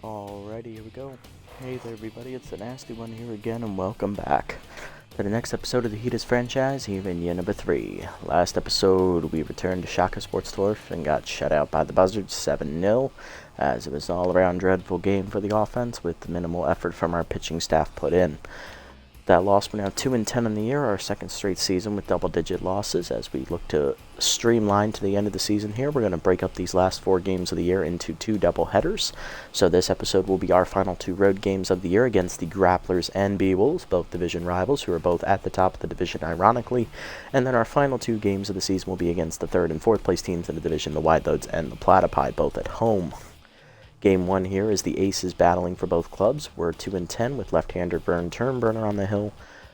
Alrighty, here we go. Hey there everybody, it's the Nasty One here again, and welcome back to the next episode of the Heaters franchise here in year number 3. Last episode, we returned to Shaka Sports Turf and got shut out by the Buzzards 7-0, as it was an all-around dreadful game for the offense with minimal effort from our pitching staff put in. That loss, we're now 2-10 on the year, our second straight season with double-digit losses. As we look to streamline to the end of the season here, we're going to break up these last 4 games of the year into 2 doubleheaders. So this episode will be our final 2 road games of the year against the Grapplers and Beewolves, both division rivals who are both at the top of the division ironically. And then our final 2 games of the season will be against the 3rd and 4th place teams in the division, the Wideloads and the Platypi, both at home. Game 1 here is the Aces battling for both clubs. We're 2-10 with left-hander Vern Turnburner on the hill,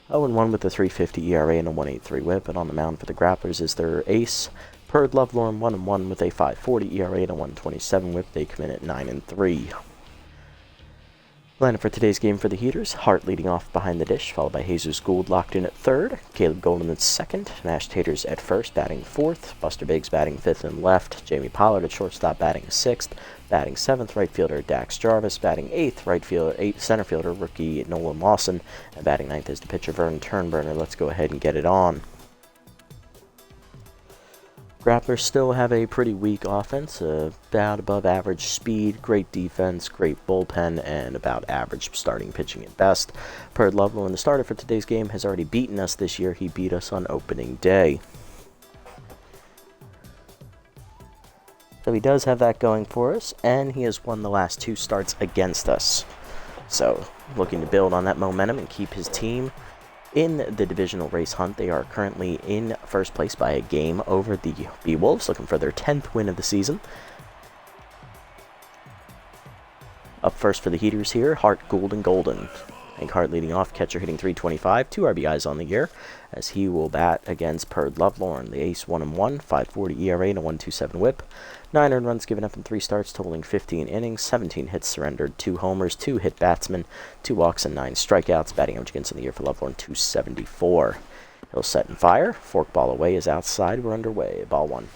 0-1 with a 3.50 ERA and a 1.83 whip, and on the mound for the Grapplers is their ace, Perd Lovelorn, 1-1 with a 5.40 ERA and a 1.27 whip. They come in at 9-3. Lineup for today's game for the Heaters: Hart leading off behind the dish, followed by Jesus Gould locked in at 3rd, Caleb Golden at 2nd, Nash Taters at 1st, batting 4th, Buster Biggs batting 5th and left, Jamie Pollard at shortstop batting 6th, batting 7th, right fielder Dax Jarvis, batting 8th, center fielder rookie Nolan Lawson, and batting 9th is the pitcher Vern Turnburner. Let's go ahead and get it on. Grapplers still have a pretty weak offense, about above average speed, great defense, great bullpen, and about average starting pitching at best. Perd Lovelorn, the starter for today's game, has already beaten us this year. He beat us on opening day. So he does have that going for us, and he has won the last 2 starts against us. So looking to build on that momentum and keep his team in the divisional race hunt. They are currently in first place by a game over the Beewolves, looking for their 10th win of the season. Up first for the Heaters here, Hart, Gould, and Golden. Hank Hart leading off, catcher hitting .325, 2 RBIs on the year, as he will bat against Perd Lovelorn. The ace 1-1, 5.40 ERA and a 1.27 whip. 9 earned runs given up in 3 starts, totaling 15 innings, 17 hits surrendered, 2 homers, 2 hit batsmen, 2 walks, and 9 strikeouts. Batting average against in the year for Lovelorn, .274. He'll set and fire. Fork ball away is outside. We're underway. Ball 1.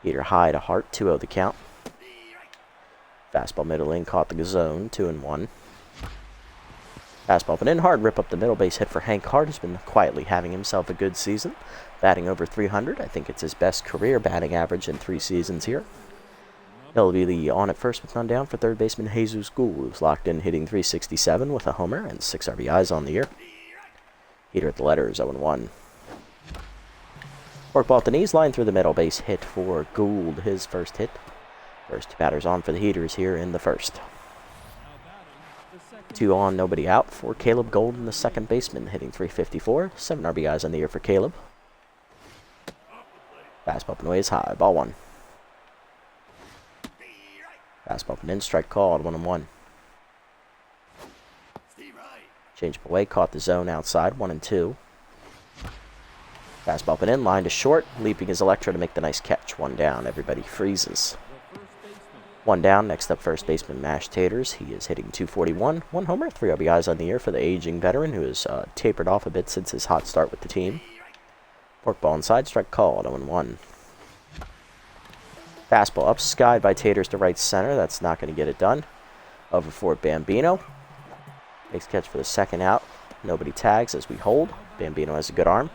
Heater high to Hart, 2-0 the count. Fastball middle in, caught the zone, 2-1. Fastball up and in, hard rip up the middle, base hit for Hank Hart, who's been quietly having himself a good season. Batting over 300, I think it's his best career batting average in 3 seasons here. He'll be the on at first with none down for third baseman Jesus Gould, who's locked in hitting .367 with a homer and 6 RBIs on the year. Heater at the letters, 0-1. Fork ball at the knees, line through the middle, base hit for Gould, his first hit. First 2 batters on for the Heaters here in the first. 2 on, nobody out for Caleb Golden, the second baseman, hitting .354, 7 RBIs on the year for Caleb. Fastball up and away is high, ball 1. Fastball up and in, strike called, 1-1. Change up away, caught the zone outside, 1-2. Fastball up and in, line to short, leaping his Electro to make the nice catch, 1 down, everybody freezes. 1 down, next up first baseman Nash Taters. He is hitting .241, 1 homer, 3 RBIs on the year for the aging veteran who has tapered off a bit since his hot start with the team. Fork ball inside, strike called, 0-1. Fastball up, skied by Taters to right center. That's not going to get it done. Over for Bambino. Makes catch for the second out. Nobody tags as we hold. Bambino has a good arm.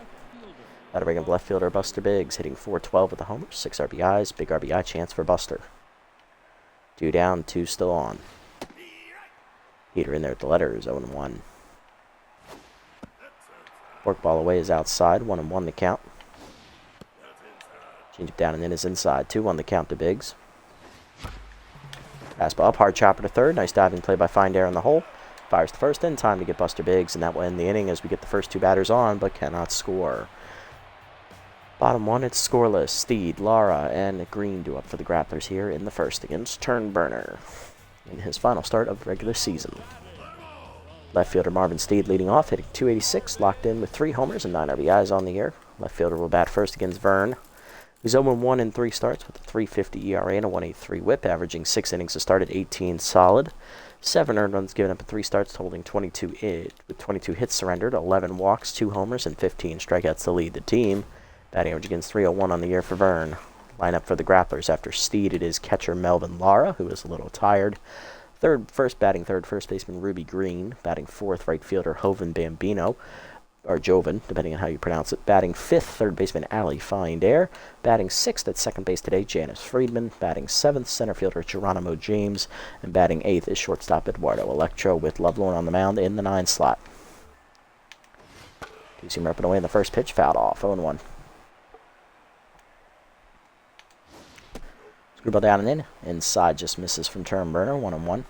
That'll bring up left fielder Buster Biggs, hitting .412 with a homer, 6 RBIs. Big RBI chance for Buster. 2 down, 2 still on. Heater in there at the letters, 0-1. Fork ball away is outside, 1-1 the count. Change it down and in is inside, 2-1 the count to Biggs. Fastball up, hard chopper to third. Nice diving play by Findair in the hole. Fires the first in, time to get Buster Biggs, and that will end the inning as we get the first 2 batters on, but cannot score. Bottom 1, it's scoreless. Steed, Lara, and Green do up for the Grapplers here in the first against Turnburner in his final start of the regular season. Left fielder Marvin Steed leading off, hitting .286, locked in with 3 homers and 9 RBIs on the year. Left fielder will bat first against Vern, who's 0-1 in 3 starts with a .350 ERA and a 1.83 whip, averaging 6 innings to start at 18 solid. 7 earned runs given up in 3 starts, totaling 22 with 22 hits surrendered, 11 walks, 2 homers, and 15 strikeouts to lead the team. Batting average against .301 on the year for Vern. Lineup for the Grapplers after Steed, it is catcher Melvin Lara, who is a little tired. Batting third, first baseman Ruby Green. Batting fourth, right fielder Joven Bambino, or Joven, depending on how you pronounce it. Batting fifth, third baseman Ali Findair. Batting sixth at second base today, Janice Friedman. Batting seventh, center fielder Geronimo James. And batting eighth is shortstop Eduardo Electro, with Loveland on the mound in the 9 slot. Two-seamer up and away in the first pitch, fouled off, 0-1. Screwball down and in. Inside just misses from Turnburner, 1-1.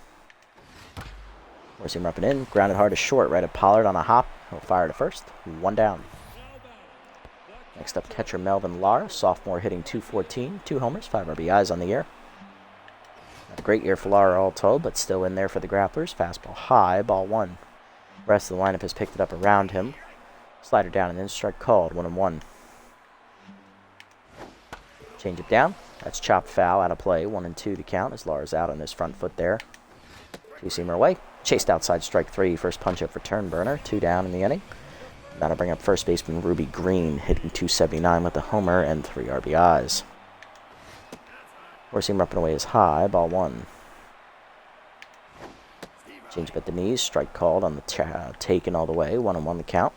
Four-seamer up and in. Grounded hard to short, right at Pollard on a hop. He'll fire to first. 1 down. Next up, catcher Melvin Lara, sophomore, hitting .214. 2 homers, 5 RBIs on the year. Not a great year for Lara all told, but still in there for the Grapplers. Fastball high, ball 1. The rest of the lineup has picked it up around him. Slider down and in, strike called, 1-1. Change it down. That's chopped foul, out of play, 1-2 to count as Lara's out on his front foot there. Two-seamer away. Chased outside, strike 3. First punch up for Turnburner, 2 down in the inning. That'll bring up first baseman Ruby Green, hitting .279 with a homer and 3 RBIs. Four-seamer up and away is high, ball 1. Change up at the knees, strike called on the taken all the way, 1-1 the count.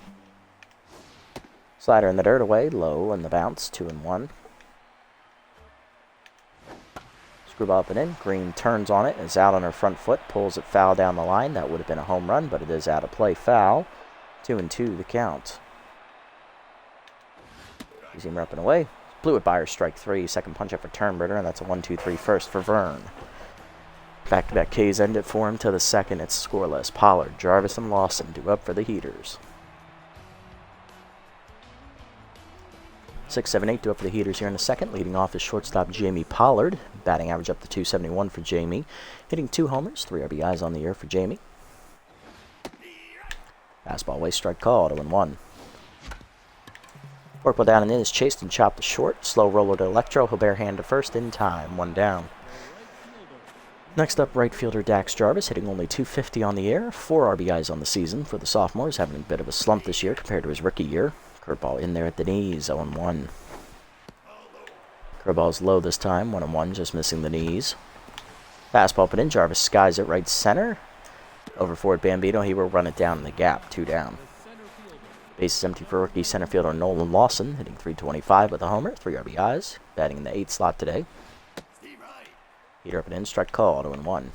Slider in the dirt away, low in the bounce, 2-1. Screwball up and in. Green turns on it, is out on her front foot, pulls it foul down the line. That would have been a home run, but it is out of play, foul. 2-2 the count. Two-seamer up and away. Blew it by her, strike 3. Second punch up for Turnburner, and that's a 1-2-3 first for Vern. Back-to-back Ks end it for him to the second. It's scoreless. Pollard, Jarvis, and Lawson due up for the Heaters. 6, 7, 8 due up for the Heaters here in the second. Leading off is shortstop Jamie Pollard. Batting average up to .271 for Jamie. Hitting 2 homers, 3 RBIs on the year for Jamie. Fastball away, strike called, 0-1. Forkball down and in is chased and chopped to short. Slow roller to Electro. He'll barehand to first in time, 1 down. Next up, right fielder Dax Jarvis, hitting only .250 on the year. 4 RBIs on the season for the sophomores, having a bit of a slump this year compared to his rookie year. Curveball in there at the knees, 0-1. Curveball's low this time, 1-1, just missing the knees. Fastball up and in, Jarvis skies it right center. Over forward Bambino, he will run it down in the gap, 2 down. Base is empty for rookie center fielder Nolan Lawson, hitting .325 with a homer, 3 RBIs. Batting in the 8th slot today. Heater up and in, strike called, 0-1.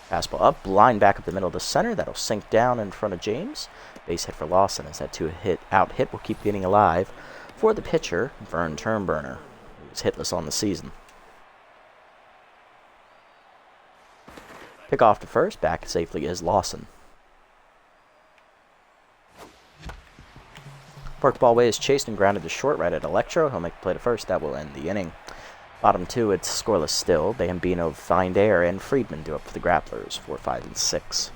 Fastball up, line back up the middle to center. That'll sink down in front of James. Base hit for Lawson as that 2-out hit will keep getting alive for the pitcher, Vern Turnburner, who was hitless on the season. Pick off to first, back safely is Lawson. Forkball away is chased and grounded to short right at Electro. He'll make the play to first. That will end the inning. Bottom 2, it's scoreless still. Bambino, Findair, and Friedman do up for the Grapplers, 4, 5, and 6.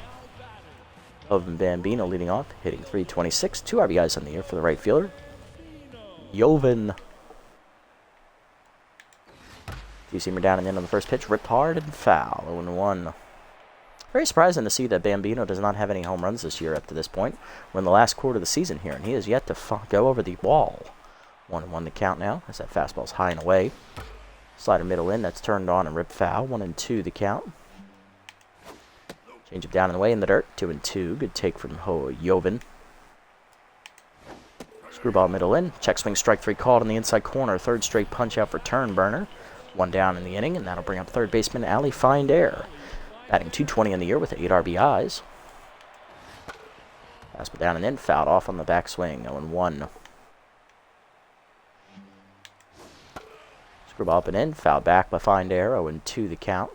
Joven Bambino leading off, hitting .326, 2 RBIs on the year for the right fielder. Joven. Two-seamer down and in on the first pitch, ripped hard and foul, 0-1. Very surprising to see that Bambino does not have any home runs this year up to this point. We're in the last quarter of the season here, and he has yet to go over the wall. 1-1 the count now, as that fastball's high and away. Slider middle in, that's turned on and ripped foul. 1-2 the count. Change it down and away in the dirt. 2-2. Good take from Joven. Screwball middle in. Check swing, strike 3 called in the inside corner. Third straight punch out for Turnburner. 1 down in the inning, and that'll bring up third baseman Ali Findair. Batting .220 in the year with 8 RBIs. Fastball down and in, fouled off on the backswing. 0-1. Screwball up and in, fouled back by Findair. 0-2 the count.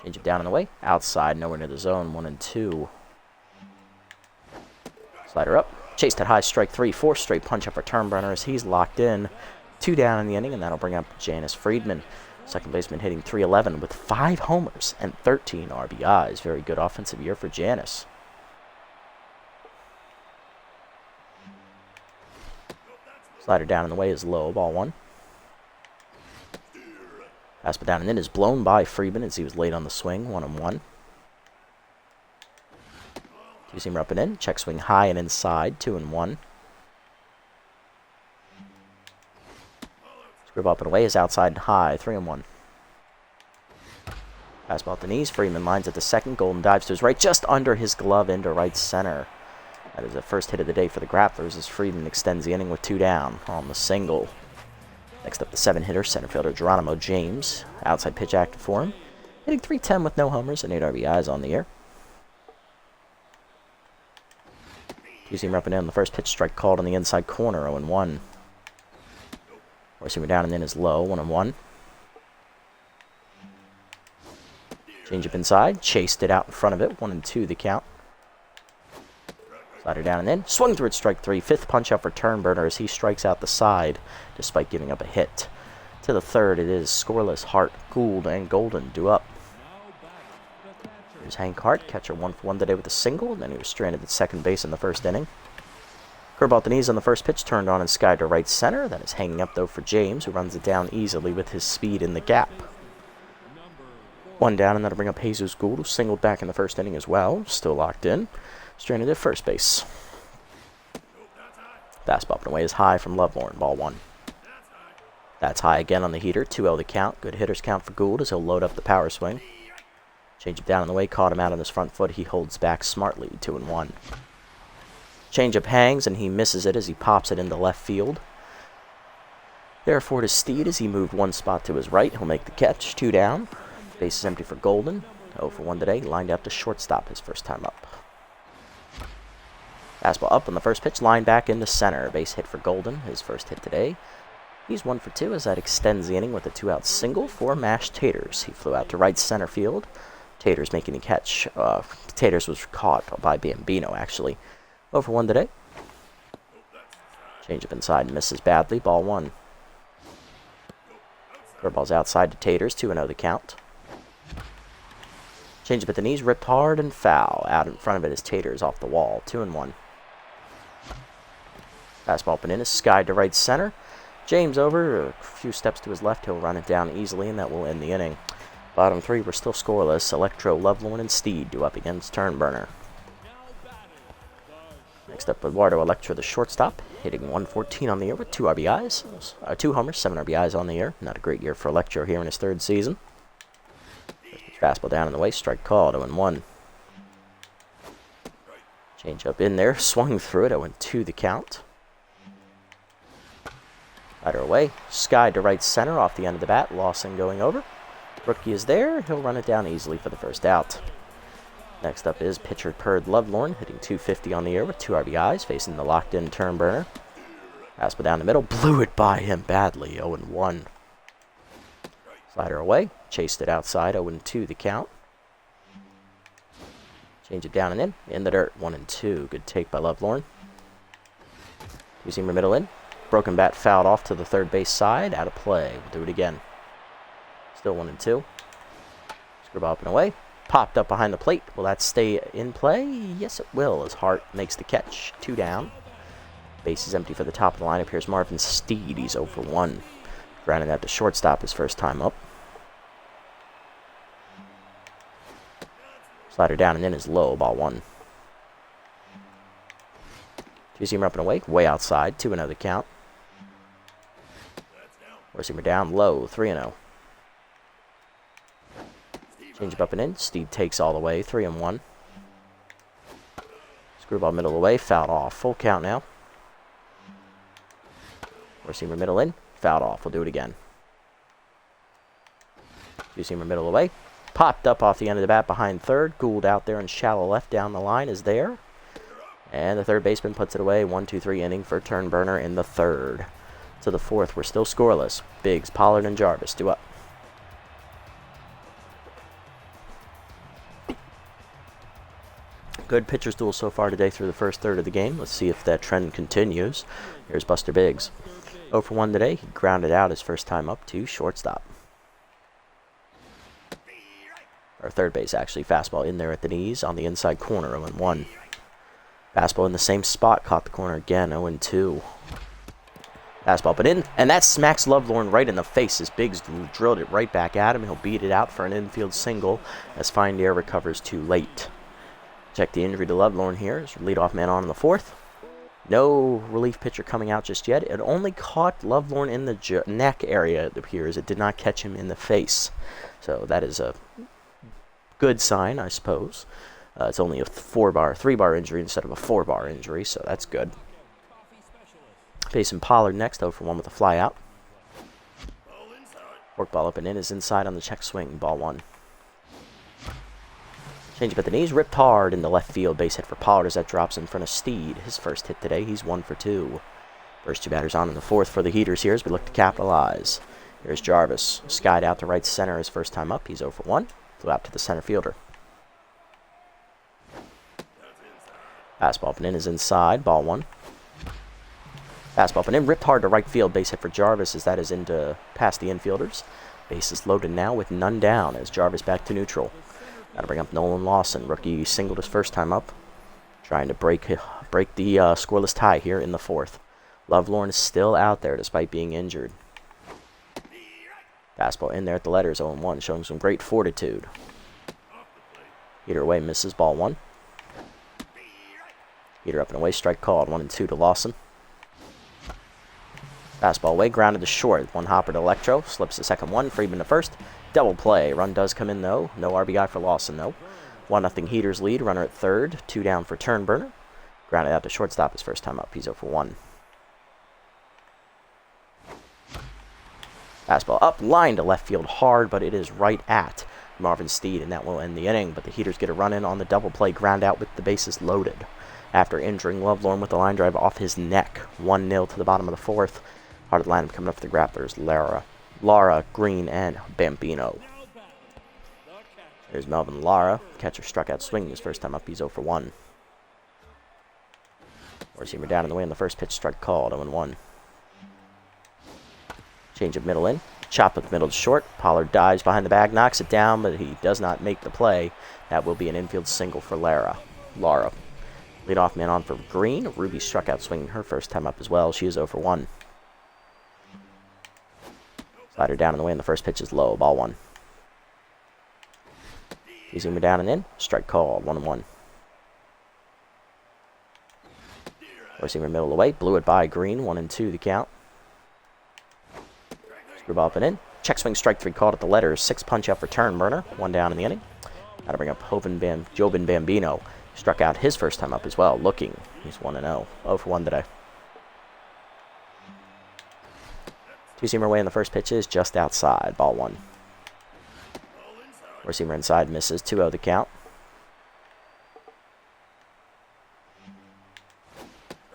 Change it down and away. Outside, nowhere near the zone. 1-2. Slider up. Chased at high, strike 3. Fourth straight punch up for Turnburner as he's locked in. 2 down in the inning, and that'll bring up Janice Friedman. Second baseman hitting .311 with 5 homers and 13 RBIs. Very good offensive year for Janice. Slider down in the way is low, ball 1. Fastball down and in is blown by Friedman as he was late on the swing, 1-1. Two-seamer up and in, check swing high and inside, 2-1. Screwball up and away is outside and high. 3-1. Fastball at the knees. Freeman lines at the second. Golden dives to his right, just under his glove into right center. That is the first hit of the day for the Grapplers as Freeman extends the inning with 2 down on the single. Next up, the 7-hitter, center fielder Geronimo James. Outside pitch active for him. Hitting .310 with no homers and 8 RBIs on the year. Using him up and in the first pitch, strike called on the inside corner, 0-1. Forcing him down and in is low, 1-1. Change up inside, chased it out in front of it, 1-2 the count. Slider down and in, swung through it, strike 3. 5th punch out for Turnberner as he strikes out the side despite giving up a hit. To the third, it is scoreless. Hart, Gould, and Golden due up. Here's Hank Hart, catcher 1-for-1 today with a single, and then he was stranded at second base in the first inning. Curveball at the knees on the first pitch, turned on and skied to right center. That is hanging up, though, for James, who runs it down easily with his speed in the gap. 1 down, and that'll bring up Jesus Gould, who singled back in the first inning as well. Still locked in. Stranded at first base. Fastball up and away is high from Lovelorn, ball 1. That's high again on the heater, 2-0 the count. Good hitters count for Gould as he'll load up the power swing. Change it down on the way, caught him out on his front foot. He holds back smartly, 2-1. Changeup hangs, and he misses it as he pops it into left field. Therefore, to Steed as he moved 1 spot to his right. He'll make the catch, 2 down. Base is empty for Golden. 0-for-1 today, lined out to shortstop his first time up. Fastball up on the first pitch, line back into center. Base hit for Golden, his first hit today. He's 1 for 2 as that extends the inning with a 2-out single for Mashed Taters. He flew out to right center field. Taters making the catch. Taters was caught by Bambino, actually. 0-for-1 today. Change up inside, misses badly. Ball 1. Curveball's outside to Taters. 2-0 the count. Change up at the knees, ripped hard and foul. Out in front of it is Taters off the wall. 2-1. Fastball up and in is skied to right center. James over, a few steps to his left. He'll run it down easily, and that will end the inning. Bottom 3, we're still scoreless. Electro, Lovelorn, and Steed due up against Turnberner. Next up, Eduardo Electro, the shortstop, hitting .114 on the year with 2 RBIs. 2 homers, 7 RBIs on the year. Not a great year for Electro here in his 3rd season. Fastball down in the way, strike called, 0-1. Change up in there, swung through it, 0-2 the count. Slider away, skied to right center off the end of the bat. Lawson going over. Rookie is there. He'll run it down easily for the first out. Next up is pitcher Perd Lovelorn, hitting .250 on the year with 2 RBIs, facing the locked-in Turnberner. Fastball down the middle, blew it by him badly, 0-1. Slider away, chased it outside, 0-2 the count. Change it down and in the dirt, 1-2. Good take by Lovelorn. Two-seamer middle in. Broken bat fouled off to the third base side. Out of play. We'll do it again. Still 1-2. Screwball up and away. Popped up behind the plate. Will that stay in play? Yes, it will, as Hart makes the catch. 2 down. Base is empty for the top of the lineup. Here's Marvin Steed. He's 0-for-1. Grounded out to shortstop his first time up. Slider down and in is low. Ball 1. Two-seamer up and away. Way outside. 2-0 the count. Four-seamer down low. 3-0. Change up and in. Steed takes all the way. 3-1. Screwball middle away. Fouled off. Full count now. Four-seamer middle in. Fouled off. We'll do it again. Two-seamer middle away. Popped up off the end of the bat behind third. Gould out there in shallow left down the line is there. And the third baseman puts it away. 1-2-3 inning for Turnberner in the 3rd. To the 4th, we're still scoreless. Biggs, Pollard, and Jarvis due up. Good pitcher's duel so far today through the first third of the game. Let's see if that trend continues. Here's Buster Biggs. 0-for-1 today. He grounded out his first time up to shortstop. Or third base, actually. Fastball in there at the knees on the inside corner, 0-1. Fastball in the same spot, caught the corner again, 0-2. Fastball but in, and that smacks Lovelorn right in the face as Biggs drilled it right back at him. He'll beat it out for an infield single as Findair recovers too late. Check the injury to Lovelorn here as leadoff man on in the 4th. No relief pitcher coming out just yet. It only caught Lovelorn in the neck area, it appears. It did not catch him in the face. So that is a good sign, I suppose. It's only a 3-bar injury instead of a 4-bar injury, so that's good. Facing Pollard next, 0 for 1 with a fly out. Work ball up and in is inside on the check swing, ball 1. Change up at the knees, ripped hard into left field. Base hit for Pollard as that drops in front of Steed. His first hit today, he's 1 for 2. First 2 batters on in the 4th for the Heaters here as we look to capitalize. Here's Jarvis, skied out to right center his first time up. He's 0 for 1. Flew out to the center fielder. Fastball up and in is inside, ball 1. Fastball up and in, ripped hard to right field. Base hit for Jarvis as that is into past the infielders. Base is loaded now with none down as Jarvis back to neutral. That'll bring up Nolan Lawson. Rookie singled his first time up. Trying to break the scoreless tie here in the 4th. Lovelorn is still out there despite being injured. Fastball in there at the letters, 0-1, showing some great fortitude. Heater away, misses, ball 1. Heater up and away, strike called, 1-2 to Lawson. Fastball away, grounded to short. 1 hopper to Electro, slips the second one, Friedman to first. Double play, run does come in though. No RBI for Lawson though. 1-0 Heaters lead, runner at third. 2 down for Turnburner. Grounded out to shortstop his first time up, he's 0 for 1. Fastball up, line to left field hard, but it is right at Marvin Steed, and that will end the inning. But the Heaters get a run in on the double play, ground out with the bases loaded. After injuring Lovelorn with the line drive off his neck. 1-0 to the bottom of the 4th. Heart of the lineup coming up for the Grapplers, Lara, Green, and Bambino. There's Melvin Lara. Catcher struck out swinging his first time up. He's 0 for 1. Receiver down in the way on the first pitch. Strike called. 0-1. Change of middle in. Chop with middle to short. Pollard dives behind the bag. Knocks it down, but he does not make the play. That will be an infield single for Lara. Leadoff man on for Green. Ruby struck out swinging her first time up as well. She is 0 for 1. Slider down in the way, and the first pitch is low. Ball 1. Zoomer down and in. Strike call. 1-1. Receiver middle away. Blew it by Green. 1-2 the count. Screwball up and in. Check swing strike 3 called at the letters. 6 punch out for Turnburner. 1 down in the inning. That'll bring up Jobin Bambino. Struck out his first time up as well. Looking. He's 1-0. 0 for 1 today. 2-seamer away in the first pitch is just outside. Ball 1. Receiver inside misses. 2-0 the count.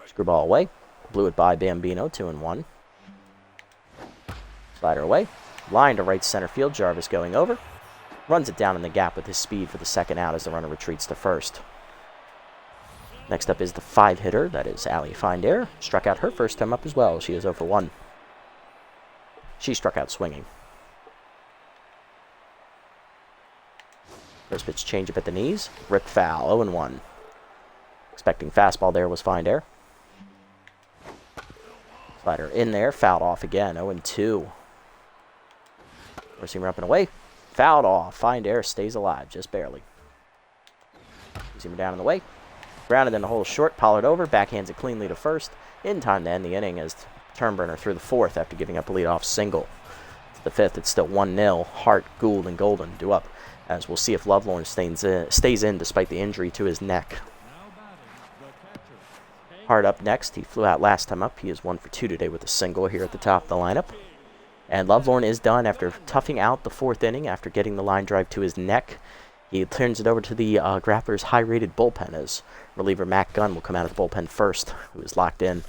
Screwball away. Blew it by Bambino. 2-1. Slider away. Line to right center field. Jarvis going over. Runs it down in the gap with his speed for the second out as the runner retreats to first. Next up is the 5-hitter. That is Allie Findair. Struck out her first time up as well. She is 0 for 1. She struck out swinging. First pitch change up at the knees. Ripped foul. 0-1. Expecting fastball there was Findair. Slider in there. Fouled off again. 0-2. Receiver up and away. Fouled off. Findair stays alive. Just barely. Receiver down in the way. Grounded in the hole short. Pollard over. Backhands it cleanly to first. In time to end the inning as Turnburner through the 4th after giving up a leadoff single. To the 5th, it's still 1-0. Hart, Gould, and Golden due up, as we'll see if Lovelorn stays in despite the injury to his neck. Hart up next. He flew out last time up. He is 1 for 2 today with a single here at the top of the lineup. And Lovelorn is done after toughing out the 4th inning after getting the line drive to his neck. He turns it over to the Grapplers' high-rated bullpen as reliever Matt Gunn will come out of the bullpen first, who is locked in.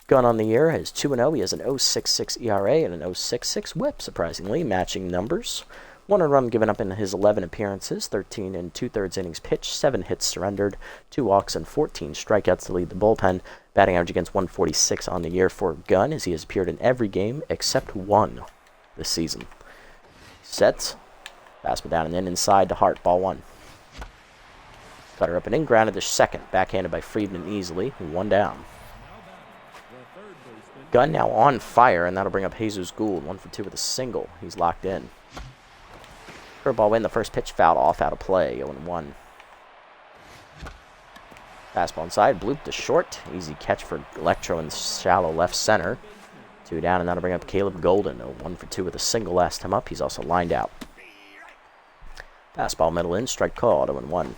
Gunn on the year is 2-0. He has an 0.66 ERA and an 0.66 whip, surprisingly, matching numbers. 1 run given up in his 11 appearances, 13 and 2/3 innings pitched, 7 hits surrendered, 2 walks, and 14 strikeouts to lead the bullpen. Batting average against 146 on the year for Gunn, as he has appeared in every game except 1 this season. Sets. Fastball down and in inside to Hart. Ball 1. Cutter up and in, grounded to second. Backhanded by Friedman easily. 1 down. Gunn now on fire, and that'll bring up Jesus Gould. 1 for 2 with a single. He's locked in. Curveball win. The first pitch fouled off out of play. 0-1. Fastball inside, bloop to short. Easy catch for Electro in shallow left center. 2 down, and that'll bring up Caleb Golden. 1 for 2 with a single last time up. He's also lined out. Fastball middle in, strike called, 0-1.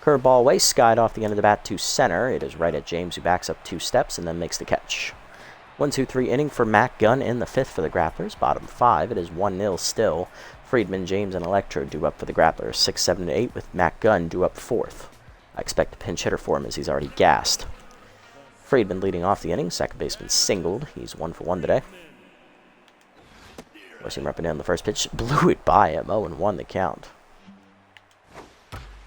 Curveball away, skied off the end of the bat to center. It is right at James, who backs up 2 steps and then makes the catch. 1-2-3 inning for Matt Gunn in the 5th for the Grapplers. Bottom 5, it is 1-0 still. Friedman, James, and Electro due up for the Grapplers. 6, 7, and 8 with Matt Gunn due up 4th. I expect a pinch hitter for him as he's already gassed. Friedman leading off the inning. Second baseman singled. He's 1 for 1 today. Forcing him up and down the first pitch. Blew it by him. 0-1 the count.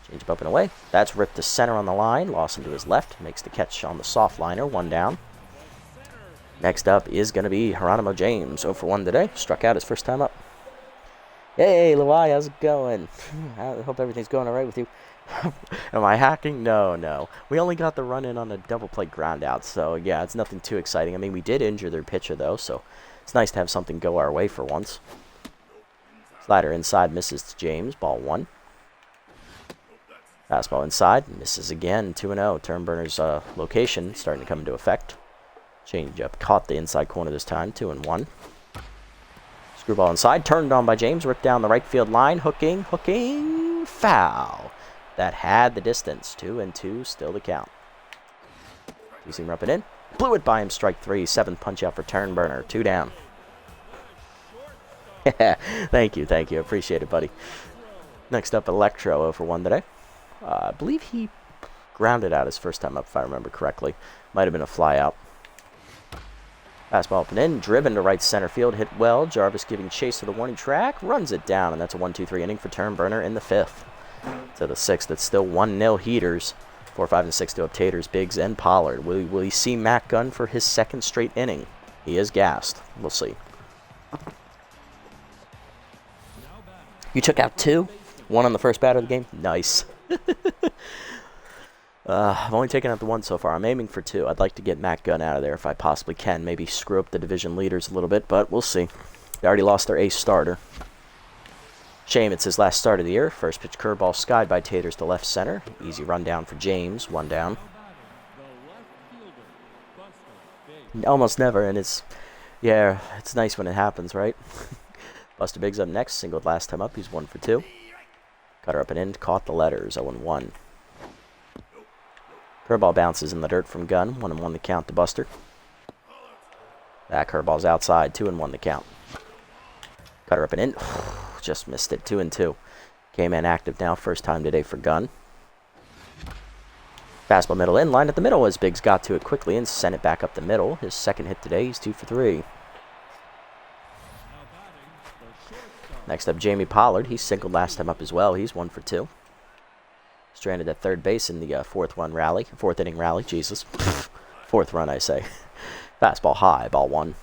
Change up and away. That's ripped to center on the line. Lawson to his left. Makes the catch on the soft liner. 1 down. Next up is going to be Geronimo James. 0 for 1 today. Struck out his first time up. Hey, Luai, how's it going? I hope everything's going all right with you. Am I hacking? No. We only got the run in on a double play ground out, so yeah, it's nothing too exciting. I mean, we did injure their pitcher, though, so it's nice to have something go our way for once. Slider inside misses to James. Ball 1. Fastball inside. Misses again. 2-0. Turnburner's location starting to come into effect. Changeup caught the inside corner this time. 2-1. Screwball inside. Turned on by James. Ripped down the right field line. Hooking. Foul. That had the distance. 2-2. Still the count. You see him up and in. Blew it by him. Strike 3. 7th punch out for Turnburner. 2 down. Thank you. Appreciate it, buddy. Next up, Electro 0 for 1 today. I believe he grounded out his first time up, if I remember correctly. Might have been a fly out. Fastball up and in. Driven to right center field. Hit well. Jarvis giving chase to the warning track. Runs it down, and that's a 1-2-3 inning for Turnburner in the 5th. To the 6th, it's still 1-0 Heaters. 4, 5, and 6 to up Taters, Biggs, and Pollard. Will he see Matt Gunn for his 2nd straight inning? He is gassed. We'll see. You took out 2? 1 on the first batter of the game? Nice. I've only taken out the 1 so far. I'm aiming for 2. I'd like to get Matt Gunn out of there if I possibly can. Maybe screw up the division leaders a little bit, but we'll see. They already lost their ace starter. Shame it's his last start of the year. First pitch curveball skied by Taters to left center. Easy rundown for James. 1 down. Almost never, and it's nice when it happens, right? Buster Biggs up next. Singled last time up. He's 1 for 2. Cutter up and in. Caught the letters. 0-1. Curveball bounces in the dirt from Gunn. 1-1 the count to Buster. That curveball's outside. 2-1 the count. Cutter up and in. Just missed it. 2-2. Came in active now. First time today for Gunn. Fastball middle in. Line at the middle as Biggs got to it quickly and sent it back up the middle. His 2nd hit today. He's 2 for 3. Next up, Jamie Pollard. He singled last time up as well. He's 1 for 2. Stranded at third base in the 4th inning rally. Jesus. 4th run, I say. Fastball high. Ball 1.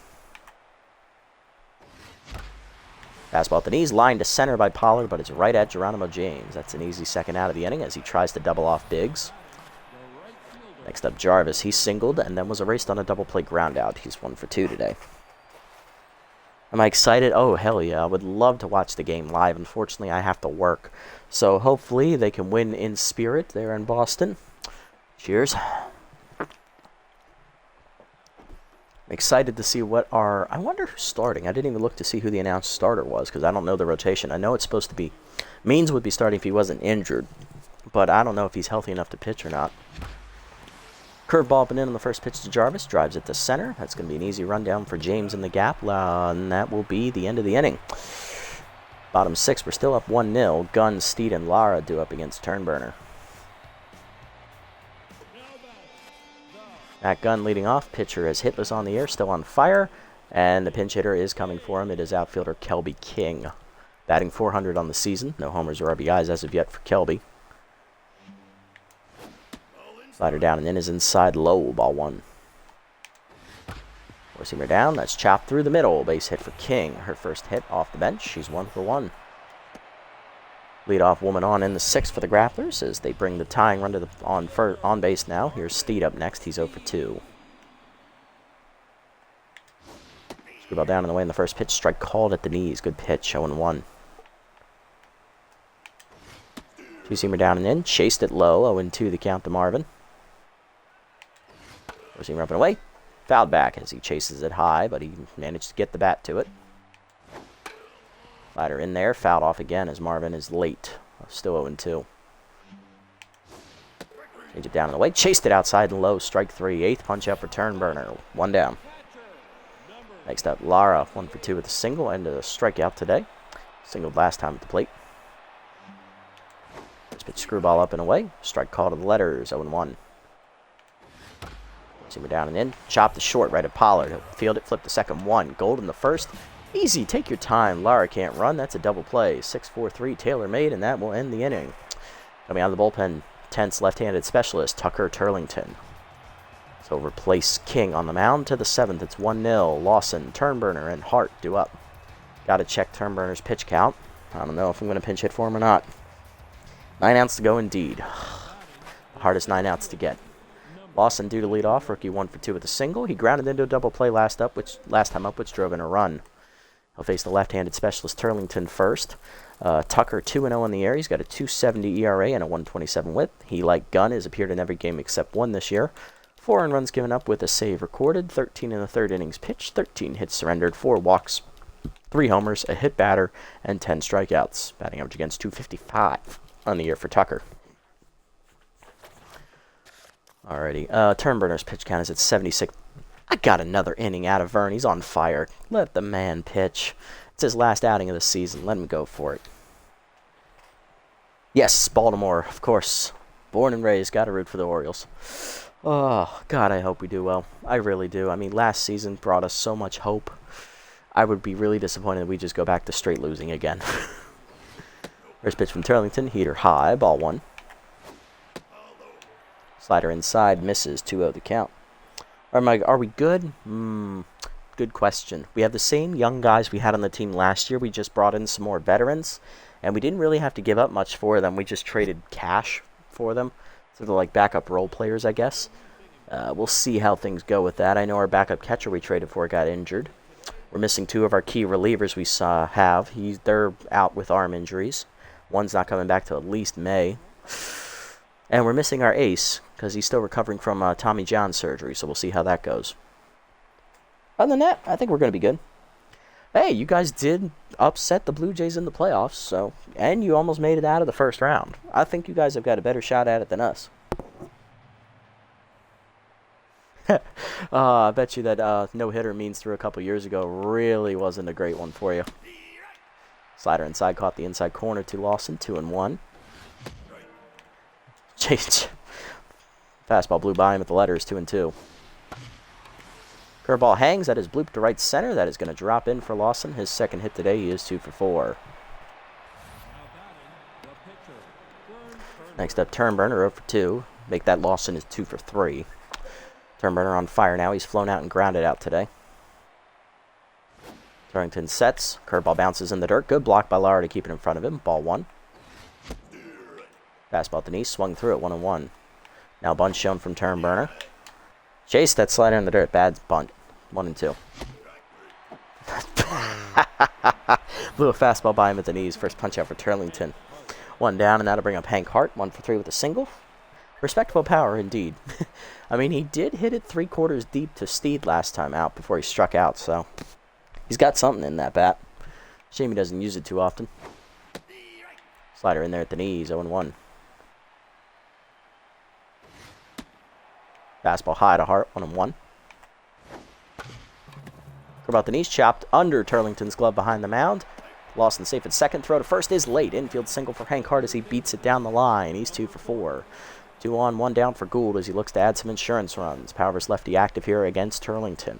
Fastball at the knees, lined to center by Pollard, but it's right at Geronimo James. That's an easy 2nd out of the inning as he tries to double off Biggs. Next up, Jarvis. He singled and then was erased on a double play ground out. He's 1 for 2 today. Am I excited? Oh, hell yeah. I would love to watch the game live. Unfortunately, I have to work. So hopefully they can win in spirit there in Boston. Cheers. I'm excited to see what I wonder who's starting. I didn't even look to see who the announced starter was because I don't know the rotation. I know it's supposed to be Means would be starting if he wasn't injured, but I don't know if he's healthy enough to pitch or not. Curveball up and in on the first pitch to Jarvis. Drives it to center. That's going to be an easy rundown for James in the gap, and that will be the end of the inning. Bottom 6, we're still up 1-0. Gunn, Steed, and Lara due up against Turnburner. Matt Gunn leading off. Pitcher is hitless on the air, still on fire. And the pinch hitter is coming for him. It is outfielder Kelby King. Batting .400 on the season. No homers or RBIs as of yet for Kelby. Slider down and in is inside low. Ball 1. Four-seamer down. That's chopped through the middle. Base hit for King. Her first hit off the bench. She's 1 for 1. Leadoff woman on in the 6th for the Grapplers as they bring the tying run to the on base now. Here's Steed up next. He's 0 for 2. Screwball down in the way in the first pitch. Strike called at the knees. Good pitch. 0-1. Two-seamer down and in. Chased it low. 0-2 the count to Marvin. Four-seamer up and away. Fouled back as he chases it high, but he managed to get the bat to it. Slider in there. Fouled off again as Marvin is late. Still 0-2. Change it down and away. Chased it outside and low. Strike 3. Eighth punch out for Turnberner. One down. Next up, Lara. 1 for 2 with a single and a strikeout today. Singled last time at the plate. Pitch screwball up and away. Strike call to the letters. 0-1. Seamer down and in. Chop the short right at Pollard. He'll field it. Flip the second. 1. Gold in the first. Easy. Take your time. Lara can't run. That's a double play. 6-4-3. Taylor made, and that will end the inning. Coming out of the bullpen, tense left-handed specialist Tucker Turlington. So replace King on the mound. To the 7th. It's 1-0. Lawson, Turnberner, and Hart due up. Got to check Turnberner's pitch count. I don't know if I'm going to pinch hit for him or not. 9 outs to go indeed. The hardest 9 outs to get. Lawson due to lead off. Rookie 1 for 2 with a single. He grounded into a double play last time up, which drove in a run. He'll face the left-handed specialist Turlington first. Tucker 2-0 in the air. He's got a 2.70 ERA and a 1.27 WHIP. He, like Gunn, has appeared in every game except one this year. 4 earned runs given up with a save recorded. 13 in the third innings pitched. 13 hits surrendered. 4 walks. 3 homers, a hit batter, and 10 strikeouts. Batting average against .255 on the year for Tucker. Alrighty, Turnberner's pitch count is at 76. I got another inning out of Vern. He's on fire. Let the man pitch. It's his last outing of the season. Let him go for it. Yes, Baltimore, of course. Born and raised. Got to root for the Orioles. Oh, God, I hope we do well. I really do. I mean, last season brought us so much hope. I would be really disappointed if we just go back to straight losing again. First pitch from Turlington. Heater high. Ball 1. Slider inside. Misses. 2-0 the count. Are we good? Good question. We have the same young guys we had on the team last year. We just brought in some more veterans. And we didn't really have to give up much for them. We just traded cash for them. So they're like backup role players, I guess. We'll see how things go with that. I know our backup catcher we traded for got injured. We're missing 2 of our key relievers we have. They're out with arm injuries. One's not coming back till at least May. And we're missing our ace because he's still recovering from Tommy John surgery, so we'll see how that goes. Other than that, I think we're going to be good. Hey, you guys did upset the Blue Jays in the playoffs, and you almost made it out of the first round. I think you guys have got a better shot at it than us. I bet you that no-hitter means through a couple years ago really wasn't a great one for you. Slider inside, caught the inside corner to Lawson, 2-1. Chase. Fastball blew by him at the letters, 2-2. Curveball hangs. That is blooped to right center. That is going to drop in for Lawson. His second hit today. He is 2 for 4. Next up, Turnberner 0 for 2. Make that Lawson is 2 for 3. Turnberner on fire now. He's flown out and grounded out today. Turlington sets. Curveball bounces in the dirt. Good block by Lara to keep it in front of him. Ball 1. Fastball at the knee. Swung through it. 1-1. Now bunt shown from Turnberner. Chase that slider in the dirt. Bad bunt. 1-2. Blew a fastball by him at the knees. First punch out for Turlington. 1 down, and that'll bring up Hank Hart. 1 for 3 with a single. Respectable power, indeed. I mean, he did hit it 3/4 deep to Steed last time out before he struck out, so he's got something in that bat. Shame he doesn't use it too often. Slider in there at the knees. 0-1. Fastball high to Hart. 1-1. About the knees, chopped under Turlington's glove behind the mound. Lawson safe at second. Throw to first is late. Infield single for Hank Hart as he beats it down the line. He's 2 for 4. 2 on, 1 down for Gould as he looks to add some insurance runs. Power versus lefty active here against Turlington.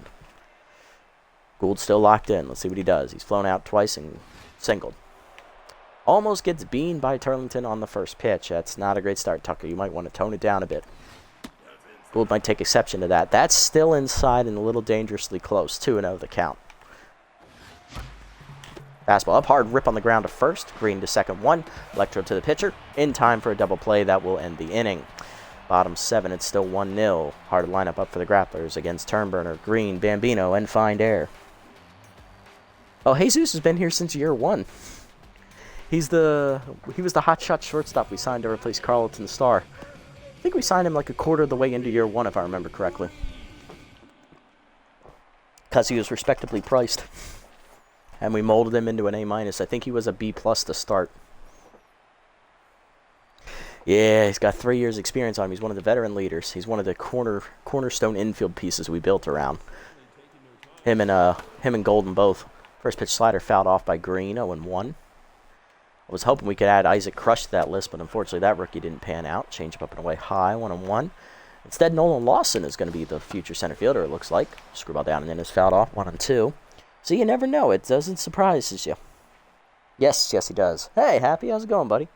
Gould still locked in. Let's see what he does. He's flown out twice and singled. Almost gets beaned by Turlington on the first pitch. That's not a great start, Tucker. You might want to tone it down a bit. Gould might take exception to that. That's still inside and a little dangerously close. 2-0 the count. Fastball up hard, rip on the ground to first. Green to second, 1. Electro to the pitcher. In time for a double play that will end the inning. Bottom 7, it's still 1-0. Hard lineup up for the Grapplers against Turnberner, Green, Bambino, and Find Air. Oh, Jesus has been here since year 1. He was the hotshot shortstop we signed to replace Carlton Starr. I think we signed him like a quarter of the way into year one, if I remember correctly. Because he was respectably priced. And we molded him into an A-. I think he was a B+ to start. Yeah, he's got 3 years experience on him. He's one of the veteran leaders. He's one of the cornerstone infield pieces we built around. Him and Golden both. First pitch slider fouled off by Green, 0-1. I was hoping we could add Isaac Crush to that list, but unfortunately that rookie didn't pan out. Change up and away high, 1-1. Instead, Nolan Lawson is going to be the future center fielder, it looks like. Screwball down and then is fouled off, 1-2. So you never know. It doesn't surprise you. Yes, he does. Hey, Happy, how's it going, buddy?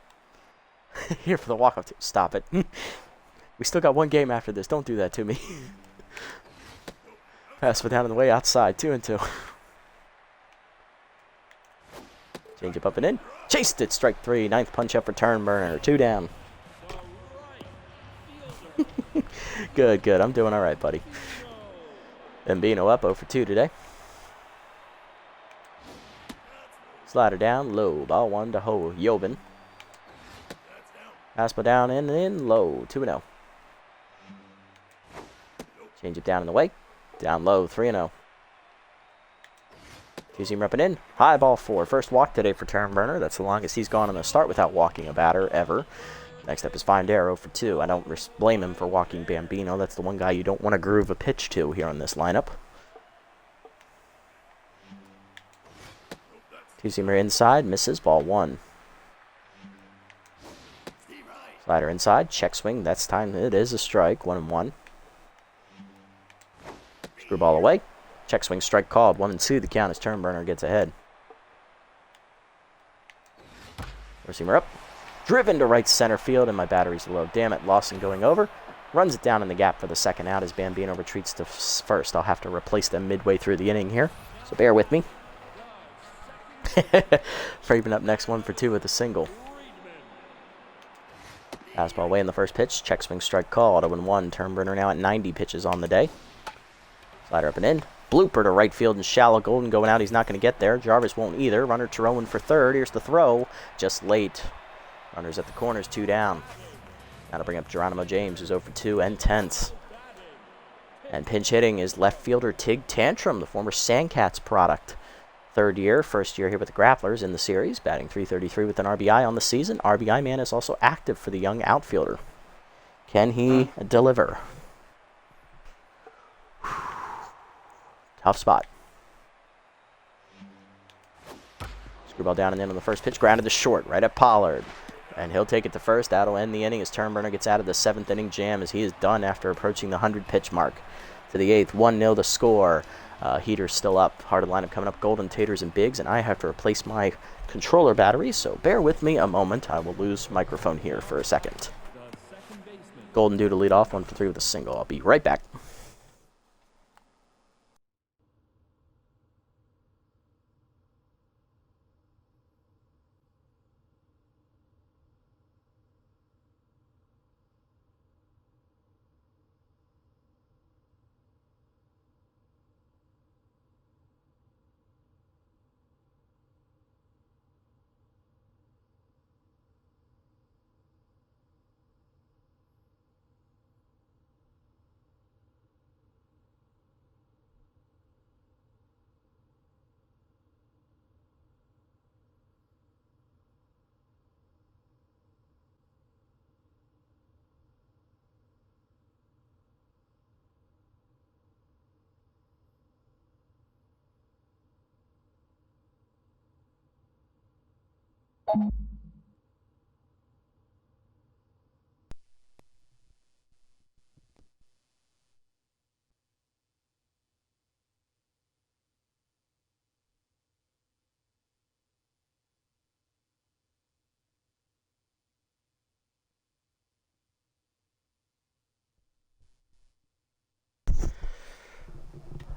Here for the walk-up. Stop it. We still got one game after this. Don't do that to me. Pass down and the way outside, 2-2. Change up and in. Chased it, strike 3. Ninth punch up for Turnburner. 2 down. Good. I'm doing all right, buddy. Bambino up 0 for 2 today. Slider down, low. Ball 1 to Yobin. Fastball down and in, low. 2-0. Change it down in the way. Down low, 3-0. Two-seam repping in. High ball 4. First walk today for Turnburner. That's the longest he's gone on the start without walking a batter ever. Next up is Findaro for 2. I don't blame him for walking Bambino. That's the one guy you don't want to groove a pitch to here on this lineup. Two-seamer inside. Misses. Ball 1. Slider inside. Check swing. That's time. It is a strike. 1-1. Screwball away. Check swing strike called. 1-2. The count as Turnburner gets ahead. Four-seamer up. Driven to right center field, and my battery's low. Damn it. Lawson going over. Runs it down in the gap for the second out as Bambino retreats to first. I'll have to replace them midway through the inning here, so bear with me. Friedman up next, 1 for 2 with a single. Fastball away in the first pitch. Check swing strike called. 0-1. Turnburner now at 90 pitches on the day. Slider up and in. Blooper to right field and shallow. Golden going out. He's not going to get there. Jarvis won't either. Runner Tyrone for third. Here's the throw. Just late. Runners at the corners. 2 down. Now to bring up Geronimo James, who's 0 for 2 and tense. And pinch hitting is left fielder Tig Tantrum, the former Sandcats product. Third year, first year here with the Grapplers in the series, batting .333 with an RBI on the season. RBI man is also active for the young outfielder. Can he deliver? Tough spot. Screwball down and in on the first pitch, grounded to short, right at Pollard. And he'll take it to first. That'll end the inning as Turnburner gets out of the 7th inning jam as he is done after approaching the 100-pitch mark. To the 8th, 1-0 to score. Heater's still up. Heart of the lineup coming up. Golden, Taters, and Biggs. And I have to replace my controller battery, so bear with me a moment. I will lose microphone here for a second. Golden due to lead off, 1 for 3 with a single. I'll be right back.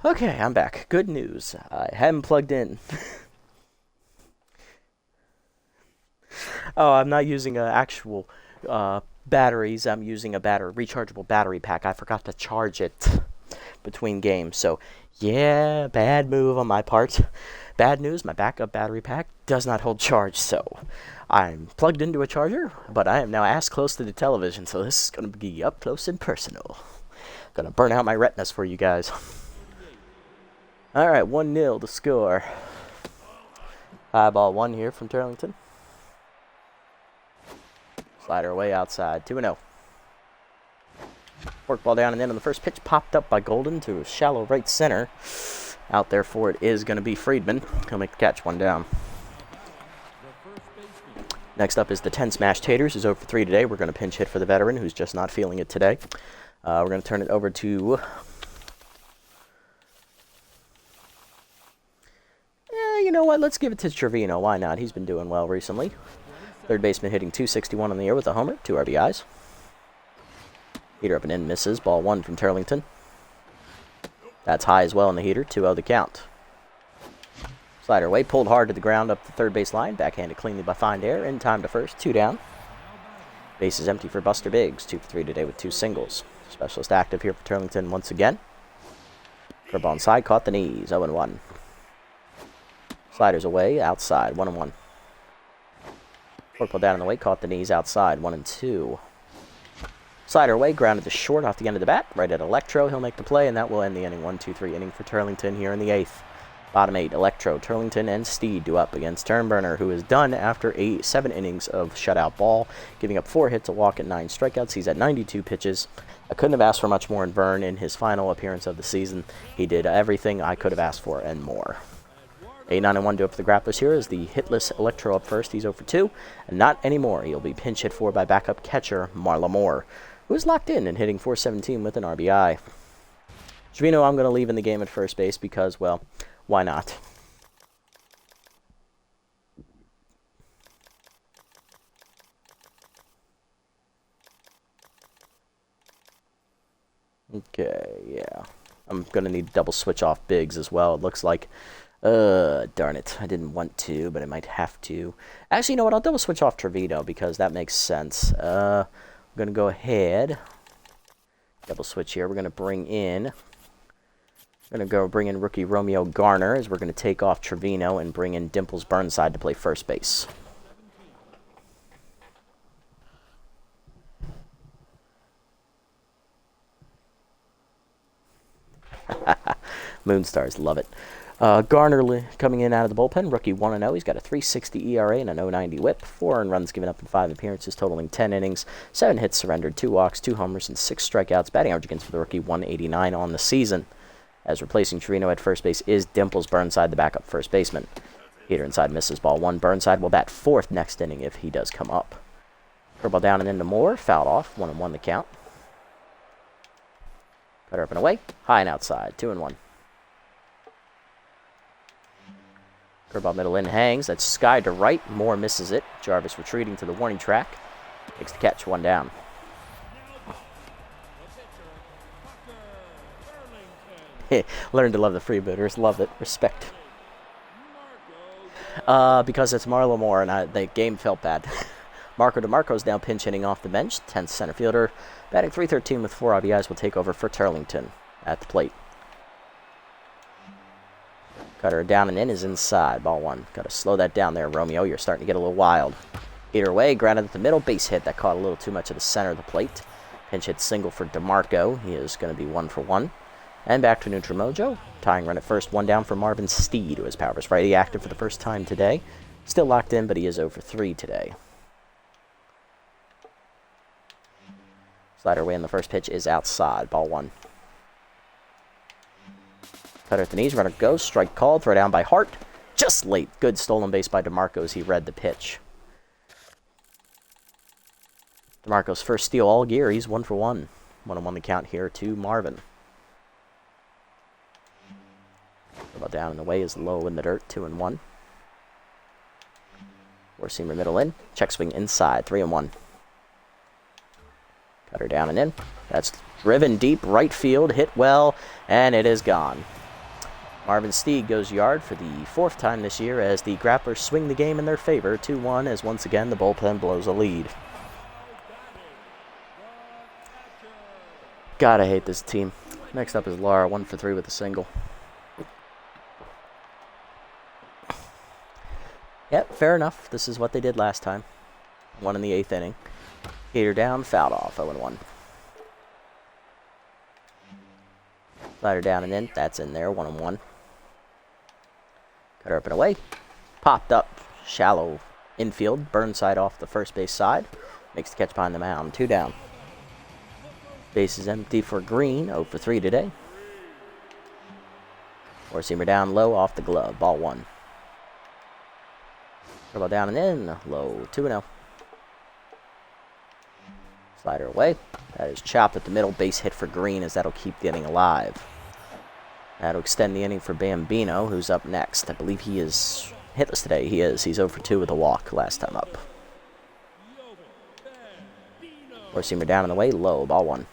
Okay, I'm back. Good news. I haven't plugged in. Oh, I'm not using actual batteries. I'm using a rechargeable battery pack. I forgot to charge it. between games. So, yeah, bad move on my part. Bad news, my backup battery pack does not hold charge, so I'm plugged into a charger, but I am now ass close to the television, so this is going to be up close and personal. Gonna burn out my retinas for you guys. Alright, 1-0 to score. High ball 1 here from Turlington. Slider away outside, 2-0. Fork ball down and in on the first pitch, popped up by Golden to shallow right center. Out there for it is going to be Friedman. He'll make the catch, 1 down. Next up is the 10 Smash Taters, who's 0 for 3 today. We're going to pinch hit for the veteran, who's just not feeling it today. We're going to turn it over to... you know what? Let's give it to Trevino. Why not? He's been doing well recently. Third baseman hitting .261 on the year with a homer, 2 RBIs. Heater up and in, misses. Ball 1 from Turlington. That's high as well in the heater, 2-0 the count. Slider away, pulled hard to the ground up the third base line. Backhanded cleanly by Findair. In time to first, 2 down. Base is empty for Buster Biggs, 2 for 3 today with 2 singles. Specialist active here for Turlington once again. Curveball inside, caught the knees, 0-1. Sliders away, outside, 1-1. Forkball down in the way, caught the knees outside, 1-2. Slider away, grounded to short off the end of the bat, right at Electro. He'll make the play, and that will end the inning. 1-2-3 inning for Turlington here in the 8th. Bottom 8, Electro, Turlington, and Steed do up against Turnburner, who is done after 7 innings of shutout ball, giving up 4 hits, a walk, and 9 strikeouts. He's at 92 pitches. I couldn't have asked for much more in Vern in his final appearance of the season. He did everything I could have asked for and more. 8-9-1 do up for the Grapplers here as the hitless Electro up first. He's 0 for 2, and not anymore. He'll be pinch hit for by backup catcher Marla Moore, who is locked in and hitting .417 with an RBI. Trevino, I'm going to leave in the game at first base because, well, why not? Okay, yeah. I'm going to need to double switch off Biggs as well, it looks like. Darn it. I didn't want to, but I might have to. Actually, you know what? I'll double switch off Trevino because that makes sense. I'm going to go ahead. Double switch here. We're going to bring in rookie Romeo Garner as we're going to take off Trevino and bring in Dimples Burnside to play first base. Moonstars, love it. Garner coming in out of the bullpen, rookie 1-0. He's got a .360 ERA and a .090 WHIP. 4 earned runs given up in 5 appearances, totaling 10 innings. 7 hits surrendered, 2 walks, 2 homers, and 6 strikeouts. Batting average against for the rookie, .189 on the season. As replacing Trevino at first base is Dimples Burnside, the backup first baseman. Heater inside, misses, ball 1. Burnside will bat 4th next inning if he does come up. Curveball down and into Moore, fouled off, 1-1 the count. Cutter up and away, high and outside, 2-1. Curveball middle in, hangs. That's sky to right. Moore misses it. Jarvis retreating to the warning track. Makes the catch, 1 down. Learn to love the freebooters. Love it. Respect. Because it's Marlo Moore, and the game felt bad. Marco DeMarco's now pinch hitting off the bench. 10th center fielder. Batting .313 with 4 RBIs will take over for Turlington at the plate. Cutter down and in is inside. Ball 1. Got to slow that down there, Romeo. You're starting to get a little wild. Heater away, grounded at the middle. Base hit that caught a little too much of the center of the plate. Pinch hit single for DeMarco. He is going to be 1 for 1. And back to neutral mojo. Tying run at first. 1 down for Marvin Steed, who has powers righty active for the first time today. Still locked in, but he is 0 for 3 today. Slider away in the first pitch is outside. Ball 1. Cutter at the knees, runner goes, strike called, throw down by Hart. Just late. Good stolen base by DeMarco as he read the pitch. DeMarco's first steal all year. He's 1 for 1. 1-1 the count here to Marvin. About down in the way is low in the dirt. 2-1. Four-seamer middle in. Check swing inside. 3-1. Cutter down and in. That's driven deep right field. Hit well. And it is gone. Marvin Steed goes yard for the 4th time this year as the Grapplers swing the game in their favor. 2-1 as once again the bullpen blows a lead. Gotta hate this team. Next up is Laura, 1 for 3 with a single. Yep, fair enough. This is what they did last time. 1 in the 8th inning. Heater down, fouled off, 0-1. Slider down and in, that's in there, 1-1. Cutter up and away. Popped up, shallow infield. Burnside off the first base side. Makes the catch behind the mound, 2 down. Base is empty for Green, 0 for 3 today. Four-seamer down low, off the glove, ball 1. Curveball down and in, low, 2-0. Slider away. That is chopped at the middle. Base hit for Green, as that'll keep the inning alive. That'll extend the inning for Bambino, who's up next. I believe he is hitless today. He is. He's 0 for 2 with a walk last time up. Four-seamer down and away, low, ball 1.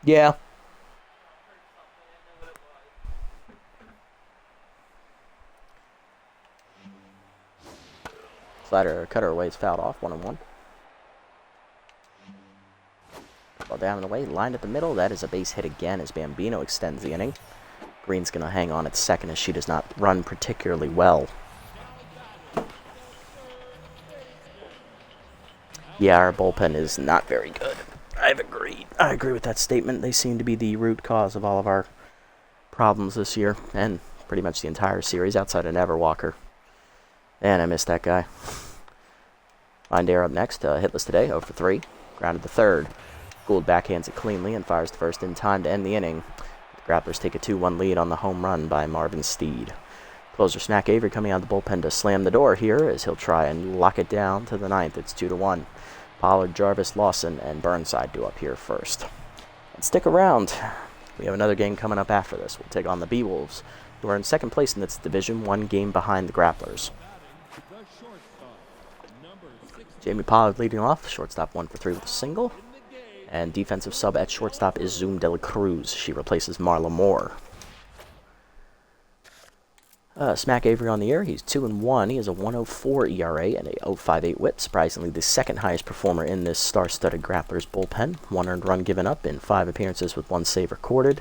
Yeah. Slider, cutter away is fouled off, 1-1. Ball down and away, lined at the middle. That is a base hit again as Bambino extends the inning. Green's going to hang on at second as she does not run particularly well. Yeah, our bullpen is not very good. I agree with that statement. They seem to be the root cause of all of our problems this year, and pretty much the entire series outside of Neverwalker. And I missed that guy. Lindare up next, hitless today, 0 for 3. Grounded to third. Gould backhands it cleanly and fires the first in time to end the inning. The Grapplers take a 2-1 lead on the home run by Marvin Steed. Closer Smack Avery coming out of the bullpen to slam the door here as he'll try and lock it down to the 9th. It's 2-1. Pollard, Jarvis, Lawson, and Burnside do up here first. And stick around. We have another game coming up after this. We'll take on the Beewolves, who are in second place in this division, 1 game behind the Grapplers. Jamie Pollard leading off, shortstop 1 for 3 with a single. And defensive sub at shortstop is Zoom de la Cruz. She replaces Marla Moore. Smack Avery on the air. He's 2-1. He has a 1.04 ERA and a 0.58 WHIP. Surprisingly, the second highest performer in this star-studded Grapplers bullpen. 1 earned run given up in 5 appearances with 1 save recorded.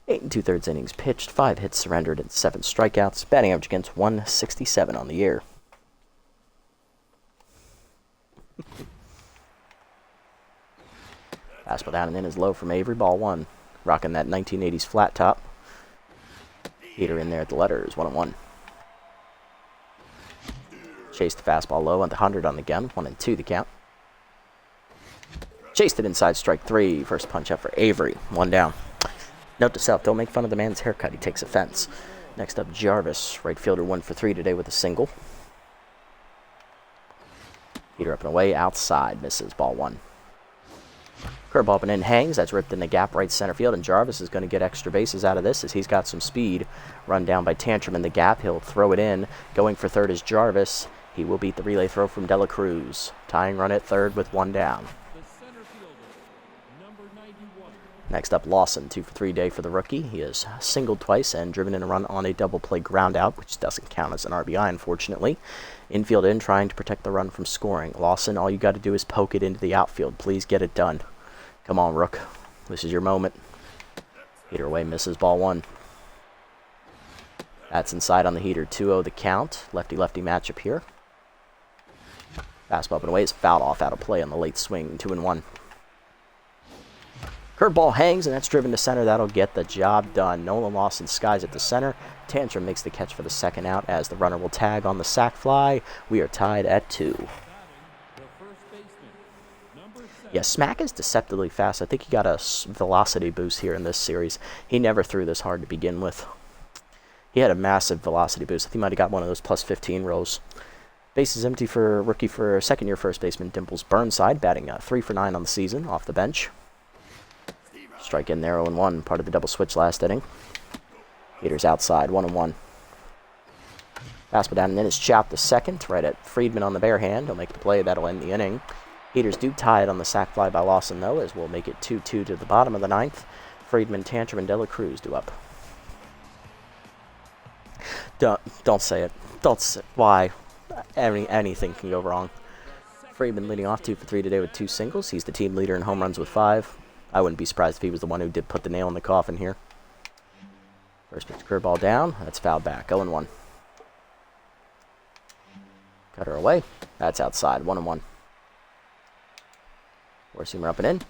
8 2/3 innings pitched, 5 hits surrendered, and 7 strikeouts. Batting average against 167 on the year. Fastball down and in is low from Avery, ball 1. Rocking that 1980s flat top. Heater in there at the letters, 1-1. Chased the fastball low on the 100 on the gun, 1-2 the count. Chased it inside, strike 3. First punch up for Avery, 1 down. Note to self, don't make fun of the man's haircut, he takes offense. Next up, Jarvis, right fielder, 1 for 3 today with a single. Heater up and away, outside, misses, ball 1. Curveball up and in hangs. That's ripped in the gap right center field, and Jarvis is going to get extra bases out of this as he's got some speed. Run down by Tantrum in the gap. He'll throw it in. Going for third is Jarvis. He will beat the relay throw from De La Cruz. Tying run at third with 1 down. Next up, Lawson, 2 for 3 day for the rookie. He has singled twice and driven in a run on a double play ground out, which doesn't count as an RBI, unfortunately. Infield in, trying to protect the run from scoring. Lawson, all you got to do is poke it into the outfield. Please get it done. Come on, Rook. This is your moment. Heater away, misses, ball 1. That's inside on the heater, 2-0 the count. Lefty-lefty matchup here. Fastball up and away is fouled off out of play on the late swing, 2-1. Curveball hangs, and that's driven to center. That'll get the job done. Nolan Lawson skies at the center. Tantrum makes the catch for the second out as the runner will tag on the sac fly. We are tied at 2. Yeah, Smack is deceptively fast. I think he got a velocity boost here in this series. He never threw this hard to begin with. He had a massive velocity boost. I think he might have got one of those plus 15 rolls. Base is empty for rookie for second-year first baseman Dimples Burnside, batting 3 for 9 on the season off the bench. Strike in there, 0-1, part of the double switch last inning. Heater's outside, 1-1. Fastball down and in is chopped to second, right at Friedman on the bare hand. He'll make the play, that'll end the inning. Heaters do tie it on the sac fly by Lawson, though, as we'll make it 2-2 to the bottom of the 9th. Friedman, Tantrum, and De La Cruz do up. Don't say it. Don't say why. Anything can go wrong. Friedman leading off 2 for 3 today with 2 singles. He's the team leader in home runs with 5. I wouldn't be surprised if he was the one who did put the nail in the coffin here. First pitch curveball down. That's fouled back. 0-1. Cutter away. That's outside. 1-1. Four-seamer up and in.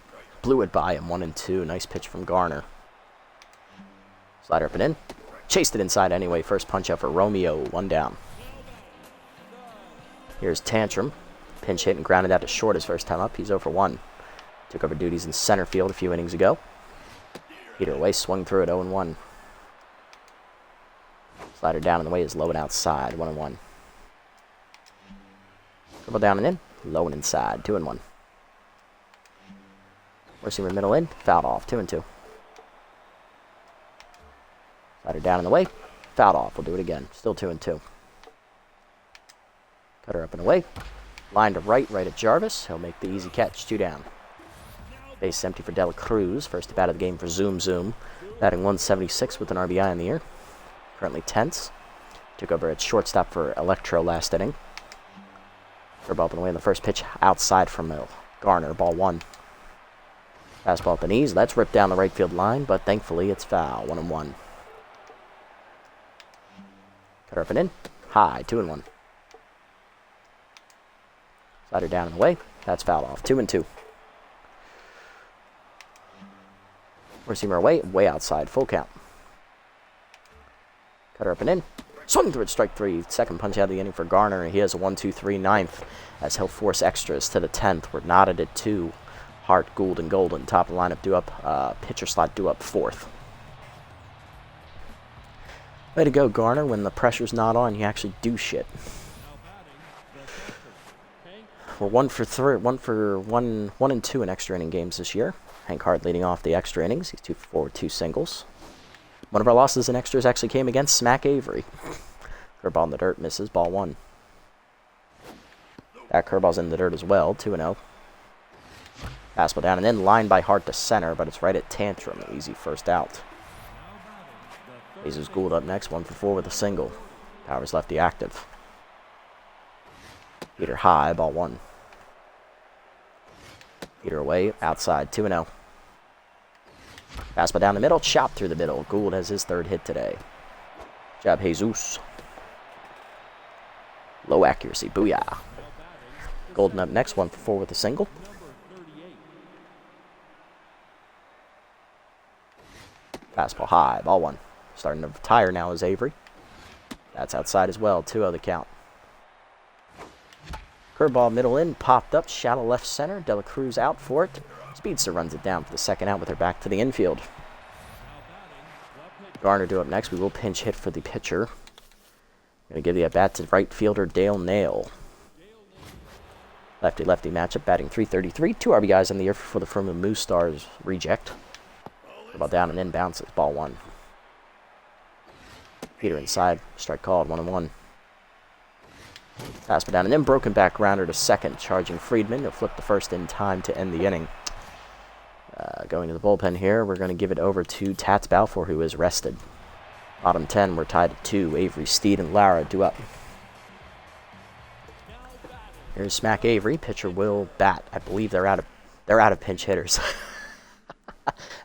Blew it by him. 1-2. Nice pitch from Garner. Slider up and in. Chased it inside anyway. First punch out for Romeo. 1 down. Here's Tantrum. Pinch hit and grounded out to short his first time up. He's 0-1. Took over duties in center field a few innings ago. Heater away. Swung through it. 0-1. Slider down and away is low and outside. 1-1. Dribble down and in. Low and inside. 2-1. Four-seamer middle in. Fouled off. 2-2. Slider down and away. Fouled off. We'll do it again. Still 2-2. Cutter up and away. Line to right at Jarvis. He'll make the easy catch. 2 down. Base empty for Dela Cruz. First at bat of the game for Zoom Zoom. Batting 176 with an RBI in the year. Currently tense. Took over at shortstop for Electro last inning. Curveball up and away in the first pitch. Outside from Garner. Ball 1. Fastball up the knees. That's ripped down the right field line, but thankfully it's foul. 1-1. Cutter up and in. High. 2-1. Slider down and away. That's fouled off. 2-2. Four-seamer away. Way outside. Full count. Cutter up and in. Swung through it. Strike 3. Second punch out of the inning for Garner. He has a 1-2-3 ninth as he'll force extras to the 10th. We're knotted at 2. Hart, Gould, and Golden. Top of the lineup due up. Pitcher slot due up 4th. Way to go, Garner. When the pressure's not on, you actually do shit. We're 1 and 2 in extra inning games this year. Hank Hart leading off the extra innings. He's 2 for 4 with 2 singles. One of our losses in extras actually came against Smack Avery. Curveball in the dirt misses. Ball 1. That curveball's in the dirt as well. 2-0. Fastball down and in. Line by Hart to center, but it's right at Tantrum. Easy first out. Jesus Gould up next. 1 for 4 with a single. Powers lefty active. Heater high. Ball 1. Heater away. Outside. 2-0. Fastball down the middle. Chop through the middle. Gould has his 3rd hit today. Job, Jesus. Low accuracy. Booyah. Golden up next. 1 for 4 with a single. Fastball high. Ball 1. Starting to retire now is Avery. That's outside as well. 2-0 the count. Curveball middle in. Popped up. Shallow left center. Dela Cruz out for it. Speedster runs it down for the second out with her back to the infield. Garner due up next. We will pinch hit for the pitcher. Going to give the at-bat to right fielder Dale Nail. Lefty-lefty matchup. Batting .333. 2 RBIs in the year for the Firma Moose Stars reject. Ball down and in. Bounces. Ball 1. Peter inside. Strike called. 1-1. Fastball down and in. Broken back grounder to second. Charging Friedman. He'll flip the first in time to end the inning. Going to the bullpen here, we're going to give it over to Tats Balfour, who is rested. Bottom 10, we're tied at 2. Avery, Steed, and Lara due up. Here's Smack Avery. Pitcher will bat. I believe they're out of pinch hitters.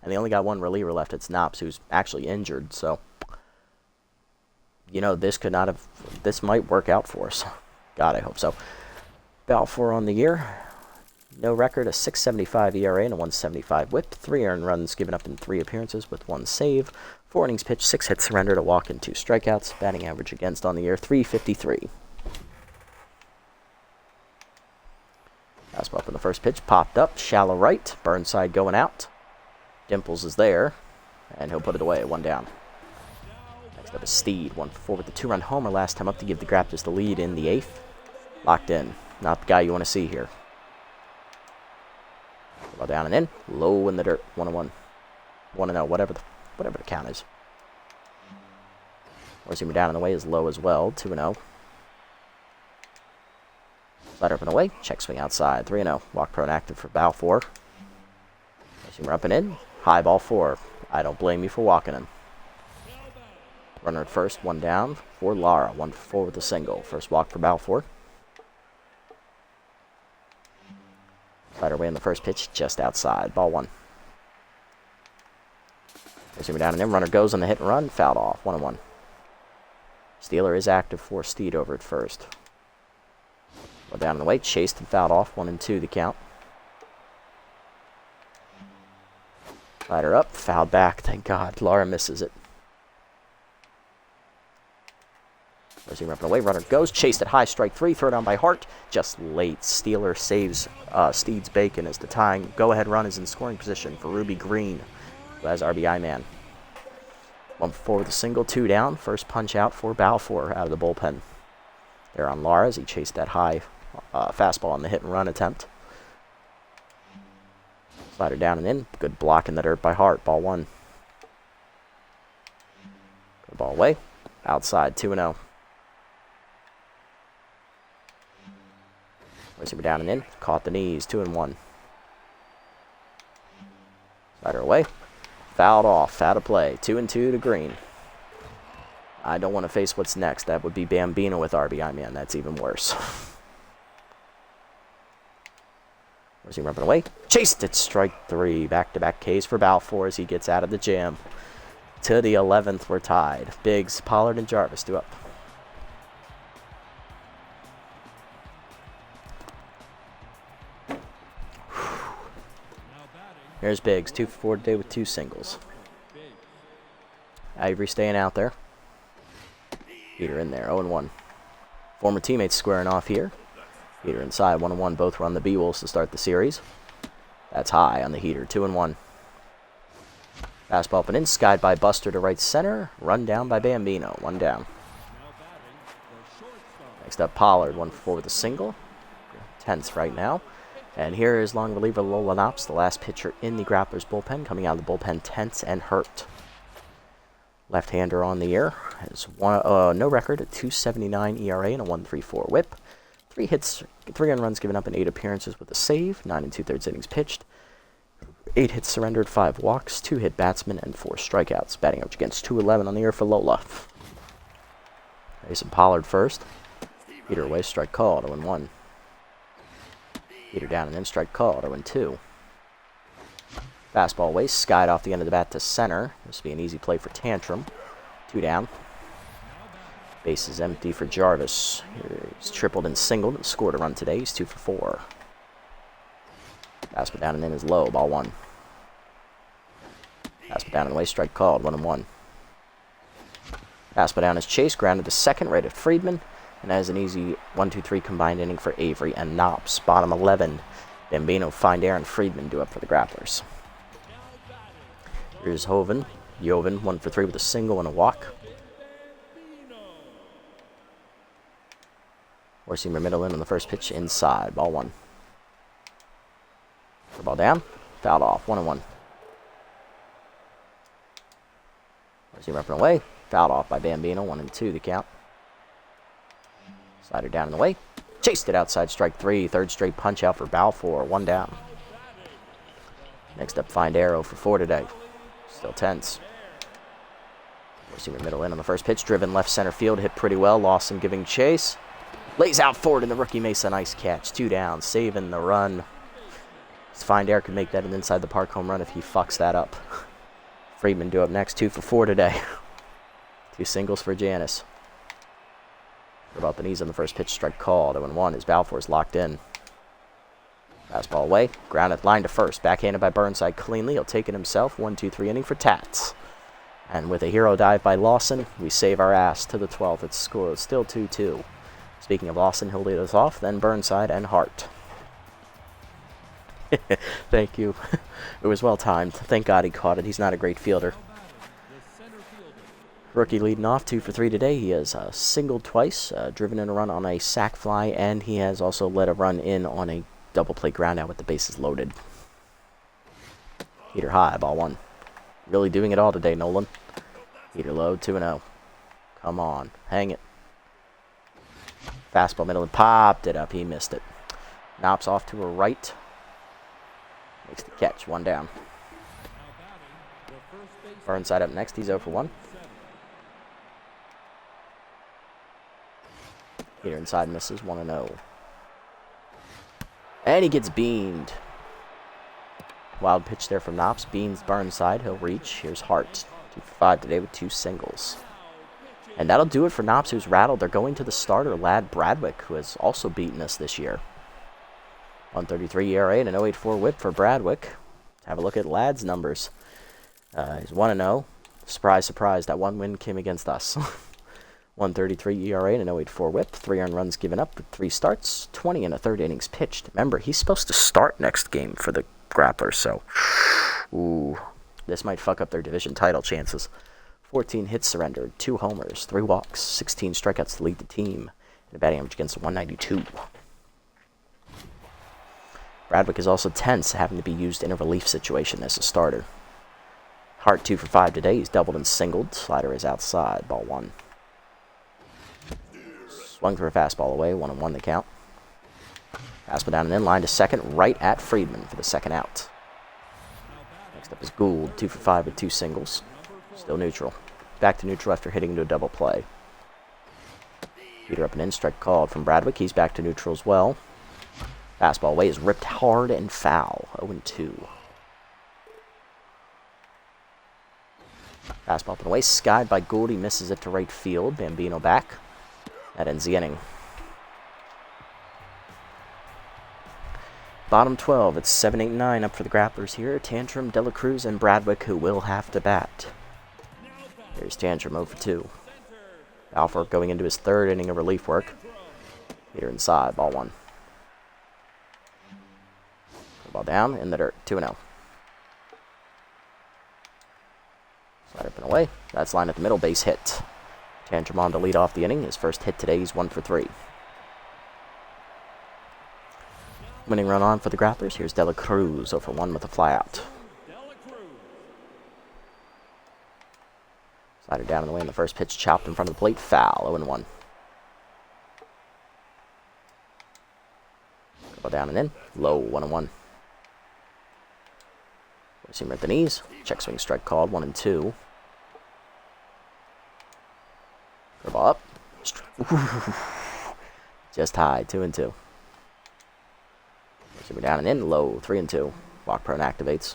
And they only got 1 reliever left. It's Knops, who's actually injured. So, you know, this might work out for us. God, I hope so. Balfour on the year. No record, a 6.75 ERA and a 1.75 whip. 3 earned runs given up in 3 appearances with 1 save. 4 innings pitched, 6 hits surrendered, a walk and 2 strikeouts. Batting average against on the year, .353. Fastball up in the first pitch, popped up, shallow right. Burnside going out. Dimples is there, and he'll put it away, 1 down. Next up is Steed, 1 for 4 with the 2-run homer last time up to give the Grapplers the lead in the 8th. Locked in. Not the guy you want to see here. Ball down and in. Low in the dirt. 1-1. 1-0. Whatever the count is. Four-seamer down and away is low as well. 2-0. Slider up and away. Check swing outside. 3-0. Walk prone active for Balfour. Four-seamer up and in. High ball 4. I don't blame you for walking him. Runner at first. 1 down for Lara. 1 for 4 with a single. First walk for Balfour. Slider away in the first pitch, just outside. Ball 1. Receiver down and in. Runner goes on the hit and run. Fouled off. 1-1. Steeler is active for Steed over at first. Well, down in the way. Chased and fouled off. 1-2 the count. Slider up. Fouled back. Thank God. Laura misses it. Receiver up and away. Runner goes. Chased at high. Strike 3. Throw down by Hart. Just late. Steeler saves Steed's bacon as the tying go-ahead run is in scoring position for Ruby Green, who has RBI man. 1 for 4 with a single. 2 down. First punch out for Balfour out of the bullpen. There on Lara as he chased that high fastball on the hit and run attempt. Slider down and in. Good block in the dirt by Hart. Ball 1. Good ball away. Outside. 2-0. Receiver down and in. Caught the knees. 2-1. Slider away. Fouled off. Out of play. 2-2 to Green. I don't want to face what's next. That would be Bambino with RBI man. That's even worse. Receiver up and away. Chased it. Strike 3. Back-to-back Ks for Balfour as he gets out of the jam. To the 11th, we're tied. Biggs, Pollard, and Jarvis do up. Here's Biggs, 2 for 4 today with 2 singles. Ivory staying out there. Peter in there, 0-1. Former teammates squaring off here. Peter inside, 1-1. Both run the Beewolves to start the series. That's high on the heater, 2-1. Fastball up and in, skied by Buster to right center. Run down by Bambino, 1 down. Next up, Pollard, 1 for 4 with a single. Tense right now. And here is long reliever Lola Knops, the last pitcher in the Grapplers bullpen, coming out of the bullpen tense and hurt. Left-hander on the year has no record, a 2.79 ERA and a 1.34 WHIP. 3 hits, 3 runs given up in 8 appearances with a save, 9 2/3 innings pitched. 8 hits surrendered, 5 walks, 2 hit batsmen, and 4 strikeouts. Batting average against .211 on the year for Lola. Mason Pollard first. Peter away, strike called, 0-1. Peter down and in, strike called, 0-2. Fastball away, skied off the end of the bat to center. This will be an easy play for Tantrum. 2 down. Base is empty for Jarvis. He's tripled and singled and scored a run today. He's 2 for 4. Fastball down and in is low, ball 1. Fastball down and away, strike called, 1-1. Fastball down is chased, grounded to second, right at Friedman. And that is an easy 1-2-3 combined inning for Avery and Knops. Bottom 11, Bambino, Finder, and Friedman do up for the Grapplers. Here's Joven, 1 for 3 with a single and a walk. Orsimer middle in on the first pitch, inside, ball 1. Ball down, fouled off, 1-1. Orsimer up and away, fouled off by Bambino, 1-2 the count. Slider down and away. Chased it outside, strike 3. Third straight punch out for Balfour, 1 down. Next up, Find Arrow for 4 today. Still tense. Receiver middle in on the first pitch. Driven left center field. Hit pretty well. Lawson giving chase. Lays out forward and the rookie makes a nice catch. 2 down. Saving the run. Find Arrow could make that an inside the park home run if he fucks that up. Friedman do up next. 2 for 4 today. 2 singles for Janice. About the knees on the first pitch, strike called. 0-1 as Balfour's locked in. Fastball away, grounded line to first. Backhanded by Burnside cleanly. He'll take it himself. 1-2-3 inning for Tats. And with a hero dive by Lawson, we save our ass to the 12th. It's scored still 2-2. Speaking of Lawson, he'll lead us off. Then Burnside and Hart. Thank you. It was well timed. Thank God he caught it. He's not a great fielder. Rookie leading off, 2 for 3 today. He has singled twice, driven in a run on a sac fly, and he has also led a run in on a double play ground out with the bases loaded. Heater high, ball 1. Really doing it all today, Nolan. Heater low, 2-0. Come on, hang it. Fastball middle and popped it up. He missed it. Knops off to a right. Makes the catch, 1 down. Burnside up next. He's 0 for 1. Peter inside misses, 1-0. And he gets beamed. Wild pitch there from Knops. Beans Burnside. He'll reach. Here's Hart. 2 for 5 today with 2 singles. And that'll do it for Knobs, who's rattled. They're going to the starter, Lad Bradwick, who has also beaten us this year. 1.33 ERA and an 0.84 whip for Bradwick. Have a look at Lad's numbers. He's 1-0. Surprise, surprise, that one win came against us. 1.33 ERA and an 0.84 whip. 3 earned runs given up with 3 starts. 20 and a third innings pitched. Remember, he's supposed to start next game for the Grapplers, so... Ooh, this might fuck up their division title chances. 14 hits surrendered, 2 homers, 3 walks, 16 strikeouts to lead the team, and a batting average against 192. Bradwick is also tense, having to be used in a relief situation as a starter. Hart 2 for 5 today. He's doubled and singled. Slider is outside. Ball 1. Swung for a fastball away. 1-1 the count. Fastball down and in. Line to second. Right at Friedman for the second out. Next up is Gould. 2 for 5 with 2 singles. Still neutral. Back to neutral after hitting into a double play. Peter up and in. Strike called from Bradwick. He's back to neutral as well. Fastball away is ripped hard and foul. 0-2. Fastball up and away. Skied by Gould. He misses it to right field. Bambino back. That ends the inning. Bottom 12. It's 7-8-9 up for the Grapplers here. Tantrum, Dela Cruz, and Bradwick, who will have to bat. Here's Tantrum 0 for 2. Alford going into his 3rd inning of relief work. Peter inside. Ball 1. Ball down in the dirt. 2-0. Slide up and away. That's line at the middle. Base hit. Tantrum on to lead off the inning. His first hit today. He's 1 for 3. Winning run on for the Grapplers. Here's Dela Cruz 0 for 1 with a flyout. Slider down and away in the first pitch. Chopped in front of the plate. Foul. 0-1. Ball down and in. Low. 1-1. Seamer at the knees. Check swing strike called. 1-2. Ball up. Just high. 2-2. Seamer down and in. Low. 3-2. Walk prone activates.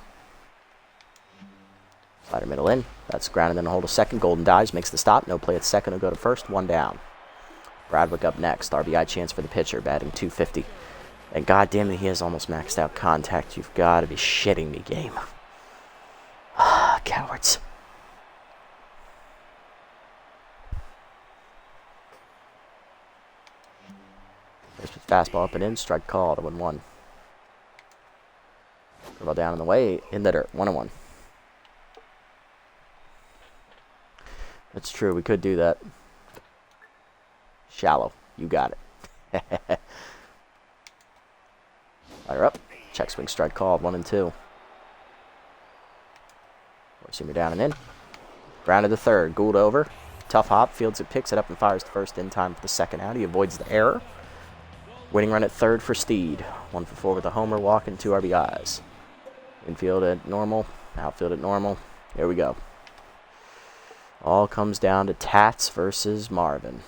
Slider middle in. That's grounded in a hold of second. Golden dives. Makes the stop. No play at second. Will go to first. 1 down. Bradwick up next. RBI chance for the pitcher. Batting .250. And goddamn it, he has almost maxed out contact. You've got to be shitting me, game. Cowards. First pitch fastball up and in. Strike called. 1-1. Ball down in the way. In the dirt. 1-1. That's true. We could do that. Shallow. You got it. Fire up. Check swing strike called. 1-2. Seamer down and in. Grounded to third. Gould over. Tough hop. Fields it, picks it up, and fires the first in time for the second out. He avoids the error. Winning run at third for Steed. 1 for 4 with a homer, walk, and 2 RBIs. Infield at normal. Outfield at normal. Here we go. All comes down to Tats versus Marvin.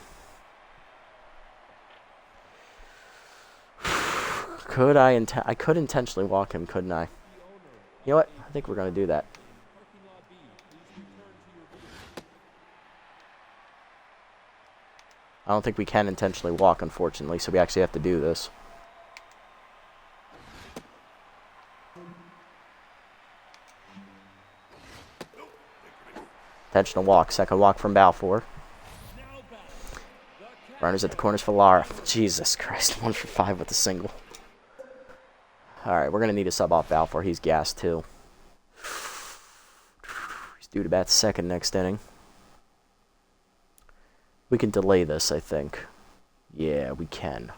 I could intentionally walk him, couldn't I? You know what? I think we're going to do that. I don't think we can intentionally walk, unfortunately, so we actually have to do this. Intentional walk. Second walk from Balfour. Runners at the corners for Lara. Jesus Christ. 1 for 5 with a single. Alright, we're going to need a sub off Balfour. He's gassed, too. He's due to bat second next inning. We can delay this, I think. Yeah, we can.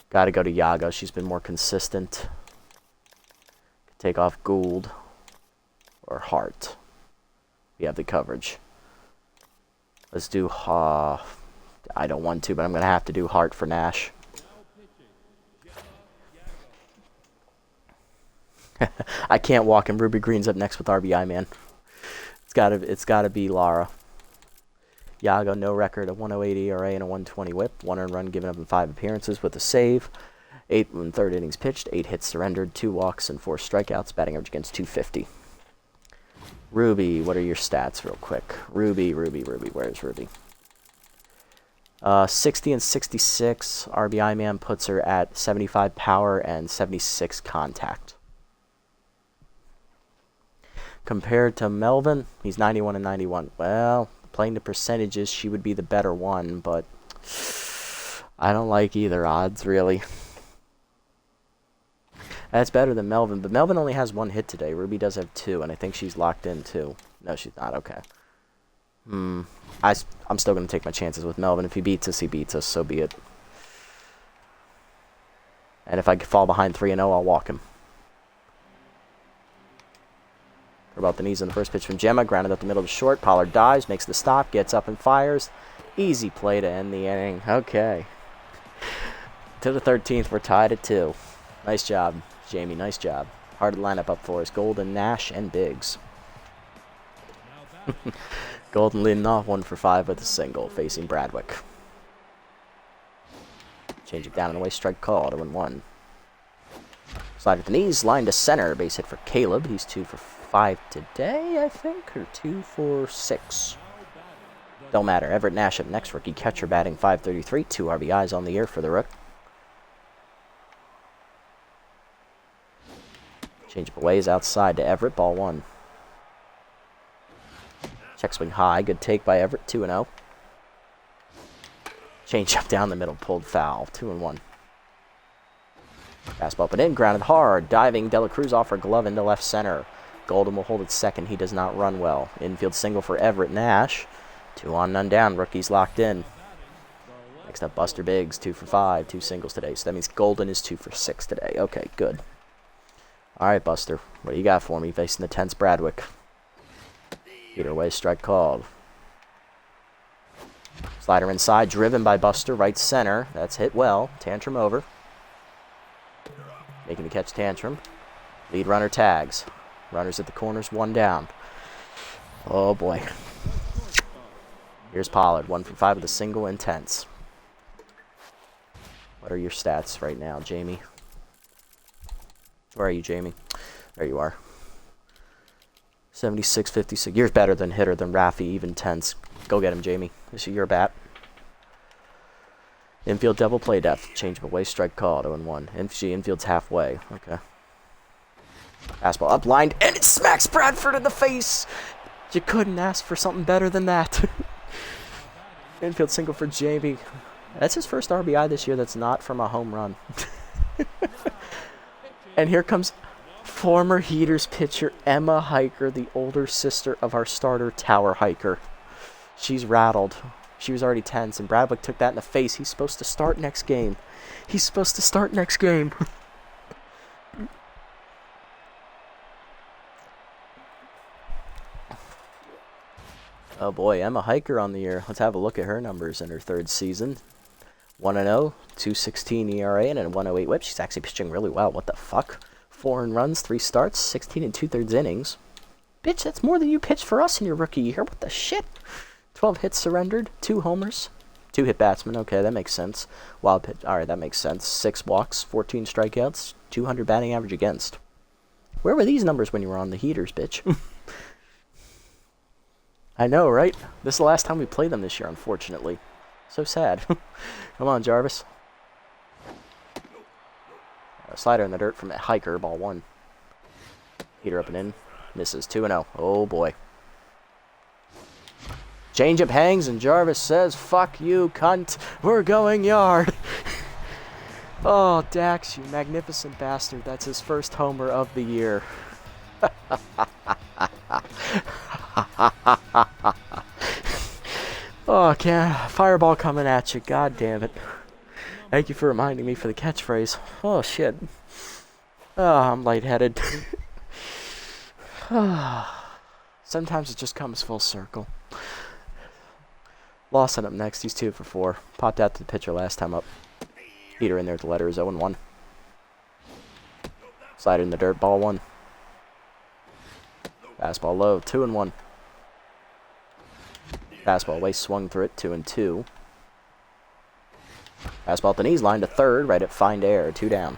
Got to go to Yaga. She's been more consistent. Take off Gould or Hart. We have the coverage. Let's do... I don't want to, but I'm going to have to do Hart for Nash. I can't walk him. Ruby Green's up next with RBI, man. It's gotta be Lara. Yago, no record, a 108 ERA and a 120 whip. 1 earned run given up in 5 appearances with a save. 8 and third innings pitched, 8 hits surrendered, 2 walks, and 4 strikeouts, batting average against .250. Ruby, what are your stats real quick? Ruby, where's Ruby? 60 and 66, RBI man puts her at 75 power and 76 contact. Compared to Melvin, he's 91 and 91. Well, playing the percentages, she would be the better one, but I don't like either odds, really. That's better than Melvin, but Melvin only has 1 hit today. Ruby does have 2, and I think she's locked in, too. No, she's not. Okay. I'm still going to take my chances with Melvin. If he beats us, so be it. And if I fall behind 3-0, I'll walk him. About the knees on the first pitch from Gemma, grounded up the middle to short. Pollard dives, makes the stop, gets up and fires. Easy play to end the inning. Okay. To the 13th, we're tied at 2. Nice job, Jamie. Nice job. Hard lineup up for us. Golden, Nash, and Biggs. Golden leading off 1 for 5 with a single, facing Bradwick. Change it down and away, strike call, 2-1. Slide at the knees, line to center, base hit for Caleb. He's 2 for 5 today, I think, or 2 for 6. Don't matter. Everett Nash up next, rookie catcher, batting .533, 2 RBIs on the year for the Rook. Change up away is outside to Everett, ball 1. Check swing high, good take by Everett, 2-0. Change up down the middle, pulled foul, 2-1. Fastball up and in, grounded hard, diving Dela Cruz off her glove into left center. Golden will hold it second, he does not run well. Infield single for Everett Nash. 2 on, none down, rookies locked in. Next up, Buster Biggs, 2 for 5, 2 singles today. So that means Golden is 2 for 6 today. Okay, good. All right, Buster, what do you got for me facing the tense Bradwick? Either way, strike called. Slider inside, driven by Buster, right center. That's hit well. Tantrum over. Making the catch, Tantrum. Lead runner tags. Runners at the corners, 1 down. Oh, boy. Here's Pollard, 1 for 5 with a single, intense. What are your stats right now, Jamie? Where are you, Jamie? There you are. 76, 56. You're better than hitter than Rafi, even tense. Go get him, Jamie. This is your bat. Infield double play depth. Change of away, strike call, 2-1. Infield's halfway. Okay. Fastball up, lined, and it smacks Bradford in the face. You couldn't ask for something better than that. Infield single for Jamie. That's his first RBI this year that's not from a home run. And here comes former Heaters pitcher Emma Hiker, the older sister of our starter Tower Hiker. She's rattled. She was already tense, and Bradwick took that in the face. He's supposed to start next game. He's supposed to start next game. Oh boy, Emma Hiker on the year. Let's have a look at her numbers in her 3rd season. 1-0, 2.16 ERA, and a 1.08 whip. She's actually pitching really well. What the fuck? 4 earned runs, 3 starts, 16 and 2/3 innings. Bitch, that's more than you pitched for us in your rookie year. What the shit? 12 hits surrendered, 2 homers, 2 hit batsmen. Okay, that makes sense. Wild pitch. All right, that makes sense. 6 walks, 14 strikeouts, 200 batting average against. Where were these numbers when you were on the Heaters, bitch? I know, right? This is the last time we play them this year, unfortunately. So sad. Come on, Jarvis. A slider in the dirt from a Hiker, ball 1. Heater up and in. Misses, 2-0. Oh, boy. Changeup hangs, and Jarvis says, fuck you, cunt. We're going yard. Oh, Dax, you magnificent bastard. That's his first homer of the year. Oh, fireball coming at you. God damn it. Thank you for reminding me for the catchphrase. Oh, shit. Oh, I'm lightheaded. Sometimes it just comes full circle. Lawson up next. He's 2 for 4. Popped out to the pitcher last time up. Heater in there. The letter is 0-1. Slider in the dirt. Ball 1. Fastball low. 2-1. Fastball away, swung through it, 2-2. Fastball at the knees, line to third, right at Find Air, 2 down.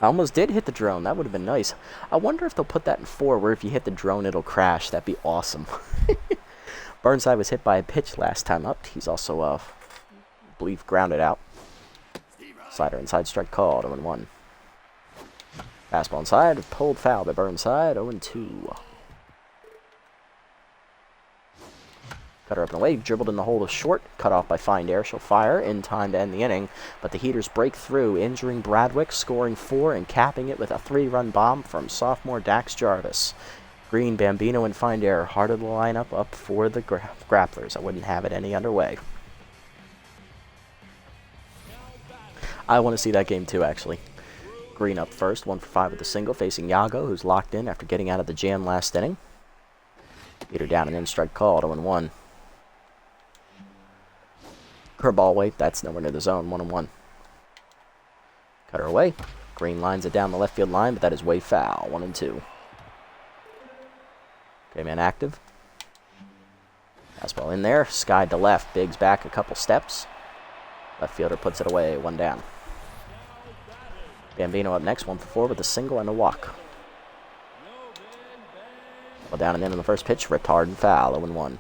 I almost did hit the drone. That would have been nice. I wonder if they'll put that in 4, where if you hit the drone, it'll crash. That'd be awesome. Burnside was hit by a pitch last time up. He's also, I believe, grounded out. Slider inside, strike called, 0-1. Fastball inside, pulled foul by Burnside, 0-2. Cutter up and away, dribbled in the hole to short, cut off by Find Air. She'll fire in time to end the inning, but the Heaters break through, injuring Bradwick, scoring 4 and capping it with a 3-run bomb from sophomore Dax Jarvis. Green, Bambino, and Find Air heart of the lineup up for the Grapplers. I wouldn't have it any other way. I want to see that game too, actually. Green up first, 1 for 5 with a single, facing Yago, who's locked in after getting out of the jam last inning. Heater down and in, strike called, 0-1. Curveball weight, that's nowhere near the zone, 1-1. Cutter away. Green lines it down the left field line, but that is way foul, 1-2. Okay, man active. Fastball in there, skied to left, Biggs back a couple steps. Left fielder puts it away, 1 down. Bambino up next, 1 for 4 with a single and a walk. Well, down and in on the first pitch, ripped hard and foul, 0-1.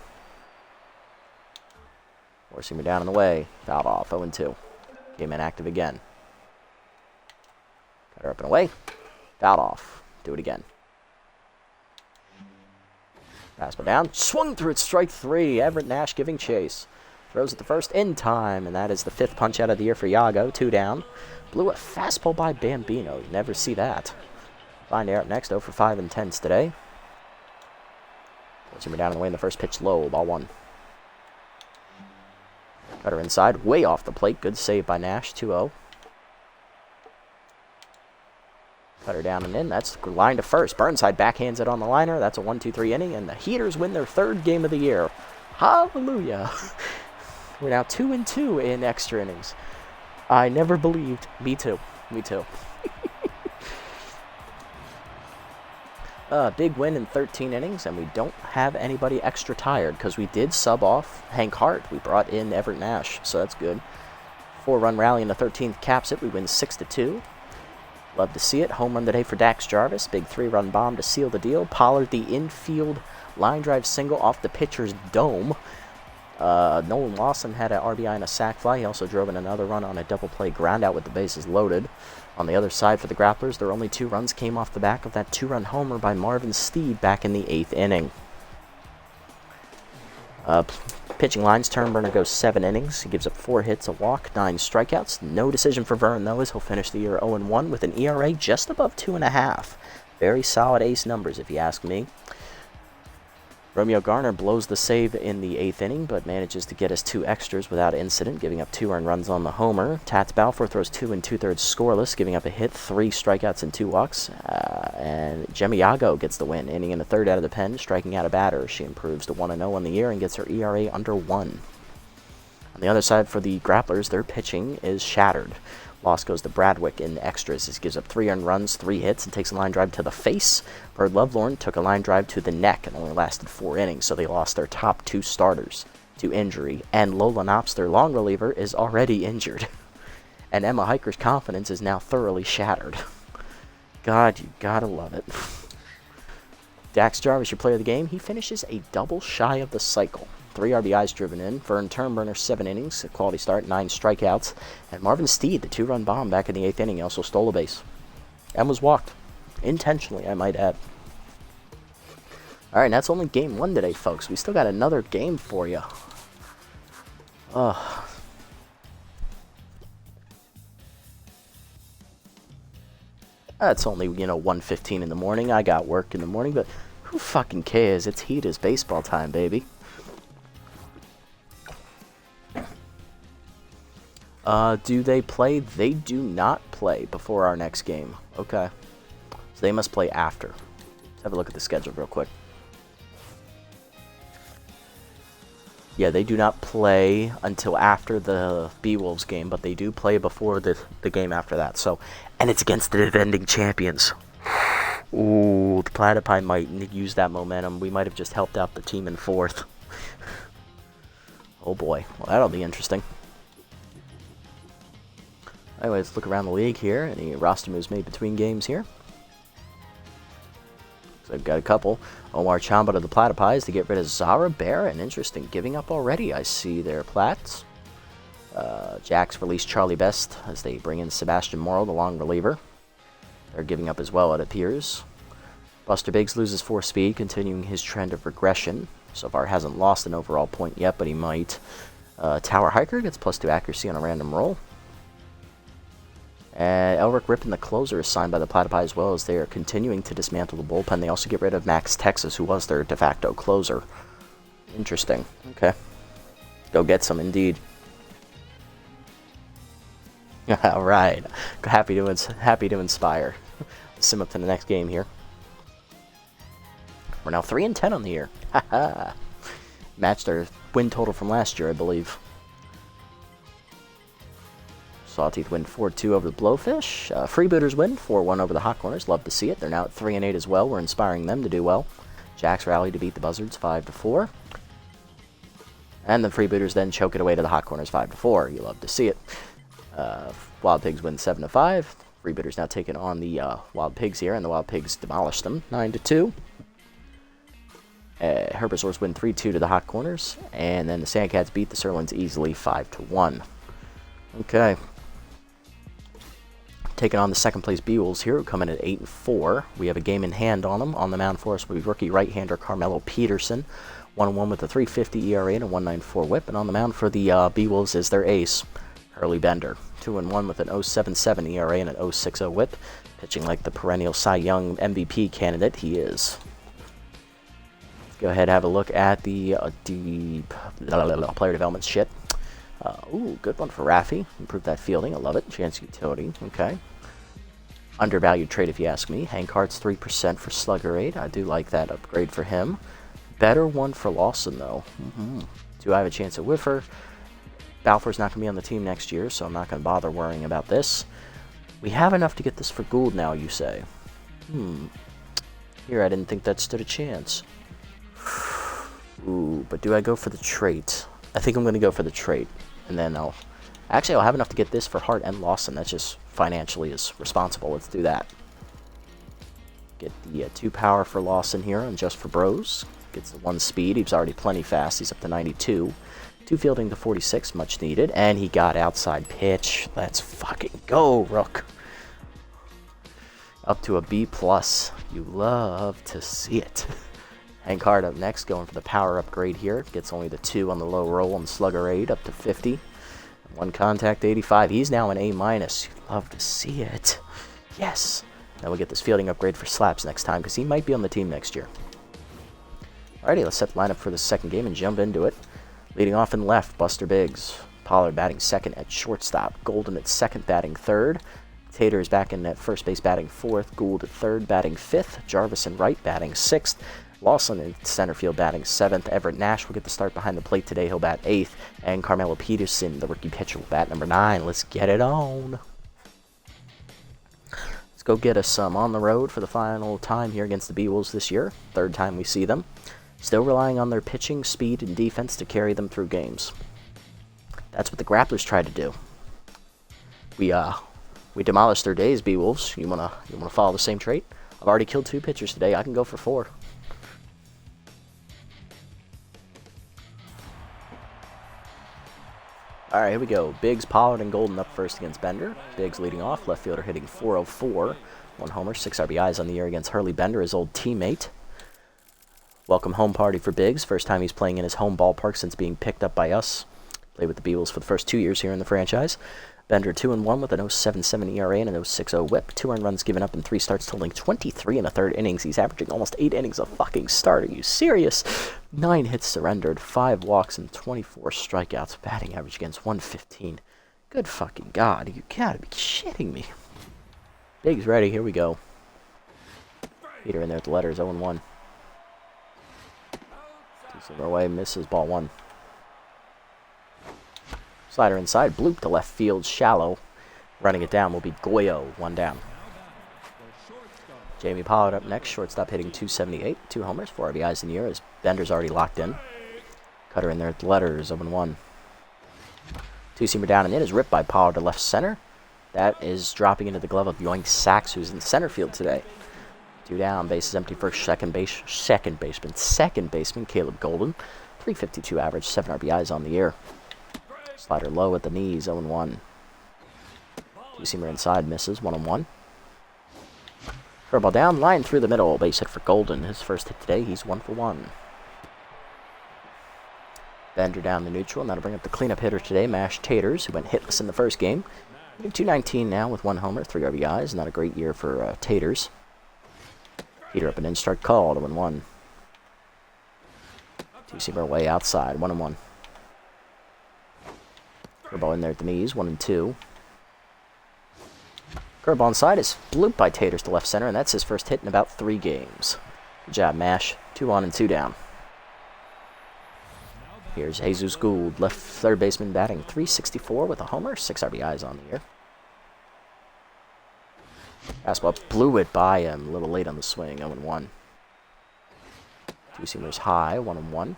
Forcing her down and away, fouled off, 0-2. Game inactive again. Cut her up and away, fouled off. Do it again. Fastball down, swung through it, strike 3. Everett Nash giving chase. Throws at the first in time, and that is the 5th punch out of the year for Yago, 2 down. Blew a fastball by Bambino, you never see that. Find Air up next, 0 for 5 intense today. Forcing her down and away in the first pitch, low, ball 1. Cutter inside, way off the plate. Good save by Nash, 2-0. Cutter down and in. That's line to first. Burnside backhands it on the liner. That's a 1-2-3 inning, and the Heaters win their 3rd game of the year. Hallelujah. We're now 2-2 in extra innings. I never believed. Me too. Me too. Big win in 13 innings, and we don't have anybody extra tired because we did sub off Hank Hart. We brought in Everett Nash, so that's good. 4-run rally in the 13th caps it. We win 6-2. Love to see it. Home run today for Dax Jarvis. Big 3-run bomb to seal the deal. Pollard the infield line drive single off the pitcher's dome. Nolan Lawson had an RBI and a sac fly. He also drove in another run on a double play ground out with the bases loaded. On the other side for the Grapplers, their only 2 runs came off the back of that 2-run homer by Marvin Steed back in the 8th inning. Pitching lines, Turnberner goes 7 innings. He gives up 4 hits, a walk, 9 strikeouts. No decision for Vern, though, as he'll finish the year 0-1 with an ERA just above 2.5. Very solid ace numbers, if you ask me. Romeo Garner blows the save in the 8th inning, but manages to get us 2 extras without incident, giving up 2 earned runs on the homer. Tats Balfour throws 2 2/3 scoreless, giving up a hit, 3 strikeouts, and 2 walks. And Gemma Yago gets the win, inning in the 3rd out of the pen, striking out a batter. She improves to 1-0 on the year and gets her ERA under 1. On the other side for the Grapplers, their pitching is shattered. Loss goes to Bradwick in extras. He gives up 3 earned runs, 3 hits, and takes a line drive to the face. Bird Lovelorn took a line drive to the neck and only lasted 4 innings, so they lost their top 2 starters to injury. And Lola Knops, their long reliever, is already injured. And Emma Hiker's confidence is now thoroughly shattered. God, you gotta love it. Dax Jarvis, your player of the game, he finishes a double shy of the cycle. 3 RBIs driven in. Vern Turnberner, 7 innings, a quality start, 9 strikeouts. And Marvin Steed, the 2-run bomb back in the 8th inning, also stole a base. And was walked. Intentionally, I might add. Alright, that's only game 1 today, folks. We still got another game for you. It's only, 1:15 in the morning. I got work in the morning, but who fucking cares? It's Heaters baseball time, baby. Do they play? They do not play before our next game. Okay. So they must play after. Let's have a look at the schedule real quick. Yeah, they do not play until after the Beewolves game, but they do play before the game after that. So, and it's against the defending champions. Ooh, the Platypi might use that momentum. We might have just helped out the team in 4th. Oh boy. Well, that'll be interesting. Anyway, let's look around the league here. Any roster moves made between games here? So I've got a couple. Omar Chamba to the Platypies to get rid of Zara Baron. Interesting. Giving up already, I see their Plats. Jax released Charlie Best as they bring in Sebastian Morrow, the long reliever. They're giving up as well, it appears. Buster Biggs loses 4 speed, continuing his trend of regression. So far hasn't lost an overall point yet, but he might. Tower Hiker gets +2 accuracy on a random roll. Elric Ripon, the closer, is signed by the Platypi as well, as they are continuing to dismantle the bullpen. They also get rid of Max Texas, who was their de facto closer. Interesting. Okay. Go get some, indeed. All right. Happy to inspire. Sim up to the next game here. We're now 3-10 on the year. Haha. Matched our win total from last year, I believe. Sawteeth win 4-2 over the Blowfish. Freebooters win 4-1 over the Hot Corners. Love to see it. They're now at 3-8 as well. We're inspiring them to do well. Jax rally to beat the Buzzards 5-4. And the Freebooters then choke it away to the Hot Corners 5-4. You love to see it. Wild Pigs win 7-5. Freebooters now taking on the Wild Pigs here, and the Wild Pigs demolish them 9-2. Herbisaurs win 3-2 to the Hot Corners, and then the Sandcats beat the Sirloins easily 5-1. Okay. Taking on the second place Beewolves here, who come in at 8-4. We have a game in hand on them. On the mound for us will be rookie right-hander Carmelo Peterson, 1-1 with a 3.50 ERA and a 1.94 WHIP. And on the mound for the Beewolves is their ace, Hurley Bender, 2-1 with an 0.77 ERA and an 0.60 WHIP, pitching like the perennial Cy Young MVP candidate he is. Let's go ahead and have a look at the player development shit. Ooh, good one for Raffy. Improve that fielding. I love it. Chance utility. Okay. Undervalued trade, if you ask me. Hank Hart's 3% for Slugger 8. I do like that upgrade for him. Better one for Lawson, though. Do I have a chance at Whiffer? Balfour's not going to be on the team next year, so I'm not going to bother worrying about this. We have enough to get this for Gould now, you say. Here, I didn't think that stood a chance. Ooh, but do I go for the trait? I think I'm going to go for the trait. And then I'll have enough to get this for Hart and Lawson. That's just financially is responsible. Let's do that. Get the 2 power for Lawson here on Just for Bros. Gets the 1 speed. He's already plenty fast. He's up to 92. 2 fielding to 46, much needed. And he got outside pitch. Let's fucking go, Rook. Up to a B+. You love to see it. Hank Hart up next, going for the power upgrade here. Gets only the 2 on the low roll on the Slugger 8, up to 50. 1 contact, 85. He's now an A-. You love to see it. Yes. Now we'll get this fielding upgrade for Slaps next time, because he might be on the team next year. Alrighty, let's set the lineup for the second game and jump into it. Leading off in left, Buster Biggs. Pollard batting second at shortstop. Golden at second, batting third. Tater is back in at first base, batting fourth. Gould at third, batting fifth. Jarvis in right, batting sixth. Lawson in center field, batting 7th. Everett Nash will get the start behind the plate today. He'll bat 8th. And Carmelo Peterson, the rookie pitcher, will bat number 9. Let's get it on. Let's go get us some on the road for the final time here against the Beewolves this year. 3rd time we see them. Still relying on their pitching, speed, and defense to carry them through games. That's what the Grapplers tried to do. We demolished their days, Beewolves. You wanna follow the same trait? I've already killed 2 pitchers today. I can go for 4. Alright, here we go. Biggs, Pollard, and Golden up first against Bender. Biggs leading off. Left fielder hitting .404. 1 homer, 6 RBIs on the year against Hurley Bender, his old teammate. Welcome home party for Biggs. First time he's playing in his home ballpark since being picked up by us. Played with the Beewolves for the first 2 years here in the franchise. Bender 2-1 with an 0.77 ERA and an 0.60 WHIP. 2 earned runs given up in 3 starts, totaling 23 1/3 innings. He's averaging almost 8 innings a fucking start. Are you serious? 9 hits surrendered, 5 walks, and 24 strikeouts. Batting average against 115. Good fucking God. You gotta be shitting me. Biggs ready. Here we go. Peter in there with the letters 0-1. 2-seamer away. Misses ball 1. Slider inside, bloop to left field, shallow. Running it down will be Goyo, 1 down. Jamie Pollard up next, shortstop hitting .278, 2 homers, 4 RBIs in the year as Bender's already locked in. Cutter in there at the letters, 0-1. 2-seamer down and in is ripped by Pollard to left center. That is dropping into the glove of Yoink Sachs, who's in center field today. 2 down, base is empty for second baseman Caleb Golden. 352 average, 7 RBIs on the year. Slider low at the knees, 0-1. Two-seamer inside, misses, 1-1. Curveball down, line through the middle, base hit for Golden. His first hit today, he's 1 for 1. Bender down the neutral, and that'll bring up the cleanup hitter today, Mash Taters, who went hitless in the first game. Hitting .219 now with 1 homer, 3 RBIs. Not a great year for Taters. Heater up and in, start called, 0-1. Two-seamer way outside, 1-1. Curveball in there at the knees, 1-2. Curveball inside is blooped by Taters to left center, and that's his first hit in about 3 games. Good job, Mash. 2 on and 2 down. Here's Jesus Gould, left third baseman, batting .364 with a homer, 6 RBIs on the year. Fastball blew it by him, a little late on the swing, 0-1. Two-seamers high, 1-1.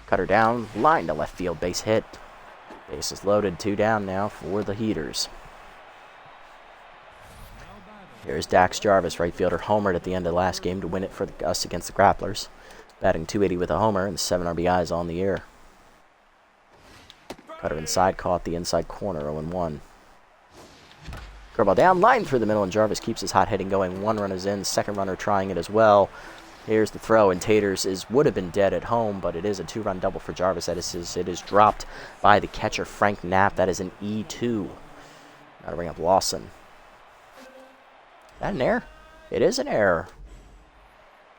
Cutter down, line to left field, base hit. Base is loaded, 2 down now for the Heaters. Here's Dax Jarvis, right fielder, homered at the end of the last game to win it for us against the Grapplers. Batting .280 with a homer and 7 RBIs on the year. Cutter inside, caught the inside corner, 0-1. Curveball down, line through the middle, and Jarvis keeps his hot hitting going. 1 run is in, second runner trying it as well. Here's the throw, and Taters would have been dead at home, but it is a 2-run double for Jarvis. It is dropped by the catcher, Frank Knapp. That is an E2. That'll bring up Lawson. Is that an error? It is an error.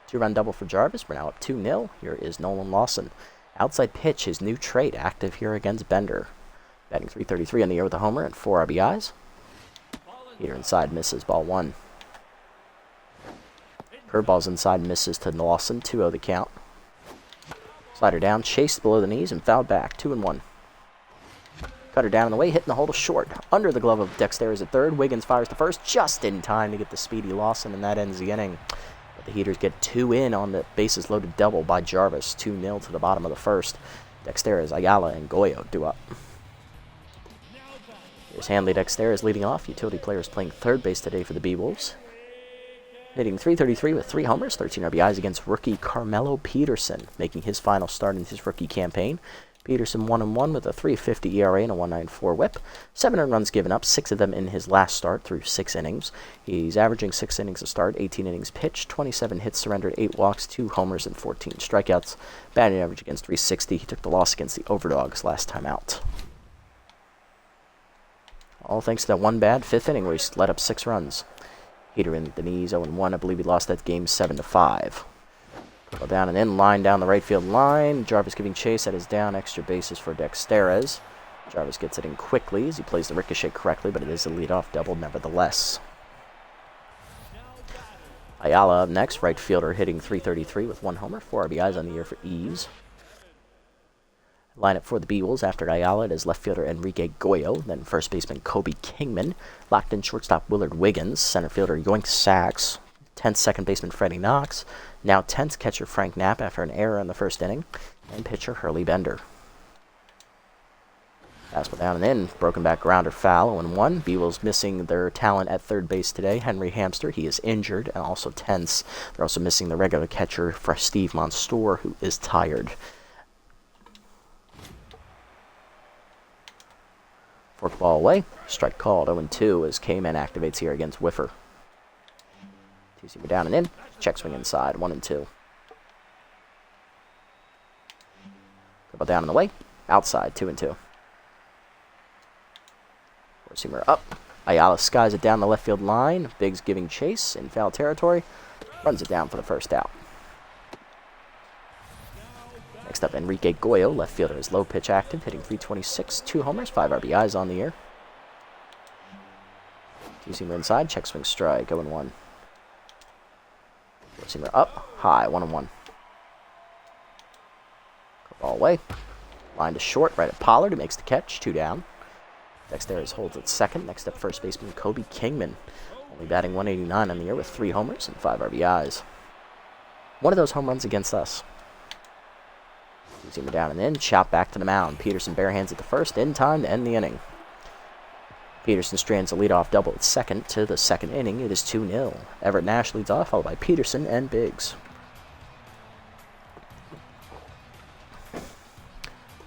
2-run double for Jarvis. We're now up 2-0. Here is Nolan Lawson. Outside pitch, his new trait, active here against Bender. Batting .333 on the year with a homer and 4 RBIs. Heater inside, misses, ball 1. Curveball's inside, misses to Lawson, 2-0 the count. Slider down, chased below the knees, and fouled back, 2-1. Cutter down in the way, hitting the hole to short. Under the glove of Dexter is at third. Wiggins fires to first, just in time to get the speedy Lawson, and that ends the inning. But the Heaters get 2 in on the bases loaded double by Jarvis, 2-0 to the bottom of the first. Dexteras, Ayala, and Goyo due up. Here's Hanley Dexteras leading off. Utility players playing third base today for the Beewolves. Hitting .333 with 3 homers, 13 RBIs against rookie Carmelo Peterson, making his final start in his rookie campaign. Peterson 1-1 with a .350 ERA and a .194 whip. 7 runs given up, 6 of them in his last start through 6 innings. He's averaging 6 innings a start, 18 innings pitched, 27 hits surrendered, 8 walks, 2 homers, and 14 strikeouts. Batting average against .360. He took the loss against the Overdogs last time out. All thanks to that one bad 5th inning where he let up 6 runs. Heater in the knees, 0-1. I believe he lost that game 7-5. Well, down and in, line down the right field line. Jarvis giving chase at his down, extra bases for Dexteras. Jarvis gets it in quickly as he plays the ricochet correctly, but it is a leadoff double nevertheless. Ayala up next, right fielder, hitting .333 with 1 homer, 4 RBIs on the year for ease. Lineup for the Beewolves after Ayala is left fielder Enrique Goyo, then first baseman Kobe Kingman, locked in shortstop Willard Wiggins, center fielder Yoink Sachs, 10th second baseman Freddie Knox, now 10th catcher Frank Knapp after an error in the first inning, and pitcher Hurley Bender. Fastball down and in, broken back grounder foul, 0-1. Beewolves missing their talent at third base today, Henry Hamster. He is injured and also tense. They're also missing the regular catcher for Steve Monstour, who is tired. Fourth ball away. Strike called. 0-2 as K-Man activates here against Whiffer. Two-seamer down and in. Check swing inside. 1-2. Double down and away. Outside. 2-2. Four-seamer up. Ayala skies it down the left field line. Biggs giving chase in foul territory. Runs it down for the first out. Next up, Enrique Goyo, left fielder, is low pitch active, hitting .326, 2 homers, 5 RBIs on the year. Two-seamer inside, check swing strike, 0-1. Four-seamer up, high, 1-1. Ball away. Line to short, right at Pollard, who makes the catch, 2 down. Dexteras holds at second. Next up, first baseman Kobe Kingman, only batting .189 on the year with 3 homers and 5 RBIs. One of those home runs against us. Two-seamer down and in, chop back to the mound. Peterson barehands at the first, in time to end the inning. Peterson strands a leadoff double at second to the second inning. It is 2-0. Everett Nash leads off, followed by Peterson and Biggs.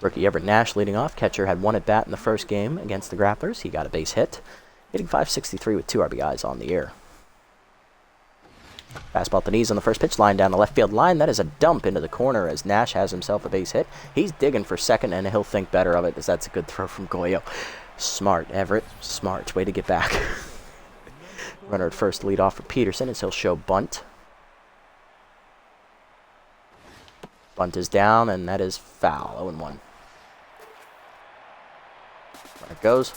Rookie Everett Nash leading off. Catcher had one at bat in the first game against the Grapplers. He got a base hit, hitting .563 with 2 RBIs on the year. Fastball at the knees on the first pitch, line down the left field line. That is a dump into the corner as Nash has himself a base hit. He's digging for second, and he'll think better of it as that's a good throw from Goyo. Smart, Everett. Smart. Way to get back. Runner at first lead off for Peterson as he'll show bunt. Bunt is down, and that is foul. 0-1. Runner goes.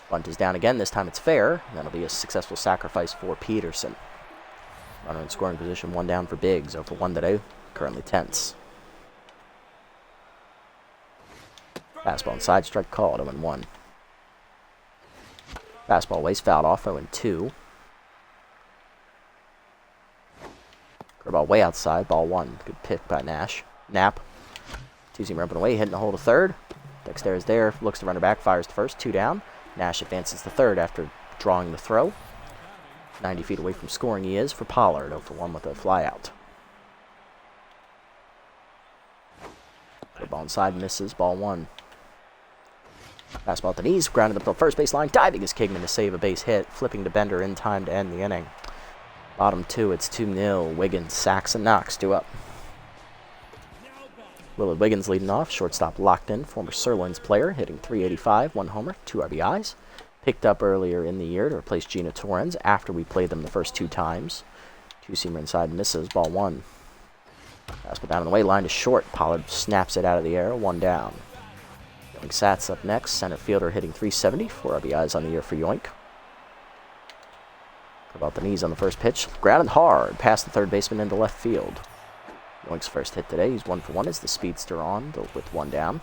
Bunt is down again. This time it's fair. That'll be a successful sacrifice for Peterson. Runner in scoring position, 1 down for Biggs. 0 for 1 today. Currently tense. Fastball inside, strike called. 0-1. Fastball waist fouled off. 0-2. Curveball way outside. Ball 1. Good pick by Nash. Knapp. 2-seam up and away, hitting the hole to third. Dexter is there. Looks to runner back. Fires to first. 2 down. Nash advances to third after drawing the throw. 90 feet away from scoring he is for Pollard. 0 for 1 with a flyout. Ball inside, misses. Ball 1. Fastball at the knees, grounded up the first baseline. Diving is Kingman to save a base hit. Flipping to Bender in time to end the inning. Bottom 2, it's 2-0. Wiggins, Saxon, Knox, 2 up. Willard Wiggins leading off. Shortstop locked in. Former Sirloins player, hitting .385, 1 homer, 2 RBIs. Picked up earlier in the year to replace Gina Torrens after we played them the first 2 times. 2-seamer inside, misses. Ball 1. Fastball down on the way, line to short. Pollard snaps it out of the air, 1 down. Yoink Sats up next. Center fielder hitting .370, 4 RBIs on the year for Yoink. About the knees on the first pitch. Grounded hard past the third baseman into left field. Yoink's first hit today. He's 1 for 1 as the speedster on with 1 down.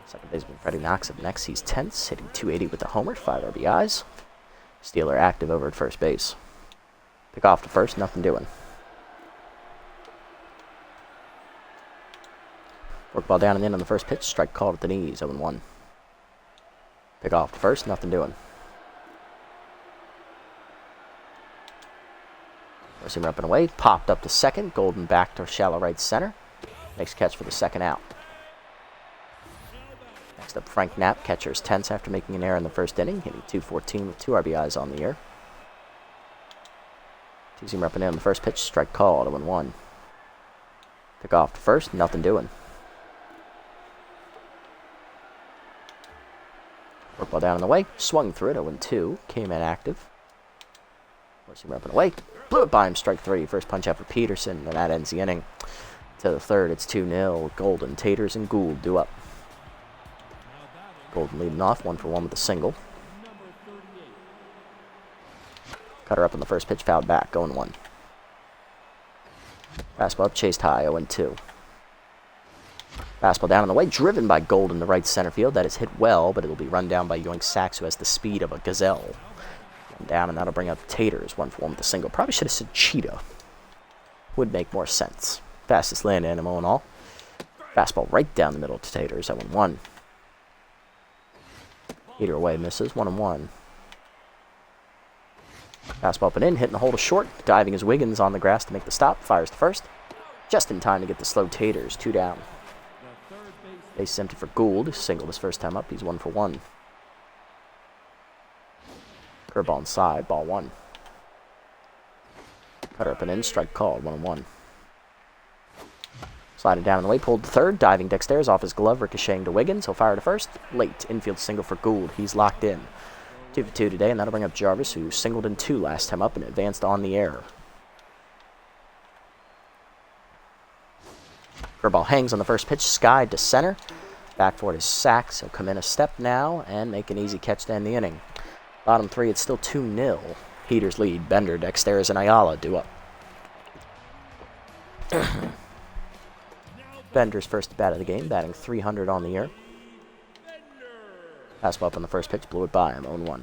Second baseman Freddie Knox up next. He's tense, hitting .280 with a homer, 5 RBIs. Steeler active over at first base. Pick off to first, nothing doing. Work ball down and in on the first pitch. Strike called at the knees, 0-1. Pick off to first, nothing doing. Seamer up and away. Popped up to second. Golden back to shallow right center. Makes catch for the second out. Next up, Frank Knapp. Catcher is tense after making an error in the first inning. Hitting .214 with 2 RBIs on the year. 2-seamer up and in on the first pitch. Strike called, 0-1. Pick off to first, nothing doing. Work ball down and away. Swung through it, 0-2. Came in active. 4-seamer up and away. Blew it by him, strike 3. First punch out for Peterson, and that ends the inning. To the third, it's 2-0. Golden, Taters, and Gould do up. Golden leading off, 1 for 1 with a single. Cutter up on the first pitch, fouled back, 0-1. Fastball up, chased high, 0-2. Fastball down on the way, driven by Golden to right center field. That is hit well, but it'll be run down by Yoink Sachs, who has the speed of a gazelle. Down, and that'll bring up Taters, 1 for 1 with a single. Probably should have said cheetah. Would make more sense. Fastest land animal and all. Fastball right down the middle to Taters, 0-1. Heater away, misses, 1-1. Fastball up and in, hitting the hole to short. Diving is Wiggins on the grass to make the stop. Fires to first. Just in time to get the slow Taters, 2 down. Base empty for Gould. Singled his first time up. He's 1 for 1. Curveball inside, ball 1. Cutter up and in, strike called, 1-1. Sliding down on the way, pulled to third, diving Dexter's off his glove, ricocheting to Wiggins. He'll fire to first. Late, infield single for Gould. He's locked in. 2 for 2 today, and that'll bring up Jarvis, who singled in 2 last time up and advanced on the air. Curveball hangs on the first pitch, skied to center. Back for it is Sachs. He'll come in a step now and make an easy catch to end the inning. Bottom 3, it's still 2-0. Heaters lead. Bender, Dexteris, and Ayala do up. Bender's first bat of the game, batting .300 on the year. Fastball up on the first pitch, blew it by him, 0-1.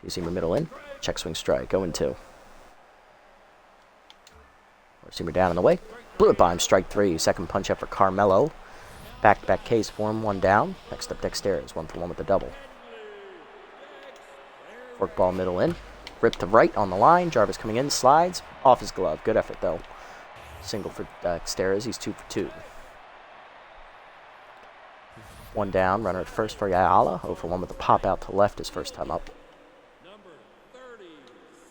2-seamer middle in, check swing strike, 0-2. 4-seamer down on the way, blew it by him, strike 3. Second punch up for Carmelo. Back-to-back K's form, 1 down. Next up, Dexterous, 1 for 1 with the double. Fork ball middle in. Rip to right on the line. Jarvis coming in, slides. Off his glove. Good effort, though. Single for Dexterous. He's 2 for 2. 1 down. Runner at first for Ayala. 0 for 1 with the pop out to left his first time up.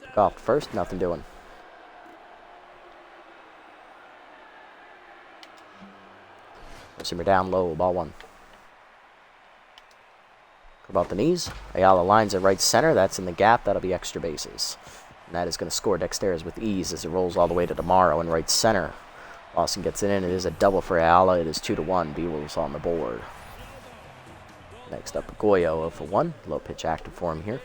Took off first. Nothing doing. Receiver down low. Ball 1. Curve off the knees. Ayala lines at right center. That's in the gap. That'll be extra bases. And that is going to score Dexterous with ease as it rolls all the way to Tomorrow in right center. Lawson gets it in. It is a double for Ayala. It is 2-1. Beewolves on the board. Next up, Goyo 0 for 1. Low pitch active for him here.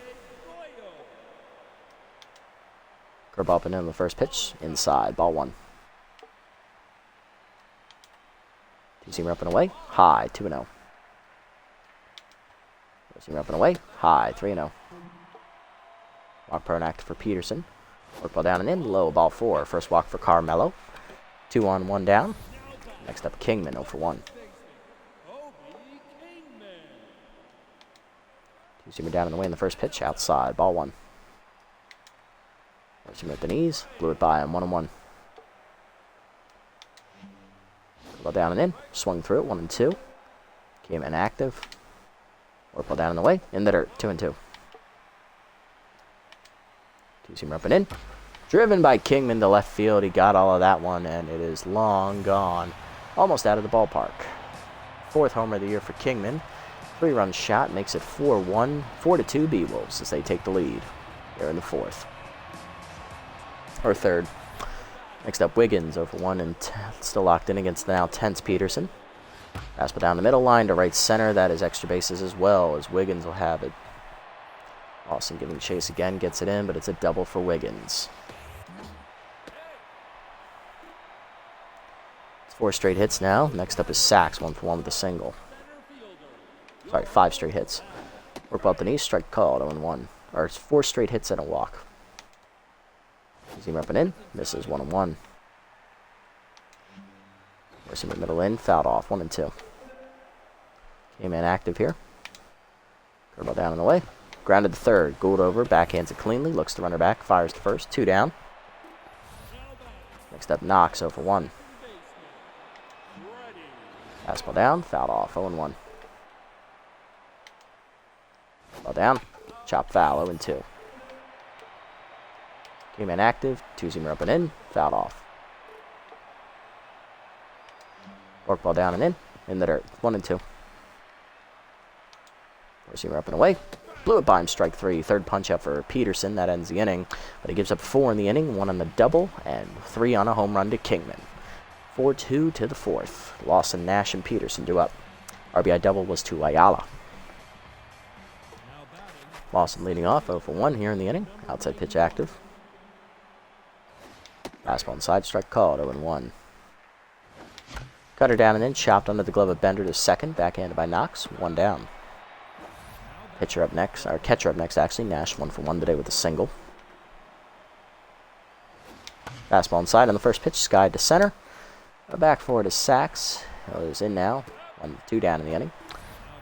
Curve up and in the first pitch. Inside. Ball 1. Two-seamer up and away. High. 2-0. Four-seamer up and away. High. 3-0. Walk prone active for Peterson. Work ball down and in. Low. Ball 4. First walk for Carmelo. 2 on, 1 down. Next up, Kingman 0 for 1. Two-seamer down and away in the first pitch. Outside. Ball 1. Four-seamer at the knees. Blew it by him. 1-1. Ball down and in. Swung through it. 1-2. Came in active. Work ball down and away. In the dirt. 2-2. Two-seamer up and in. Driven by Kingman to left field. He got all of that one, and it is long gone. Almost out of the ballpark. 4th homer of the year for Kingman. 3-run shot makes it 4-1. 4-2 Beewolves as they take the lead. They're in the 4th. Or 3rd. Next up, Wiggins 0 for 1 and still locked in against the now tense Peterson. Fastball down the middle line to right center. That is extra bases as well, as Wiggins will have it. Lawson giving chase again, gets it in, but it's a double for Wiggins. It's 4 straight hits now. Next up is Sachs, 1 for 1 with a single. Sorry, 5 straight hits. Work ball at the knee, strike called, 0-1. Or it's 4 straight hits and a walk. Seam up and in, misses 1-1. Seam middle in, fouled off, 1-2. Came in active here. Curveball down and away. Grounded to third, Gould over, backhands it cleanly, looks the runner back, fires to first, 2 down. Next up, Knox 0 for 1. Fastball down, fouled off, 0-1. Ball down, chop foul, 0-2. Came in active, 2-seamer up and in, fouled off. Work ball down and in the dirt, 1-2. 4-seamer up and away, blew it by him, strike 3. 3rd punch out for Peterson, that ends the inning. But he gives up 4 in the inning, 1 on the double, and 3 on a home run to Kingman. 4-2 to the 4th. Lawson, Nash, and Peterson do up. RBI double was to Ayala. Lawson leading off, 0 for 1 here in the inning. Outside pitch active. Fastball inside, strike called, 0-1. Cutter down and in, chopped under the glove of Bender to second, backhanded by Knox, 1 down. Catcher up next, actually, Nash 1 for 1 today with a single. Fastball inside on the first pitch, skied to center. Back forward is Sachs, who is in now, 1-2 down in the inning.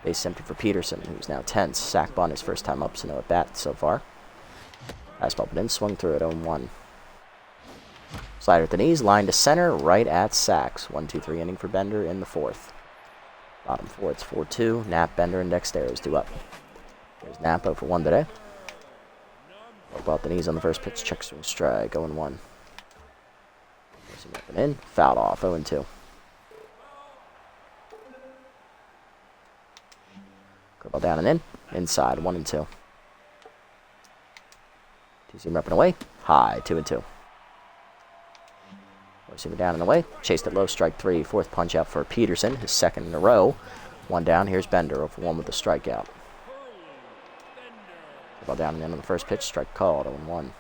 Base empty for Peterson, who's now tense. Sack Bond his first time up, so no at bat so far. Fastball but in, swung through it, 0-1. Slider at the knees, line to center, right at Sachs. 1-2-3 inning for Bender in the 4th. Bottom 4, it's 4-2. Knapp, Bender, and Dexterous do up. There's Knapp 0 for 1 today. About the knees on the first pitch, check swing strike, 0-1. Up and in, fouled off, 0-2. Curveball down and in, inside, 1-2. Two-seamer up and away, high, 2-2. Four-seamer down and away, chased it low, strike 3. 4th punch out for Peterson, his 2nd in a row. 1 down, here's Bender, 0 for 1 with the strikeout. Curveball down and in on the first pitch, strike called, 0-1.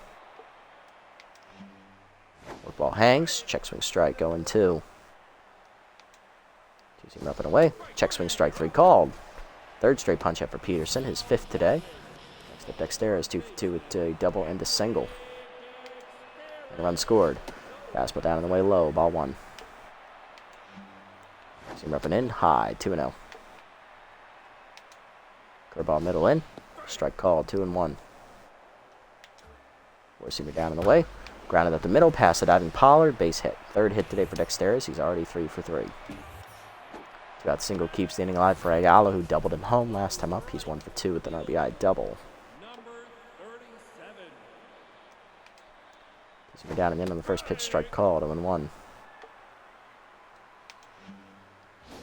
Ball hangs, check swing strike, 0-2. Two-seamer up and away, check swing strike 3 called. 3rd straight punch out for Peterson, his 5th today. Next up, Dexterous 2 for 2 with a double and a single. And a run scored. Fastball down and away low, ball 1. Seam repping in, high, 2-0. Curveball middle in, strike called, 2-1. Four-seamer down in the way, grounded up the middle, pass it out in Pollard, base hit. Third hit today for Dexteris, he's already 3 for 3. Two-out single keeps the inning alive for Ayala, who doubled him home last time up. He's 1 for 2 with an RBI double. We're down and in on the first pitch, strike called, 0-1.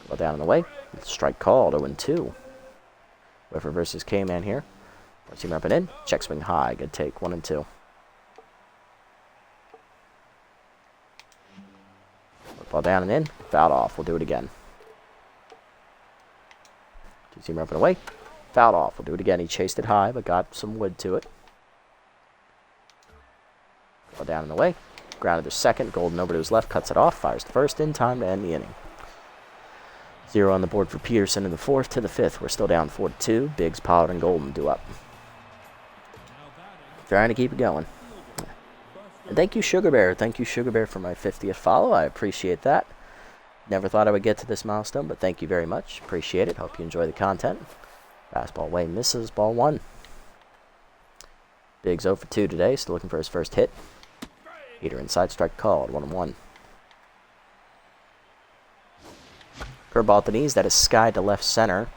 Well, down in the way, strike called, 0-2. Whiffer versus K-Man here. Four-seam up and in, check swing high, good take, 1-2. Ball down and in, fouled off, we'll do it again. Two-seamer up and away, fouled off, we'll do it again. He chased it high, but got some wood to it. Ball down in the way, grounded to second, Golden over to his left, cuts it off, fires to first in time to end the inning. 0 on the board for Peterson in the 4th to the 5th. We're still down 4-2. Biggs, Pollard, and Golden due up. Trying to keep it going. And thank you, Sugar Bear. Thank you, Sugar Bear, for my 50th follow. I appreciate that. Never thought I would get to this milestone, but thank you very much. Appreciate it. Hope you enjoy the content. Fastball away, misses, ball 1. Biggs 0 for 2 today, still looking for his first hit. Heater inside, strike called, 1-1. Curveball at the knees, that is sky to left center.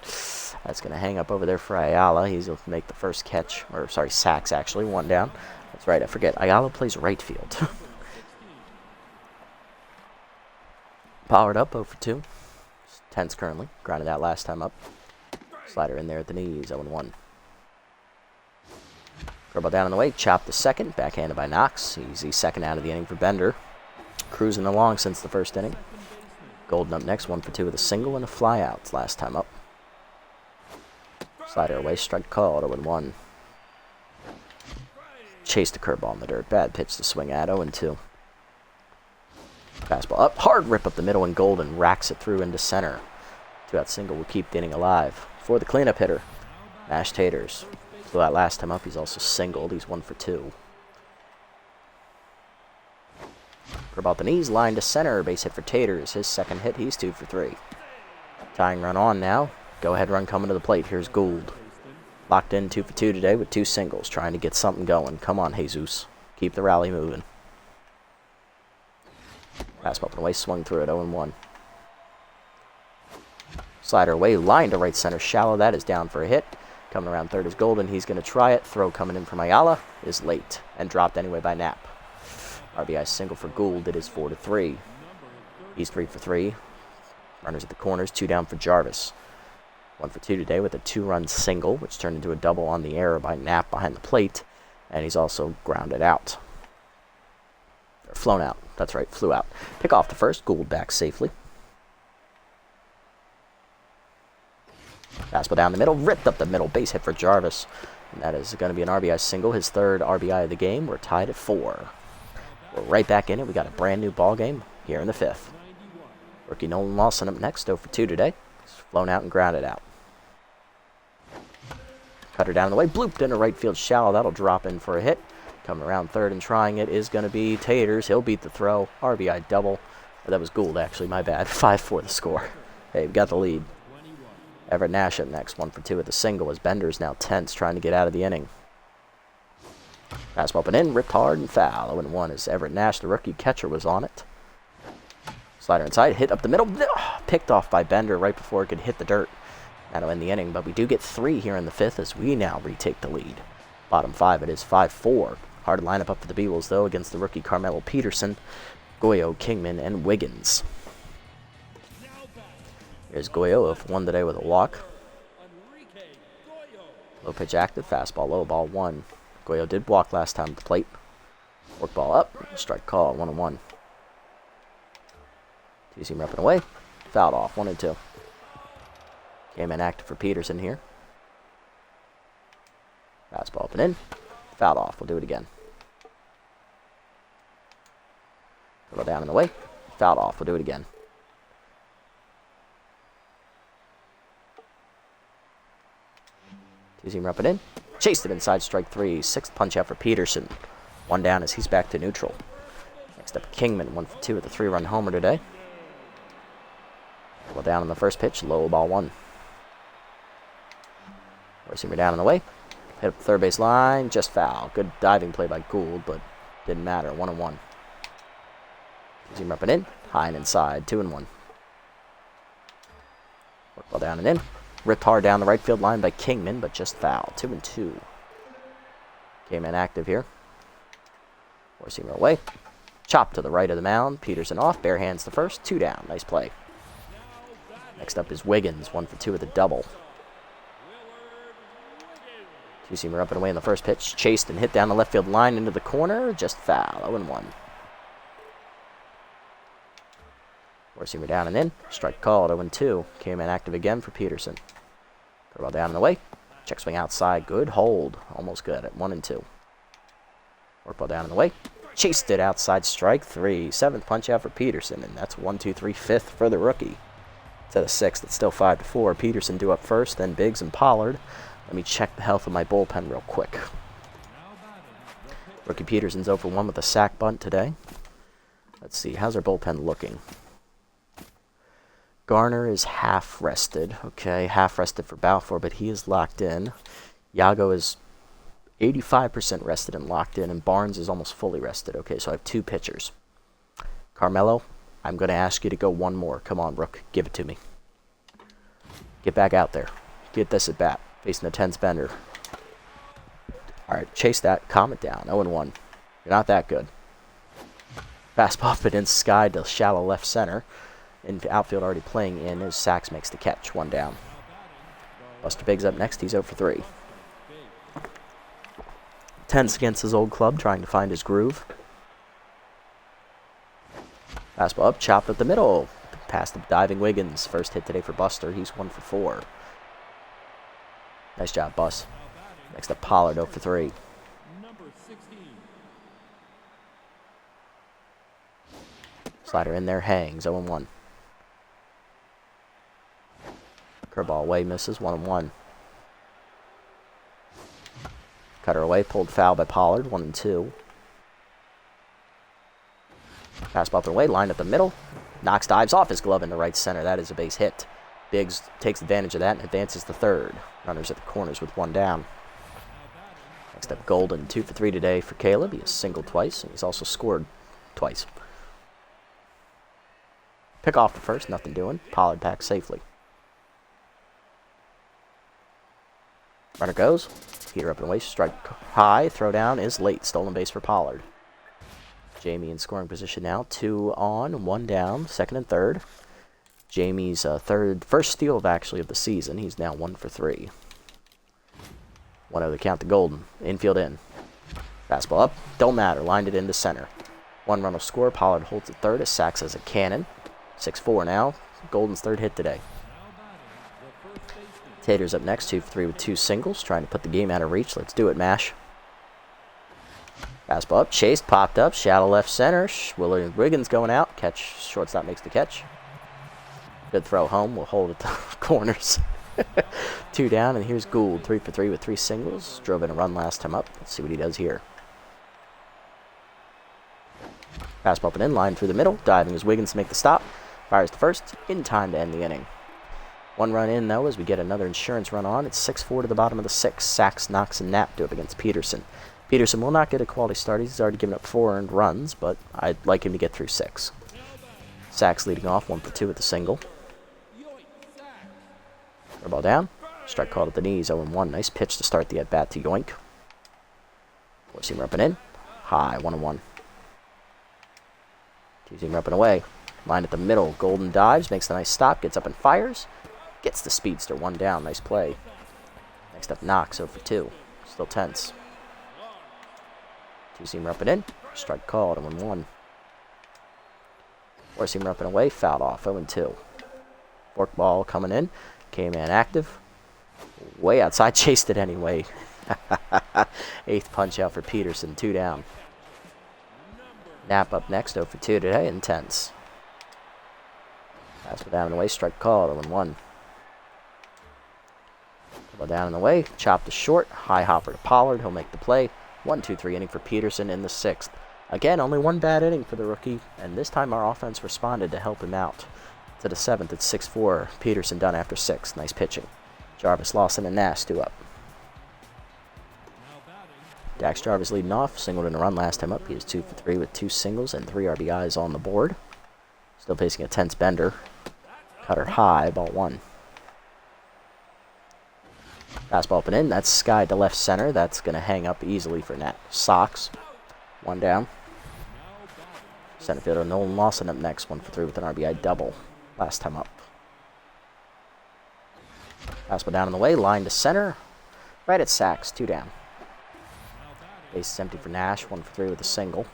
That's going to hang up over there for Ayala. He's going to make the first catch, or sorry, sacks actually, 1 down. That's right, I forget. Ayala plays right field. Powered up, 0 for 2. Tense currently, grounded out last time up. Slider in there at the knees, 0-1. Curveball down on the way, chopped to second, backhanded by Knox. Easy second out of the inning for Bender. Cruising along since the first inning. Golden up next, 1 for 2 with a single and a flyout last time up. Slider away, strike called, 0-1. Chased the curveball in the dirt. Bad pitch to swing at, 0-2. Fastball up, hard rip up the middle, and Golden racks it through into center. Two-out single will keep the inning alive. For the cleanup hitter, Mashed Taters. So that last time up, he's also singled. He's 1 for 2. Curveball at the knees, line to center, base hit for Taters. His second hit, he's 2 for 3. Tying run on now. Go-ahead run coming to the plate. Here's Gould. Locked in 2 for 2 today with 2 singles, trying to get something going. Come on, Jesus. Keep the rally moving. Fastball up and away, swung through it, 0-1. Slider away, line to right center, shallow. That is down for a hit. Coming around third is Golden. He's going to try it. Throw coming in from Ayala is late and dropped anyway by Knapp. RBI single for Gould. It is 4 to 3. He's 3 for 3. Runners at the corners, 2 down for Jarvis. 1 for 2 today with a 2-run single, which turned into a double on the error by Knapp behind the plate. And he's also grounded out. Or flown out. That's right, flew out. Pick off the first. Gould back safely. Fastball down the middle, ripped up the middle, base hit for Jarvis. And that is going to be an RBI single, his 3rd RBI of the game. We're tied at 4. We're right back in it. We got a brand new ball game here in the 5th. Rookie Nolan Lawson up next, 0 for 2 today. He's flown out and grounded out. Cutter down the way, blooped into right field shallow. That'll drop in for a hit. Coming around third and trying it is going to be Taters. He'll beat the throw. RBI double. Oh, that was Gould, actually. My bad. 5-4 the score. Hey, we got the lead. Everett Nash up next, 1 for 2 with a single, as Bender's now tense, trying to get out of the inning. Fastball up and in, ripped hard and foul. 0-1 as Everett Nash, the rookie catcher, was on it. Slider inside, hit up the middle, picked off by Bender right before it could hit the dirt. That'll end the inning, but we do get 3 here in the 5th as we now retake the lead. Bottom 5, it is 5-4. Hard lineup up for the Beewolves, though, against the rookie Carmelo Peterson, Goyo, Kingman, and Wiggins. Here's Goyo, if 1 today with a walk. Low pitch active, fastball low, ball 1. Goyo did walk last time at the plate. Work ball up, strike call, 1-1. Two-seam repping away, fouled off, 1-2. Came in active for Peterson here. Fastball up and in, fouled off, we'll do it again. Go down in the way, fouled off, we'll do it again. Two-seam up and in. Chased it inside, strike 3. 6th punch out for Peterson. 1 down as he's back to neutral. Next up, Kingman, 1 for 2 with a 3-run homer today. Well, down on the first pitch, low ball 1. Four-seamer down on the way. Hit up the third base line, just foul. Good diving play by Gould, but didn't matter. 1-1. Two-seamer up and in, high and inside, 2-1. Work ball down and in. Ripped hard down the right field line by Kingman, but just foul. 2-2. K-man active here. Four-seamer away. Chop to the right of the mound. Peterson off. Bare hands to first. 2 down. Nice play. Next up is Wiggins. 1 for 2 with a double. Two-seamer up and away in the first pitch. Chased and hit down the left field line into the corner. Just foul. 0-1. Four-seamer down and in. Strike called. 0-2. K-man active again for Peterson. Curveball down and away. Check swing outside. Good hold. Almost good at 1-2. Work ball down and away. Chased it outside. Strike 3. 7th punch out for Peterson. And that's 1, 2, 3, 5th for the rookie. Instead of 6th, it's still 5-4. Peterson due up first, then Biggs and Pollard. Let me check the health of my bullpen real quick. Rookie Peterson's 0 for 1 with a sack bunt today. Let's see. How's our bullpen looking? Garner is half rested. Okay, half rested for Balfour, but he is locked in. Yago is 85% rested and locked in, and Barnes is almost fully rested. Okay, so I have 2 pitchers. Carmelo, I'm going to ask you to go 1 more. Come on, Rook. Give it to me. Get back out there. Get this at bat. Facing the 10 spender. All right, chase that. Calm it down. 0-1. You're not that good. Fastball up and inside to shallow left center. In outfield already playing in as Sachs makes the catch. 1 down. Buster Biggs up next. He's 0 for 3. Tense against his old club, trying to find his groove. Fastball up, chopped up the middle. Past the diving Wiggins. First hit today for Buster. He's 1 for 4. Nice job, Bus. Next up, Pollard 0 for 3. Slider in there, hangs 0-1. Curveball away, misses 1-1. Cutter away, pulled foul by Pollard, 1-2. Fastball away, line up the middle. Knox dives off his glove into right center. That is a base hit. Biggs takes advantage of that and advances to third. Runners at the corners with 1 down. Next up, Golden, 2 for 3 today for Caleb. He has singled twice, and he's also scored twice. Pick off the first, nothing doing. Pollard packs safely. Runner goes. Heater up and away. Strike high. Throw down is late. Stolen base for Pollard. Jamie in scoring position now. 2 on, 1 down. Second and third. Jamie's first steal of the season. He's now 1 for 3. 1-0 to count to Golden. Infield in. Fastball up. Don't matter. Lined it into center. 1 run will score. Pollard holds at third as Sachs has a cannon. 6-4 now. Golden's 3rd hit today. Tater's up next, 2 for 3 with 2 singles, trying to put the game out of reach. Let's do it, Mash. Fastball up, chased, popped up, shallow left center. William Wiggins going out. Catch, shortstop makes the catch. Good throw home. We'll hold at the corners. 2 down, and here's Gould, 3 for 3 with 3 singles. Drove in a run last time up. Let's see what he does here. Fastball up and in, line through the middle. Diving as Wiggins to make the stop. Fires to first, in time to end the inning. 1 run in, though, as we get another insurance run on. It's 6-4 to the bottom of the 6th. Sachs, Knox, and Knapp do up against Peterson. Peterson will not get a quality start. He's already given up 4 earned runs, but I'd like him to get through 6. Sachs leading off, 1 for 2 with the single. Ball down. Strike called at the knees, 0-1. Nice pitch to start the at-bat to Yoink. Four-seamer up and in. High, 1-1. Two-seamer up and away. Line at the middle. Golden dives, makes a nice stop, gets up and fires. Gets the speedster, 1 down. Nice play. Next up, Knox, 0 for 2. Still tense. Two-seamer up and in. Strike called, 0-1. Four-seamer up and away. Fouled off, 0-2. Fork ball coming in. K-man active. Way outside. Chased it anyway. 8th punch out for Peterson. 2 down. Knapp up next, 0 for 2 today. Intense. Fastball down and away. Strike called, 0-1. Down and away, chopped to short, high hopper to Pollard, he'll make the play. 1-2-3 inning for Peterson in the 6th. Again, only 1 bad inning for the rookie, and this time our offense responded to help him out. To the 7th, it's 6-4. Peterson done after 6. Nice pitching. Jarvis, Lawson, and Nash 2 up. Dax Jarvis leading off. Singled in a run last time up. He is 2 for 3 with 2 singles and 3 RBIs on the board. Still facing a tense Bender. Cutter high, ball 1. Fastball up and in. That's Sky to left center. That's going to hang up easily for Nat Sox. 1 down. Center fielder Nolan Lawson up next. 1 for 3 with an RBI double last time up. Fastball down in the way. Line to center. Right at Sachs. 2 down. Base is empty for Nash. 1 for 3 with a single.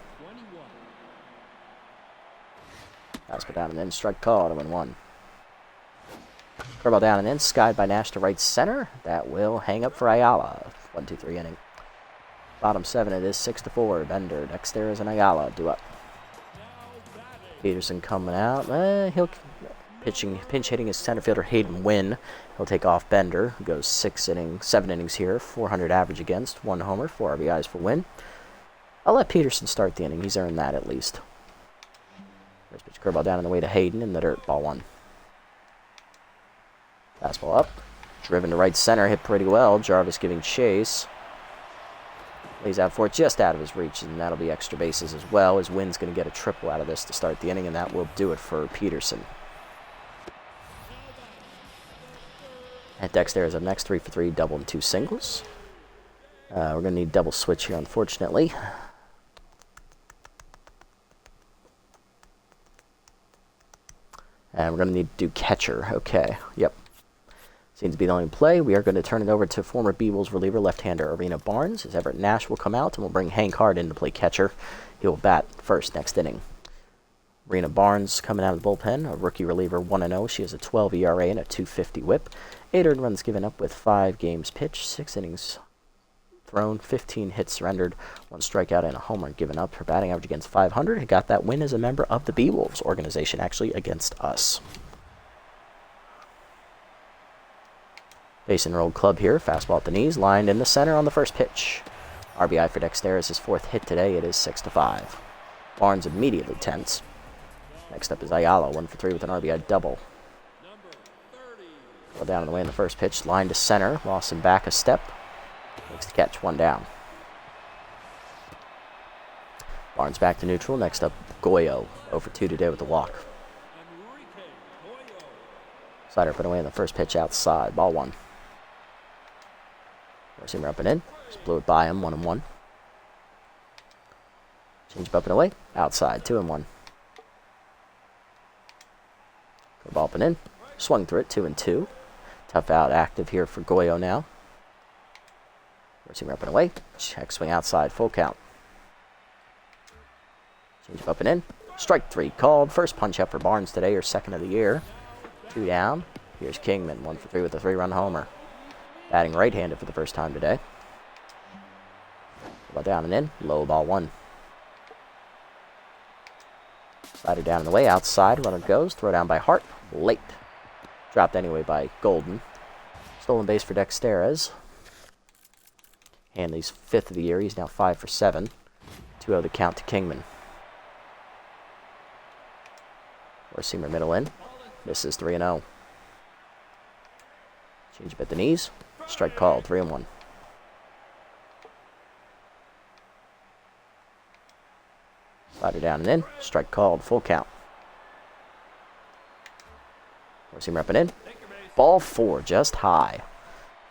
Fastball down and in. Strike call to win 1. Curveball down and in. Skied by Nash to right center. That will hang up for Ayala. 1-2-3 inning. Bottom 7, it is 6-4. Bender, Dexteras, and Ayala do up. Peterson coming out. He'll pinch hitting his center fielder Hayden Wynn. He'll take off Bender. Goes 7 innings here. 400 average against. 1 homer, 4 RBIs for Wynn. I'll let Peterson start the inning. He's earned that at least. First pitch curveball down on the way to Hayden in the dirt. Ball 1. Fastball up. Driven to right center. Hit pretty well. Jarvis giving chase. Lays out for it just out of his reach, and that'll be extra bases as well, as Wynn's going to get a triple out of this to start the inning, and that will do it for Peterson. And Dexter is up next, 3 for 3, double and 2 singles. We're going to need double switch here, unfortunately. And we're going to need to do catcher. Okay, yep. Seems to be the only play. We are going to turn it over to former Beewolves reliever left-hander Arena Barnes, as Everett Nash will come out, and we'll bring Hank Hart in to play catcher. He will bat first next inning. Arena Barnes coming out of the bullpen, a rookie reliever 1-0. She has a 12 ERA and a 250 whip. 8 earned runs given up with 5 games pitched, 6 innings thrown, 15 hits surrendered, 1 strikeout and a home run given up. Her batting average against 500. He got that win as a member of the Beewolves organization, actually against us. Base and rolled club here. Fastball at the knees. Lined in the center on the first pitch. RBI for Dexter is his 4th hit today. It is 6-5. Barnes immediately tense. Next up is Ayala. 1 for 3 with an RBI double. Well down on the way in the first pitch. Line to center. Lawson back a step. Makes the catch. 1 down. Barnes back to neutral. Next up, Goyo. 0 for 2 today with the walk. Slider put away in the first pitch outside. Ball 1. Seamer up and in. Just blew it by him. 1-1. Change up and away. Outside. 2-1. Good ball up and in. Swung through it. 2-2. Tough out active here for Goyo now. Seamer up and away. Check swing outside. Full count. Change up and in. Strike 3 called. First punch up for Barnes today, her 2nd of the year. 2 down. Here's Kingman. 1 for 3 with a 3-run homer. Batting right-handed for the first time today. Ball down and in. Low ball 1. Slider down in the way. Outside. Runner goes. Throw down by Hart. Late. Dropped anyway by Golden. Stolen base for Dexteras. Hanley's 5th of the year. He's now 5 for 7. 2-0 the count to Kingman. Seamer middle in. This is 3-0. Change up at the knees. Strike called. 3-1. Slider down and in. Strike called. Full count. Seamer up and in. Ball 4. Just high.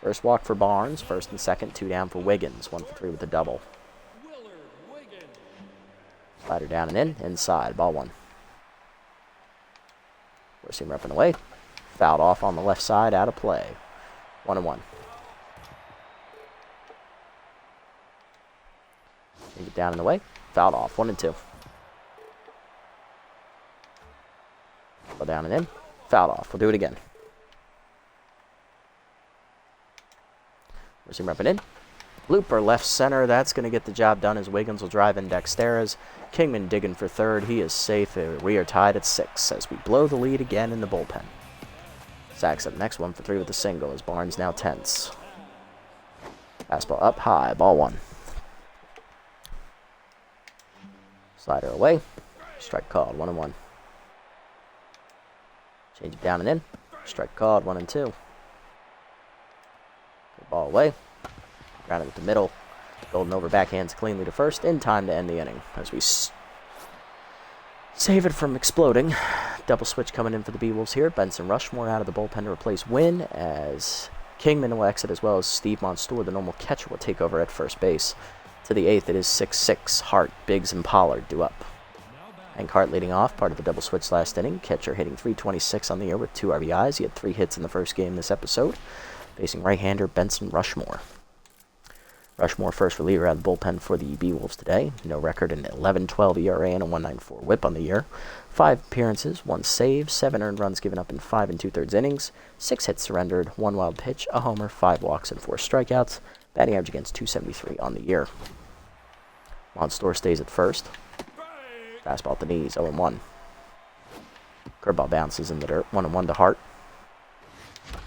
First walk for Barnes. 1st and 2nd. 2 down for Wiggins. 1 for 3 with a double. Slider down and in. Inside. Ball 1. Seamer up and away. Fouled off on the left side. Out of play. 1-1. Take it down and away. Fouled off. 1-2. Go down and in. Fouled off. We'll do it again. Seamer up and in. Looper left center. That's going to get the job done as Wiggins will drive in Dexteras. Kingman digging for 3rd. He is safe. We are tied at 6 as we blow the lead again in the bullpen. Sachs up next. 1 for 3 with a single as Barnes now tense. Fastball up high. Ball 1. Slider away. Strike called. 1-1. Change it down and in. Strike called, 1 and 2. Good ball away. Grounded at the middle. Golden over backhands cleanly to first. In time to end the inning as we save it from exploding. Double switch coming in for the Beewolves here. Benson Rushmore out of the bullpen to replace Wynn, as Kingman will exit, as well as Steve Monstour, the normal catcher, will take over at first base. To the 8th, it is 6-6. Hart, Biggs, and Pollard due up. Hank Hart leading off, part of the double switch last inning. Catcher hitting .326 on the year with 2 RBIs. He had 3 hits in the first game this episode. Facing right-hander Benson Rushmore. Rushmore, first reliever out of the bullpen for the Beewolves today. No record, an 11.12 ERA and a 1.94 WHIP on the year. 5 appearances, 1 save, 7 earned runs given up in 5 2/3 innings, 6 hits surrendered, 1 wild pitch, a homer, 5 walks, and 4 strikeouts. Batting average against .273 on the year. Monstour stays at first. Fastball at the knees, 0-1. Curveball bounces in the dirt, 1-1 to Hart.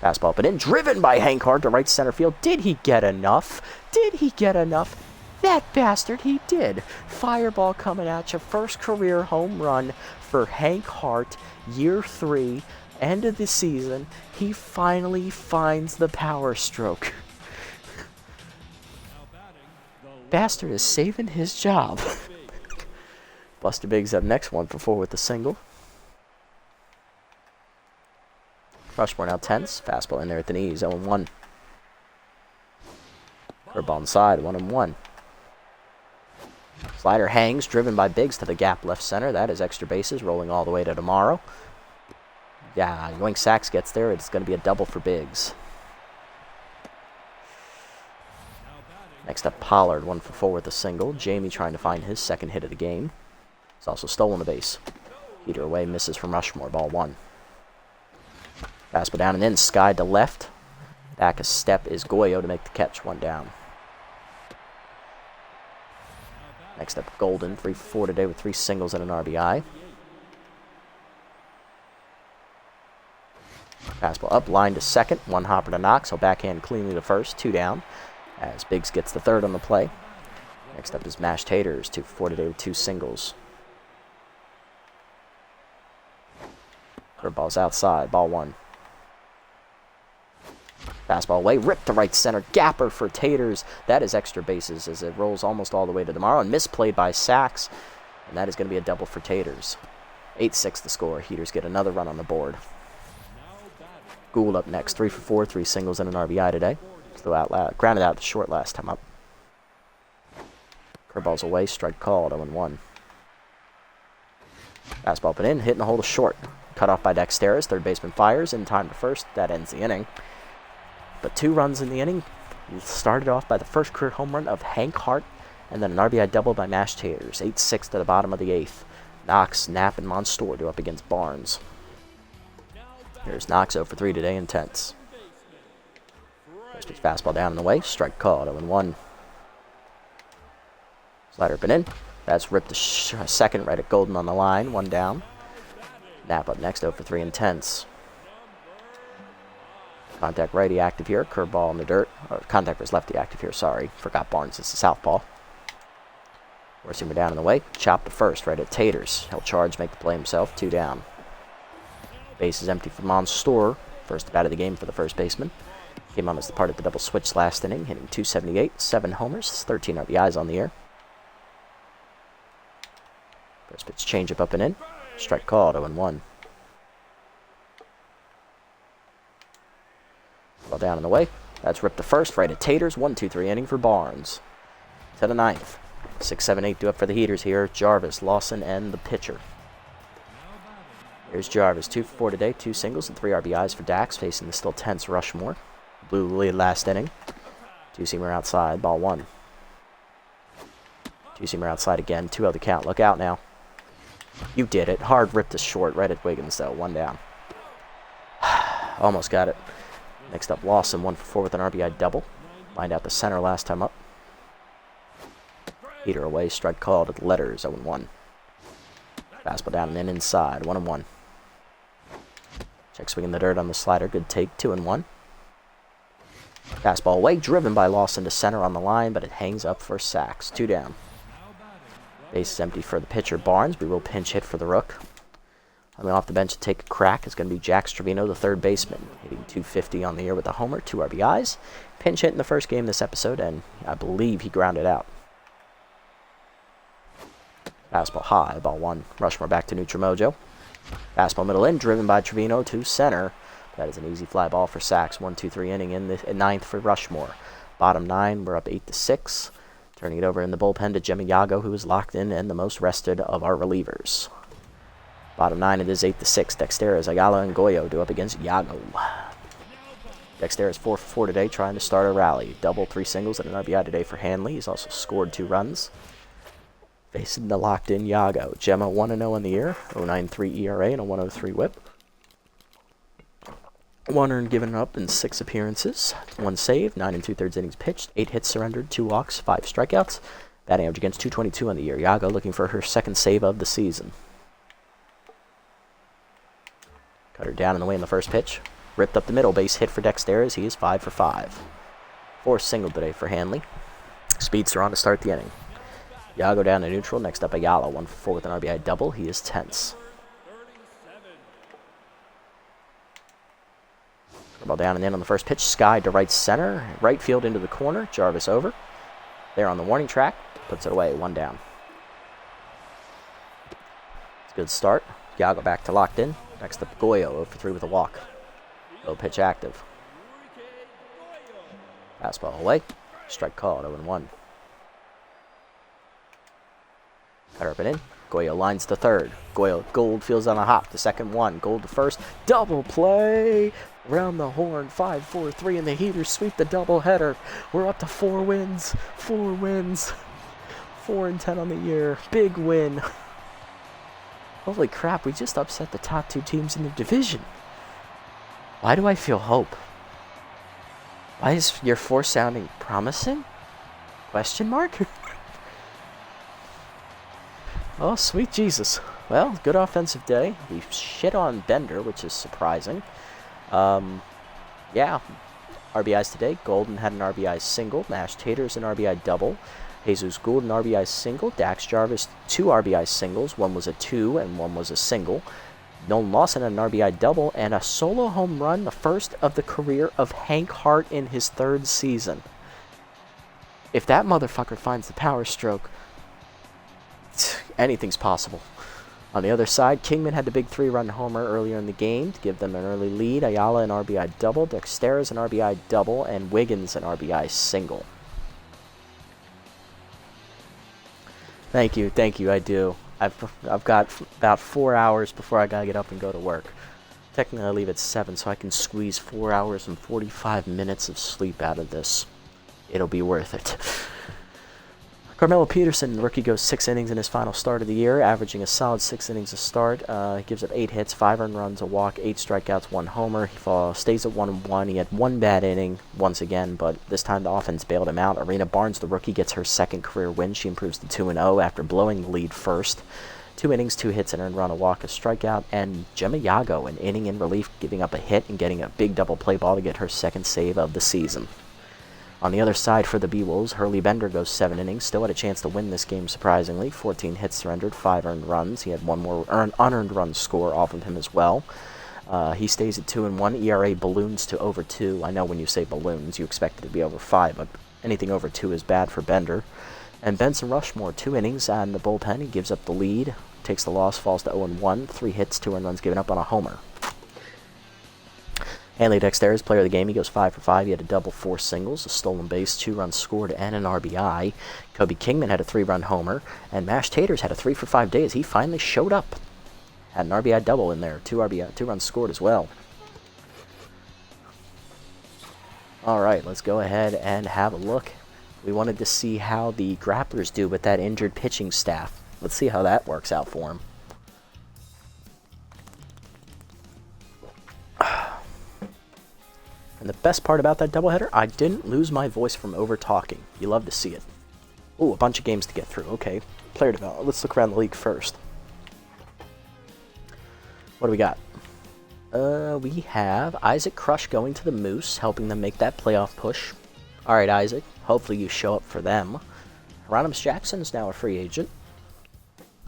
Fastball up and in, driven by Hank Hart to right center field. Did he get enough? Did he get enough? That bastard, he did. Fireball coming at you. First career home run for Hank Hart, year 3, end of the season. He finally finds the power stroke. Bastard is saving his job. Buster Biggs up next, 1 for 4 with the single. Rushmore now tense. Fastball in there at the knees, 0-1. Curveball inside, 1-1. Slider hangs, driven by Biggs to the gap left center. That is extra bases, rolling all the way to tomorrow. Yeah, Yoink Sachs gets there. It's going to be a double for Biggs. Next up, Pollard, 1 for 4 with a single. Jamie trying to find his second hit of the game. He's also stolen the base. Heater away, misses from Rushmore, ball 1. Fastball down and in, Sky to left. Back a step is Goyo to make the catch, 1 down. Next up, Golden, 3 for 4 today with 3 singles and an RBI. Fastball up, line to second, 1 hopper to Knox. He'll backhand cleanly to first, 2 down. As Biggs gets the third on the play. Next up is Mashed Taters, 2 for 4 today with 2 singles. Curveball's outside, ball 1. Fastball away, ripped to right center, gapper for Taters. That is extra bases as it rolls almost all the way to tomorrow, and misplayed by Sachs. And that is going to be a double for Taters. 8-6 the score. Heaters get another run on the board. Gould up next, 3 for 4, 3 singles and an RBI today. Grounded out to short last time up. Curveball's away, strike called, 0-1. Fastball up and in, hitting the hole to short. Cut off by Dexteris, third baseman fires, in time to first. That ends the inning. But 2 runs in the inning. Started off by the first career home run of Hank Hart, and then an RBI double by Mashed Taters. 8-6 to the bottom of the 8th. Knox, Knapp, and Monstour do up against Barnes. Here's Knox 0 for 3 today, intense. First pitch fastball down and away, strike called, 0-1. Slider up and in. That's ripped to second right at Golden on the line, 1 down. Knapp up next, 0 for 3, intense. Contact righty active here, curveball in the dirt. Or contact was lefty active here, sorry. Forgot Barnes, it's the southpaw. Worseamer down in the way, chop to first right at Taters. He'll charge, make the play himself, 2 down. Base is empty for Monstour, first bat of the game for the first baseman. Came on as the part of the double switch last inning, hitting .278, 7 homers, 13 RBIs on the year. First pitch changeup up and in. Strike called, 0-1. Ball down and away. That's ripped to first, right at Taters. 1-2-3 inning for Barnes. To the 9th. 6, 7, 8 due up for the Heaters here. Jarvis, Lawson, and the pitcher. Here's Jarvis, 2 for 4 today, 2 singles and 3 RBIs for Dax, facing the still tense Rushmore. Blew the lead last inning. 2-seamer outside, ball 1. 2-seamer outside again, 2-0 the count. Look out now. You did it. Hard ripped to short, right at Wiggins though, 1 down. Almost got it. Next up, Lawson, 1 for 4 with an RBI double. Lined out the center last time up. Heater away, strike called at the letters, 0-1. Fastball down and in inside, 1-1. Check swing in the dirt on the slider, good take, 2-1. Fastball away, driven by Lawson to center on the line, but it hangs up for Sachs, 2 down. Base is empty for the pitcher, Barnes. We will pinch hit for the Rook. Coming off the bench to take a crack is going to be Jax Trevino, the third baseman, hitting .250 on the year with a homer, 2 RBIs. Pinch hit in the first game this episode, and I believe he grounded out. Fastball high, ball 1. Rushmore back to neutral mojo. Fastball middle in, driven by Trevino to center. That is an easy fly ball for Sachs. 1-2-3 inning in the ninth for Rushmore. Bottom 9, we're up 8-6. Turning it over in the bullpen to Jimmy Yago, who is locked in and the most rested of our relievers. Bottom 9, it is 8-6. Dexteras, Ayala, and Goyo do up against Yago. Dexteras 4 for 4 today, trying to start a rally. Double, 3 singles, and an RBI today for Hanley. He's also scored 2 runs. Facing the locked-in Yago. Gemma 1-0 in the year, 0.93 ERA, and a 1.03 whip. 1 earned given up in 6 appearances. 1 save, 9 2/3 innings pitched, 8 hits surrendered, 2 walks, 5 strikeouts. Batting average against .222 on the year. Yago looking for her second save of the season. Cut her down in the way in the first pitch. Ripped up the middle, base hit for Dexteras. He is 5 for 5. 4 single today for Hanley. Speedster on to start the inning. Yago down to neutral. Next up, Ayala, 1 for 4 with an RBI double. He is tense. Ball down and in on the first pitch. Sky to right center. Right field into the corner. Jarvis over. There on the warning track. Puts it away. 1 down. It's a good start. Yago back to locked in. Next up, Goyo, 0 for 3 with a walk. Low pitch active. Fastball away. Strike called, 0-1. Cutter up and in. Goyo lines to third. Gold feels on a hop. The second one. Gold to first. Double play. Round the horn. 5-4-3 and the Heaters sweep the doubleheader. We're up to 4 wins. 4 wins. 4-10 on the year. Big win. Holy crap, we just upset the top 2 teams in the division. Why do I feel hope? Why is your 4 sounding promising? Question mark? Oh, sweet Jesus. Well, good offensive day. We shit on Bender, which is surprising. Yeah. RBIs today. Golden had an RBI single. Mashed Taters an RBI double. Jesus Gould an RBI single. Dax Jarvis 2 RBI singles. 1 was a 2 and 1 was a single. Nolan Lawson had an RBI double and a solo home run, the first of the career of Hank Hart in his 3rd season. If that motherfucker finds the power stroke, anything's possible. On the other side, Kingman had the big 3-run homer earlier in the game to give them an early lead. Ayala an RBI double, Dexteras an RBI double, and Wiggins an RBI single. Thank you, I do. I've got about 4 hours before I gotta get up and go to work. Technically I leave at 7, so I can squeeze 4 hours and 45 minutes of sleep out of this. It'll be worth it. Carmelo Peterson, the rookie, goes 6 innings in his final start of the year, averaging a solid 6 innings a start. He gives up 8 hits, 5 earned runs, a walk, 8 strikeouts, 1 homer. He stays at 1-1. He had 1 bad inning once again, but this time the offense bailed him out. Arena Barnes, the rookie, gets her 2nd career win. She improves to 2-0 after blowing the lead first. 2 innings, 2 hits, an earned run, a walk, a strikeout. And Gemma Yago, an inning in relief, giving up a hit and getting a big double play ball to get her 2nd save of the season. On the other side for the Beewolves, Hurley Bender goes 7 innings, still had a chance to win this game surprisingly. 14 hits surrendered, 5 earned runs. He had 1 more unearned run score off of him as well. He stays at 2-1. ERA balloons to over 2. I know when you say balloons, you expect it to be over 5, but anything over 2 is bad for Bender. And Benson Rushmore, 2 innings on the bullpen. He gives up the lead, takes the loss, falls to 0-1. 3 hits, 2 earned runs given up on a homer. Hanley Dexteras, player of the game, he goes 5 for 5. He had a double, 4 singles, a stolen base, 2 runs scored, and an RBI. Kobe Kingman had a 3-run homer, and Mashed Taters had a 3 for 5 day as he finally showed up. Had an RBI double in there, 2 runs scored as well. All right, let's go ahead and have a look. We wanted to see how the Grapplers do with that injured pitching staff. Let's see how that works out for them. And the best part about that doubleheader, I didn't lose my voice from over-talking. You love to see it. Ooh, a bunch of games to get through. Okay, player development. Let's look around the league first. What do we got? We have Isaac Crush going to the Moose, helping them make that playoff push. All right, Isaac. Hopefully you show up for them. Hieronymus Jackson is now a free agent.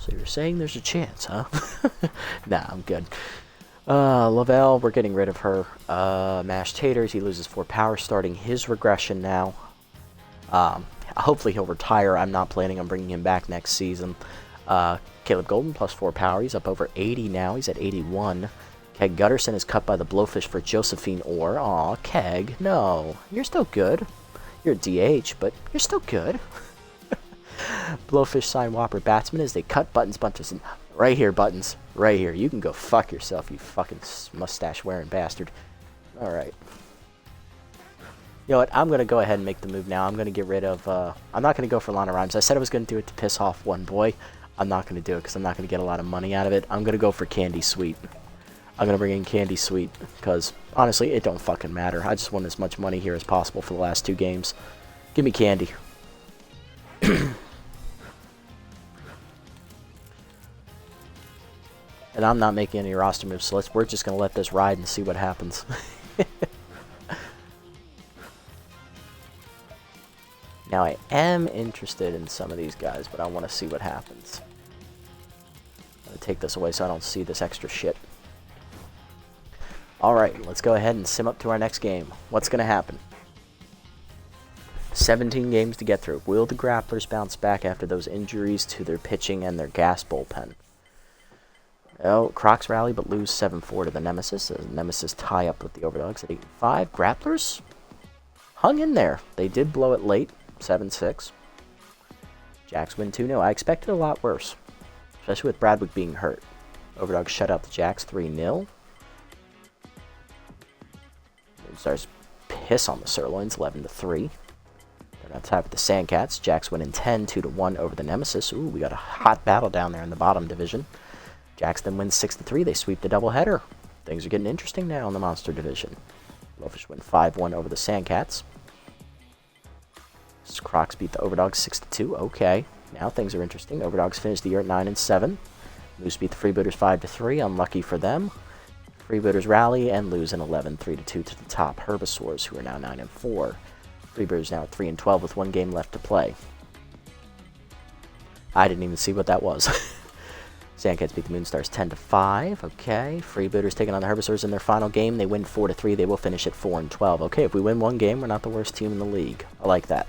So you're saying there's a chance, huh? Nah, I'm good. Lavelle, we're getting rid of her. Mashed Taters, he loses 4 power, starting his regression now. Hopefully he'll retire. I'm not planning on bringing him back next season. Caleb Golden, plus 4 power. He's up over 80 now. He's at 81. Keg Gutterson is cut by the Blowfish for Josephine Orr. Aw, Keg, no. You're still good. You're a DH, but you're still good. Blowfish sign Whopper Batsman as they cut Buttons Bunches. Right here, Buttons. Right here. You can go fuck yourself, you fucking mustache-wearing bastard. Alright. You know what? I'm going to go ahead and make the move now. I'm going to get rid of... I'm not going to go for Lana Rhymes. I said I was going to do it to piss off one boy. I'm not going to do it because I'm not going to get a lot of money out of it. I'm going to go for Candy Sweet. I'm going to bring in Candy Sweet because, honestly, it don't fucking matter. I just want as much money here as possible for the last 2 games. Give me Candy. And I'm not making any roster moves, so we're just going to let this ride and see what happens. Now, I am interested in some of these guys, but I want to see what happens. I'm going to take this away so I don't see this extra shit. Alright, let's go ahead and sim up to our next game. What's going to happen? 17 games to get through. Will the Grapplers bounce back after those injuries to their pitching and their gas bullpen? Oh, Crocs rally but lose 7-4 to the Nemesis. The Nemesis tie up with the Overdogs at 8-5. Grapplers hung in there. They did blow it late, 7-6. Jacks win 2-0. I expected a lot worse, especially with Bradwick being hurt. Overdogs shut out the Jacks 3-0. Stars piss on the Sirloins 11-3. They're not tied with the Sandcats. Jacks win in 10, 2-1 over the Nemesis. Ooh, we got a hot battle down there in the bottom division. Jacks then wins 6-3. They sweep the doubleheader. Things are getting interesting now in the Monster Division. Blowfish win 5-1 over the Sandcats. Crocs beat the Overdogs 6-2. Okay, now things are interesting. Overdogs finished the year at 9-7. Moose beat the Freebooters 5-3. Unlucky for them. Freebooters rally and lose an 11-3-2 to the top Herbisaurs, who are now 9-4. Freebooters now at 3-12 with 1 game left to play. I didn't even see what that was. Sandcats beat the Moonstars 10-5. Okay. Freebooters taking on the Herbisaurs in their final game. They win 4-3. They will finish at 4-12. Okay, if we win 1 game, we're not the worst team in the league. I like that.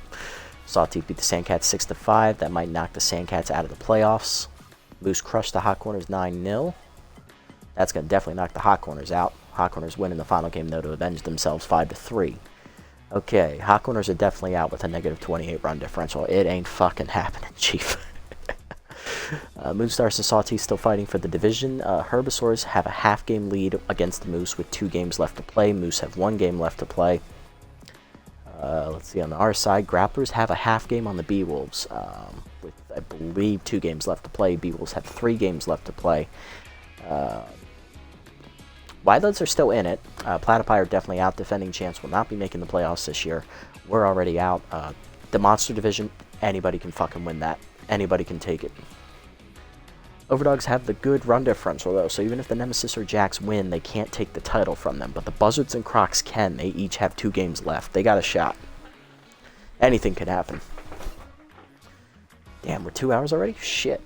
Sawtooth beat the Sandcats 6-5. That might knock the Sandcats out of the playoffs. Moose crushed the Hot Corners 9-0. That's going to definitely knock the Hot Corners out. Hot Corners win in the final game, though, to avenge themselves 5-3. Okay, Hot Corners are definitely out with a negative 28 run differential. It ain't fucking happening, Chief. Moonstars and Sawtooth still fighting for the division. Herbisaurs have a half-game lead against the Moose with 2 games left to play. Moose have 1 game left to play. Let's see, on our side, Grapplers have a half game on the Beewolves with, I believe, 2 games left to play. Beewolves have 3 games left to play. Wildlands are still in it. Platypi are definitely out. Defending champs will not be making the playoffs this year. We're already out. The Monster Division, anybody can fucking win that. Anybody can take it. Overdogs have the good run differential, though, so even if the Nemesis or Jacks win, they can't take the title from them. But the Buzzards and Crocs can. They each have 2 games left. They got a shot. Anything can happen. Damn, we're 2 hours already? Shit.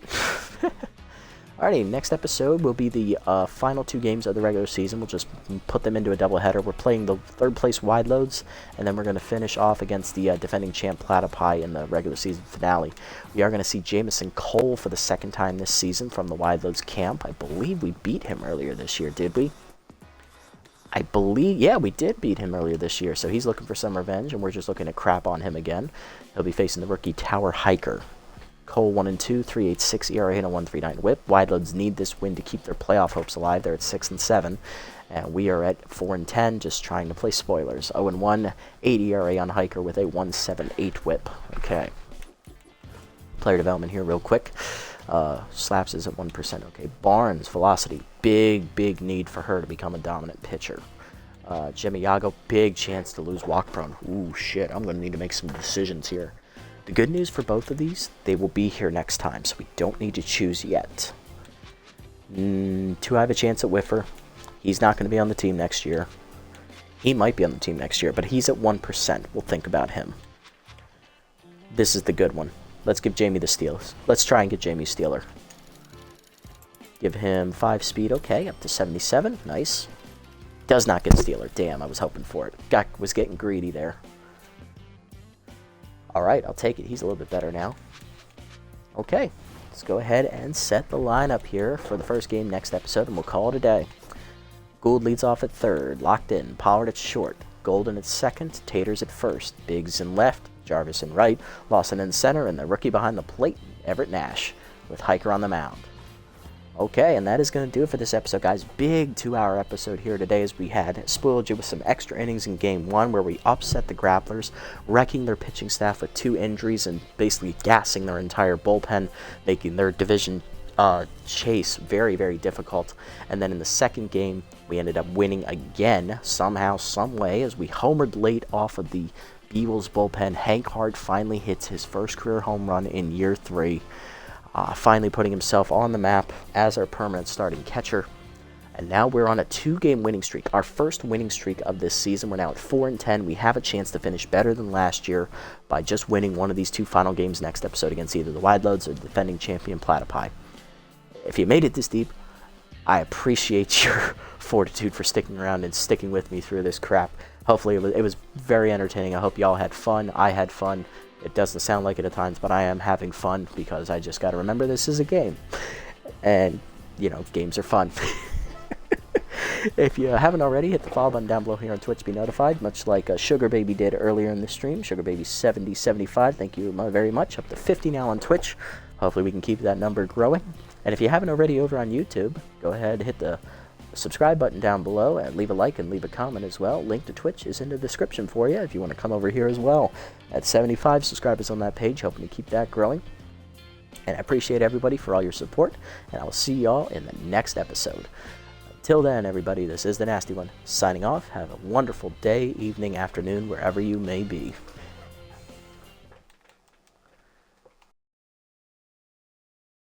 Alrighty, next episode will be the final 2 games of the regular season. We'll just put them into a doubleheader. We're playing the 3rd place Wide Loads, and then we're going to finish off against the defending champ Platypi in the regular season finale. We are going to see Jameson Cole for the 2nd time this season from the Wide Loads camp. I believe we beat him earlier this year, did we? I believe, yeah, we did beat him earlier this year, so he's looking for some revenge, and we're just looking to crap on him again. He'll be facing the rookie Tower Hiker. Cole 1-2, 3.86 ERA and a 1.39 WHIP. Wide Loads need this win to keep their playoff hopes alive. They're at 6-7, and we are at 4-10, just trying to play spoilers. 0-1, 8 ERA on Hiker with a 1.78 WHIP. Okay. Player development here, real quick. Slaps is at 1%. Okay. Barnes velocity, big need for her to become a dominant pitcher. Jimmy Yago, big chance to lose walk prone. Ooh shit! I'm gonna need to make some decisions here. The good news for both of these, they will be here next time, so we don't need to choose yet. Too high of a chance at Whiffer. He's not going to be on the team next year. He might be on the team next year, but he's at 1%. We'll think about him. This is the good one. Let's give Jamie the steal. Let's try and get Jamie Steeler. Give him 5 speed, okay, up to 77, nice. Does not get Stealer, damn, I was hoping for it. Was getting greedy there. Alright, I'll take it, he's a little bit better now. Okay, let's go ahead and set the lineup here for the first game next episode, and we'll call it a day. Gould leads off at third, locked in, Pollard at short, Golden at second, Taters at first, Biggs in left, Jarvis in right, Lawson in center, and the rookie behind the plate, Everett Nash, with Hiker on the mound. Okay, and that is going to do it for this episode, guys. Big 2-hour episode here today, as we had spoiled you with some extra innings in Game 1 where we upset the Grapplers, wrecking their pitching staff with 2 injuries and basically gassing their entire bullpen, making their division chase very, very difficult. And then in the second game, we ended up winning again, somehow, some way, as we homered late off of the Beewolves bullpen. Hank Hart finally hits his first career home run in year 3. Finally putting himself on the map as our permanent starting catcher. And now we're on a 2-game winning streak, our first winning streak of this season. We're now at 4-10. We have a chance to finish better than last year by just winning one of these 2 final games next episode against either the Wide Loads or the defending champion Platypi. If you made it this deep, I appreciate your fortitude for sticking around and sticking with me through this crap. Hopefully it was very entertaining. I hope y'all had fun. I had fun. It doesn't sound like it at times, but I am having fun because I just got to remember this is a game. And, you know, games are fun. If you haven't already, hit the follow button down below here on Twitch to be notified, much like Sugar Baby did earlier in the stream. Sugar Baby 7075, thank you very much. Up to 50 now on Twitch. Hopefully we can keep that number growing. And if you haven't already over on YouTube, go ahead and hit the subscribe button down below and leave a like and leave a comment as well. Link to Twitch is in the description for you if you want to come over here as well. At 75 subscribers on that page, hoping to keep that growing. And I appreciate everybody for all your support, and I will see y'all in the next episode. Until then, everybody, this is the Nasty One, signing off. Have a wonderful day, evening, afternoon, wherever you may be.